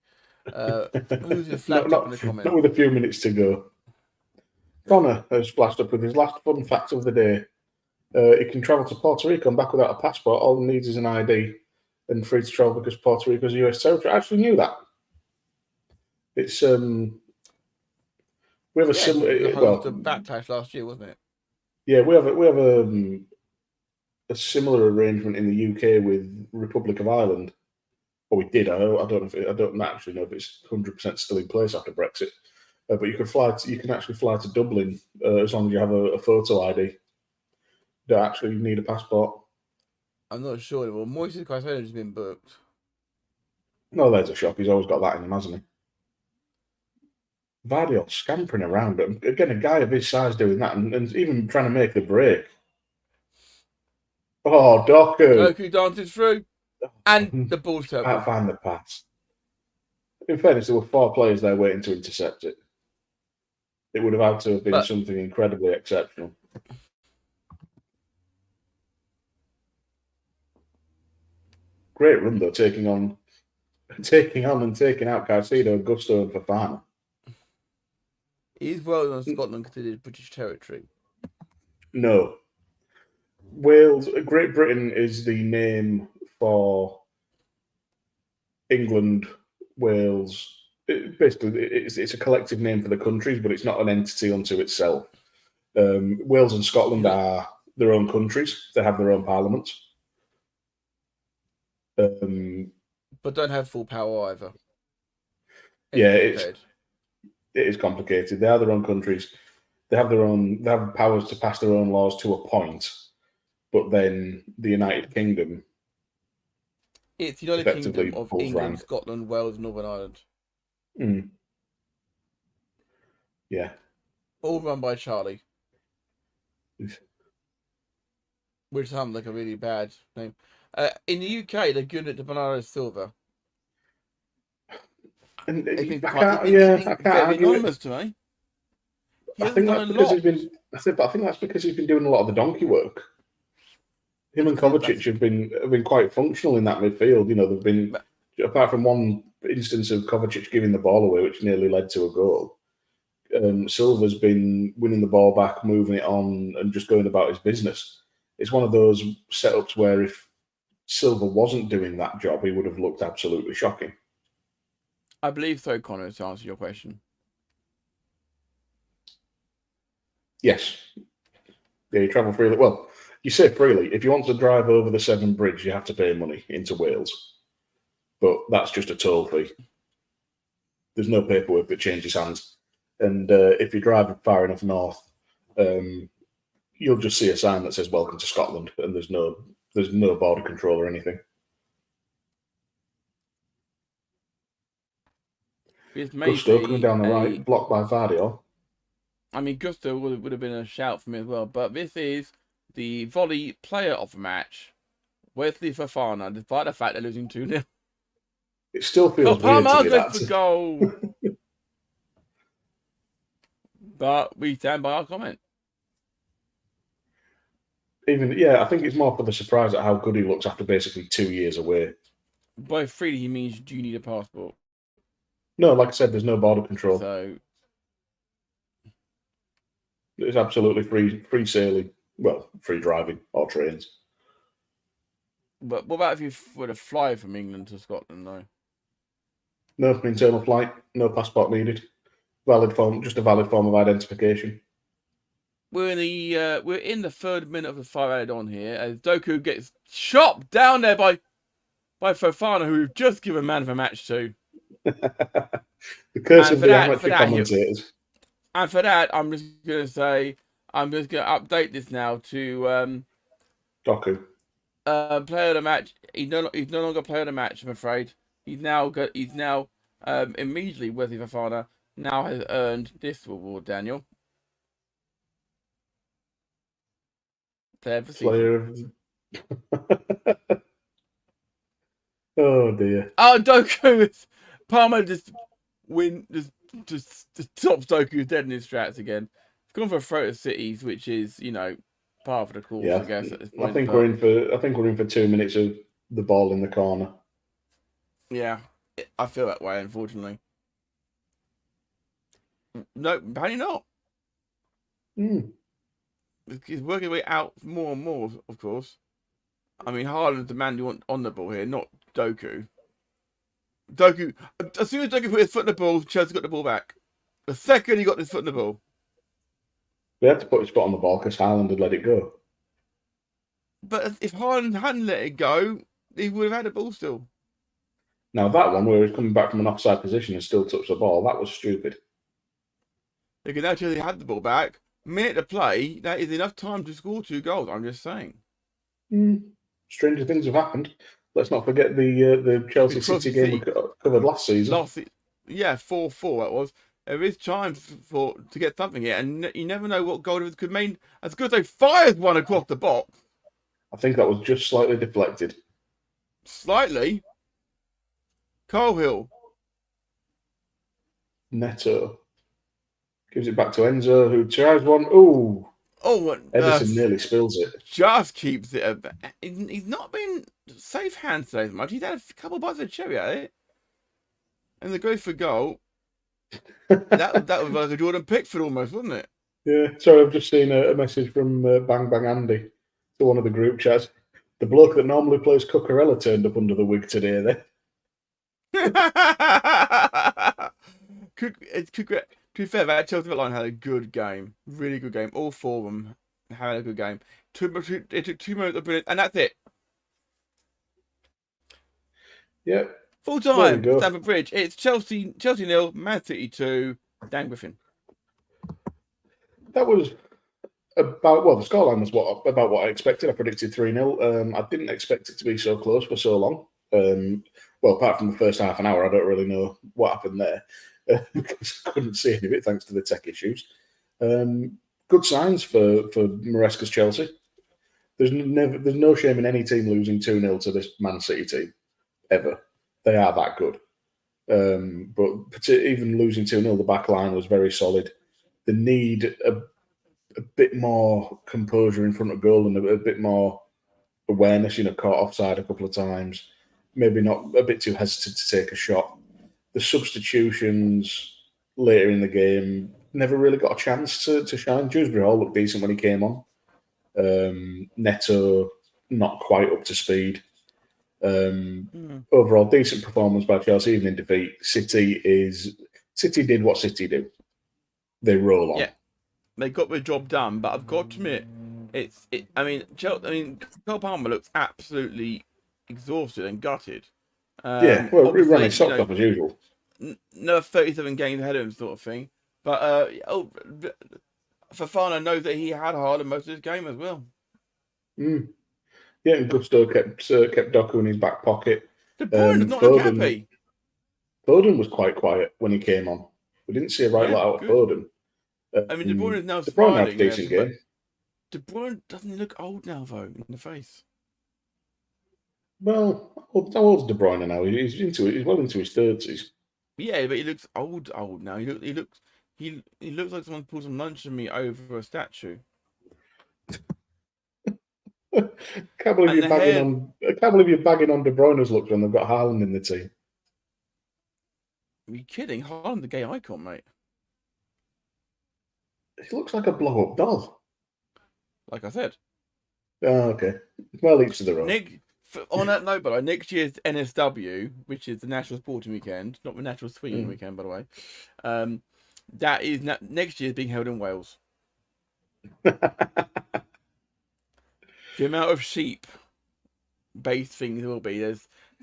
Who's just flashed up in the comments? Not with a few minutes to go. Konor has flashed up with his last fun fact of the day. He can travel to Puerto Rico and back without a passport. All he needs is an ID and free to travel because Puerto Rico is a US territory. I actually knew that. It's we have a similar. The backlash last year, wasn't it? Yeah, we have a similar arrangement in the UK with Republic of Ireland. Or we did. I don't actually know if it's 100% still in place after Brexit. But you can actually fly to Dublin as long as you have a photo ID. You don't actually need a passport. I'm not sure. Well, Moises Caicedo has been booked. No, there's a shock. He's always got that in him, hasn't he? Vardy scampering around. But again, a guy of his size doing that and even trying to make the break. Oh, Doku. Doku dances through. And the ball's turned. Can't find the pass. In fairness, there were 4 players there waiting to intercept it. It would have had to have been something incredibly exceptional. Great run though, taking on and taking out Caicedo, Gusto, and Fofana. Is well on Scotland considered British territory? No. Wales, Great Britain is the name for England, Wales. Basically, it's a collective name for the countries, but it's not an entity unto itself. Wales and Scotland are their own countries. They have their own parliaments. But don't have full power either. It is complicated. They are their own countries. They have powers to pass their own laws to a point, but then the United Kingdom. It's the United Kingdom of England, Scotland, Wales, Northern Ireland. Yeah. All run by Charlie. Which sounds like a really bad name. In the UK, they're good at the Bernardo Silva. And I can't argue anonymous to me. I think that's because he's been doing a lot of the donkey work. Him and Kovacic have been quite functional in that midfield. You know, they've been, apart from one instance of Kovacic giving the ball away, which nearly led to a goal. Silva's been winning the ball back, moving it on, and just going about his business. It's one of those setups where if Silva wasn't doing that job, he would have looked absolutely shocking. I believe so, Konor, to answer your question. Yes. Yeah, you travel freely. Well, you say freely. If you want to drive over the Severn Bridge, you have to pay money into Wales. But that's just a toll fee. There's no paperwork that changes hands. And if you're driving far enough north, you'll just see a sign that says "Welcome to Scotland," and there's no border control or anything. Gusto coming down the right, blocked by Vardy. I mean, Gusto would have been a shout for me as well, but this is the Volley player of the match, Wesley Fofana, despite the fact they're losing 2-0. It still feels weird to me that. The goal. But we stand by our comment. I think it's more for the surprise at how good he looks after basically 2 years away. By freely, he means do you need a passport? No, like I said, there's no border control. So it's absolutely free sailing. Well, free driving or trains. But what about if you were to fly from England to Scotland, though? No internal flight, no passport needed. Just a valid form of identification. We're in the 3rd minute of the 5 added on here as Doku gets chopped down there by Fofana, who we've just given man of the match to. The curse of the amateur commentators. And for that, I'm just going to update this now to Doku. Player of the match. He's no longer player of the match, I'm afraid. He's now immediately Wesley Fofana now has earned this reward, Daniel. Player of the season. Oh dear. Oh, Doku Palmer just stops Doku dead in his tracks again. He's gone for a throw to cities, which is, par for the course, I guess, at this point. I think we're in for 2 minutes of the ball in the corner. Yeah, I feel that way, unfortunately. No, apparently not. He's working his way out more and more, of course. I mean, Haaland's the man you want on the ball here, not Doku. As soon as Doku put his foot in the ball, Chelsea got the ball back. The second he got his foot in the ball. They had to put his foot on the ball because Haaland had let it go. But if Haaland hadn't let it go, he would have had the ball still. Now, that one where he's coming back from an offside position and still touched the ball, that was stupid. Because now Chelsea had the ball back. Minute to play, that is enough time to score 2 goals, I'm just saying. Stranger things have happened. Let's not forget the Chelsea City game we covered last season. 4-4 that was. There is time to get something here, and you never know what goal could mean. As good as they fired one across the box. I think that was just slightly deflected. Slightly? Cahill. Neto. Gives it back to Enzo, who tries one. Ooh. Oh, Ederson nearly spills it. Just keeps it. He's not been safe hands today as much. He's had a couple of bites of cherry at it. And the goes for goal. that was like a Jordan Pickford almost, wasn't it? Yeah. Sorry, I've just seen a message from Bang Bang Andy to one of the group chats. The bloke that normally plays Cucurella turned up under the wig today, then. To be fair, that Chelsea line had a good game. Really good game. All 4 of them had a good game. It took 2 moments of brilliance, and that's it. Yeah. Full time, Stamford Bridge. It's Chelsea 0, Man City 2, Dan Griffin. That was about, the scoreline was about what I expected. I predicted 3-0. I didn't expect it to be so close for so long. Apart from the first half an hour, I don't really know what happened there. Because I couldn't see any of it thanks to the tech issues. Good signs for Maresca's Chelsea. There's no shame in any team losing 2-0 to this Man City team, ever. They are that good. But even losing 2-0, the back line was very solid. They need a bit more composure in front of goal and a bit more awareness, caught offside a couple of times. Maybe not a bit too hesitant to take a shot. The substitutions later in the game never really got a chance to shine. Dewsbury Hall looked decent when he came on. Neto, not quite up to speed. Overall, decent performance by Chelsea, even in defeat. City did what City do. They roll on. Yeah, they got the job done, but I've got to admit, Cole Palmer looks absolutely exhausted and gutted. We're running socks off as usual. No 37 games ahead of him, sort of thing. But Fofana knows that he had Haaland most of his game as well. Yeah, and Gusto kept Doku in his back pocket. De Bruyne not look happy. Foden was quite quiet when he came on. We didn't see a right lot out of Foden. De Bruyne is now De Bruyne had a smiling. decent game. De Bruyne doesn't look old now, though, in the face. Well, how old's De Bruyne now? He's well into his 30s. Yeah, but he looks old now. He looks like someone pulled some lunch on me over a statue. I can't believe you're bagging on De Bruyne's looks when they've got Haaland in the team. Are you kidding? Haaland's the gay icon, mate. He looks like a blow-up doll. Like I said. Oh, okay. Well, each to their own. On that note, by the way, next year's NSW, which is the National Sporting Weekend, not the National Swinging Weekend, by the way, that is next year is being held in Wales. The amount of sheep-based things there will be.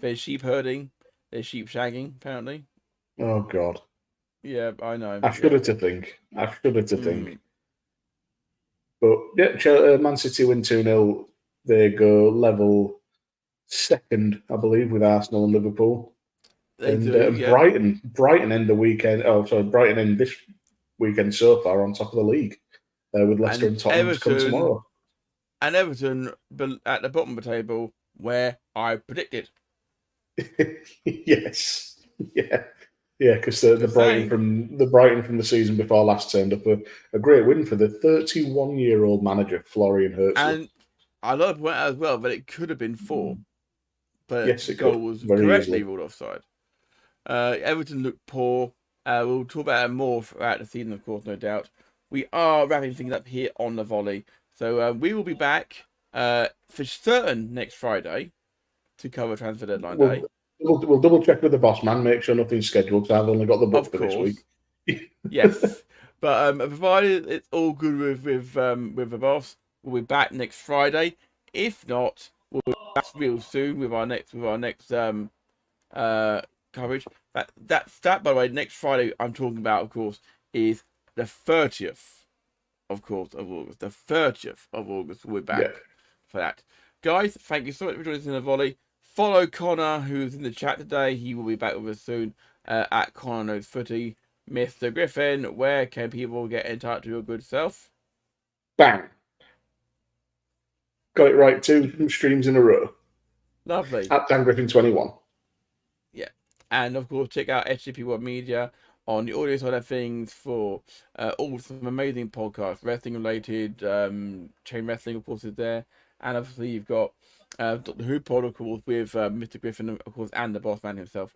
There's sheep herding, there's sheep shagging, apparently. Oh, God. Yeah, I know. I shudder to think. But, yeah, Man City win 2-0. They go level second, I believe, with Arsenal and Liverpool. Brighton end the weekend. Oh, sorry, Brighton end this weekend so far on top of the league with Leicester and Tottenham to come tomorrow. And Everton at the bottom of the table, where I predicted. Yes. Yeah, because the Brighton from the season before last turned up a great win for the 31-year-old manager Florian Herzl. And I love point as well that it could have been 4, but yes, the goal was correctly ruled offside. Everton looked poor. We'll talk about it more throughout the season, of course, no doubt. We are wrapping things up here on the Volley, so we will be back for certain next Friday to cover transfer deadline day. We'll double check with the boss man, make sure nothing's scheduled, because I've only got the book for this week. Yes, but provided it's all good with the boss, we'll be back next Friday. If not, we'll be back real soon with our next coverage. That by the way, next Friday I'm talking about, of course, is the 30th, of August. The 30th of August, we'll be back for that. Guys, thank you so much for joining us in the Volley. Follow Konor, who's in the chat today. He will be back with us soon at Konor Knows Footy. Mr. Griffin, where can people get in touch with your good self? Bang. Got it right, 2 streams in a row. Lovely. At Dan Griffin 21. Yeah. And of course, check out SJP World Media on the audio side of things for all some amazing podcasts, wrestling related, chain wrestling, of course, is there. And obviously, you've got Doctor Who pod, of course, with Mr. Griffin, of course, and the boss man himself.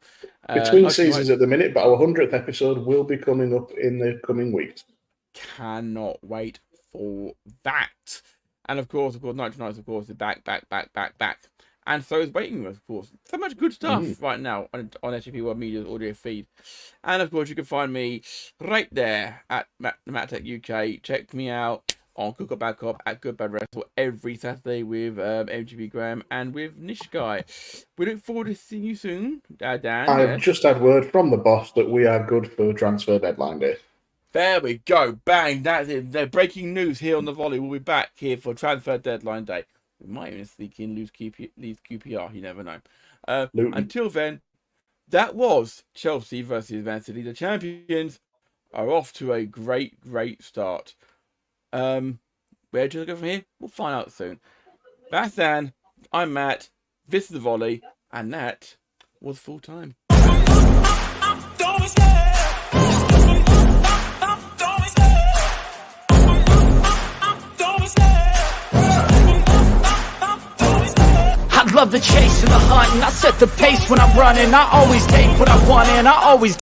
Between seasons at the minute, but our 100th episode will be coming up in the coming weeks. Cannot wait for that. And of course, 90 Nights, of course, is back. And so is Waiting Room, of course. So much good stuff right now on SJP World Media's audio feed. And of course, you can find me right there at MattTech UK. Check me out on Cook Up Back Up at Good Bad Wrestle every Saturday with MGB Graham and with Nish Guy. We look forward to seeing you soon, Dan. I've just had word from the boss that we are good for transfer deadline day. There we go. Bang. That's it. The breaking news here on the Volley. We'll be back here for transfer deadline day. We might even sneak in Leeds QPR. You never know. Until then, that was Chelsea versus Man City. The champions are off to a great start. Where do you go from here? We'll find out soon. That's Dan. I'm Matt. This is the Volley. And that was full time. I love the chase and the hunt, and I set the pace when I'm running. I always take what I want, and I always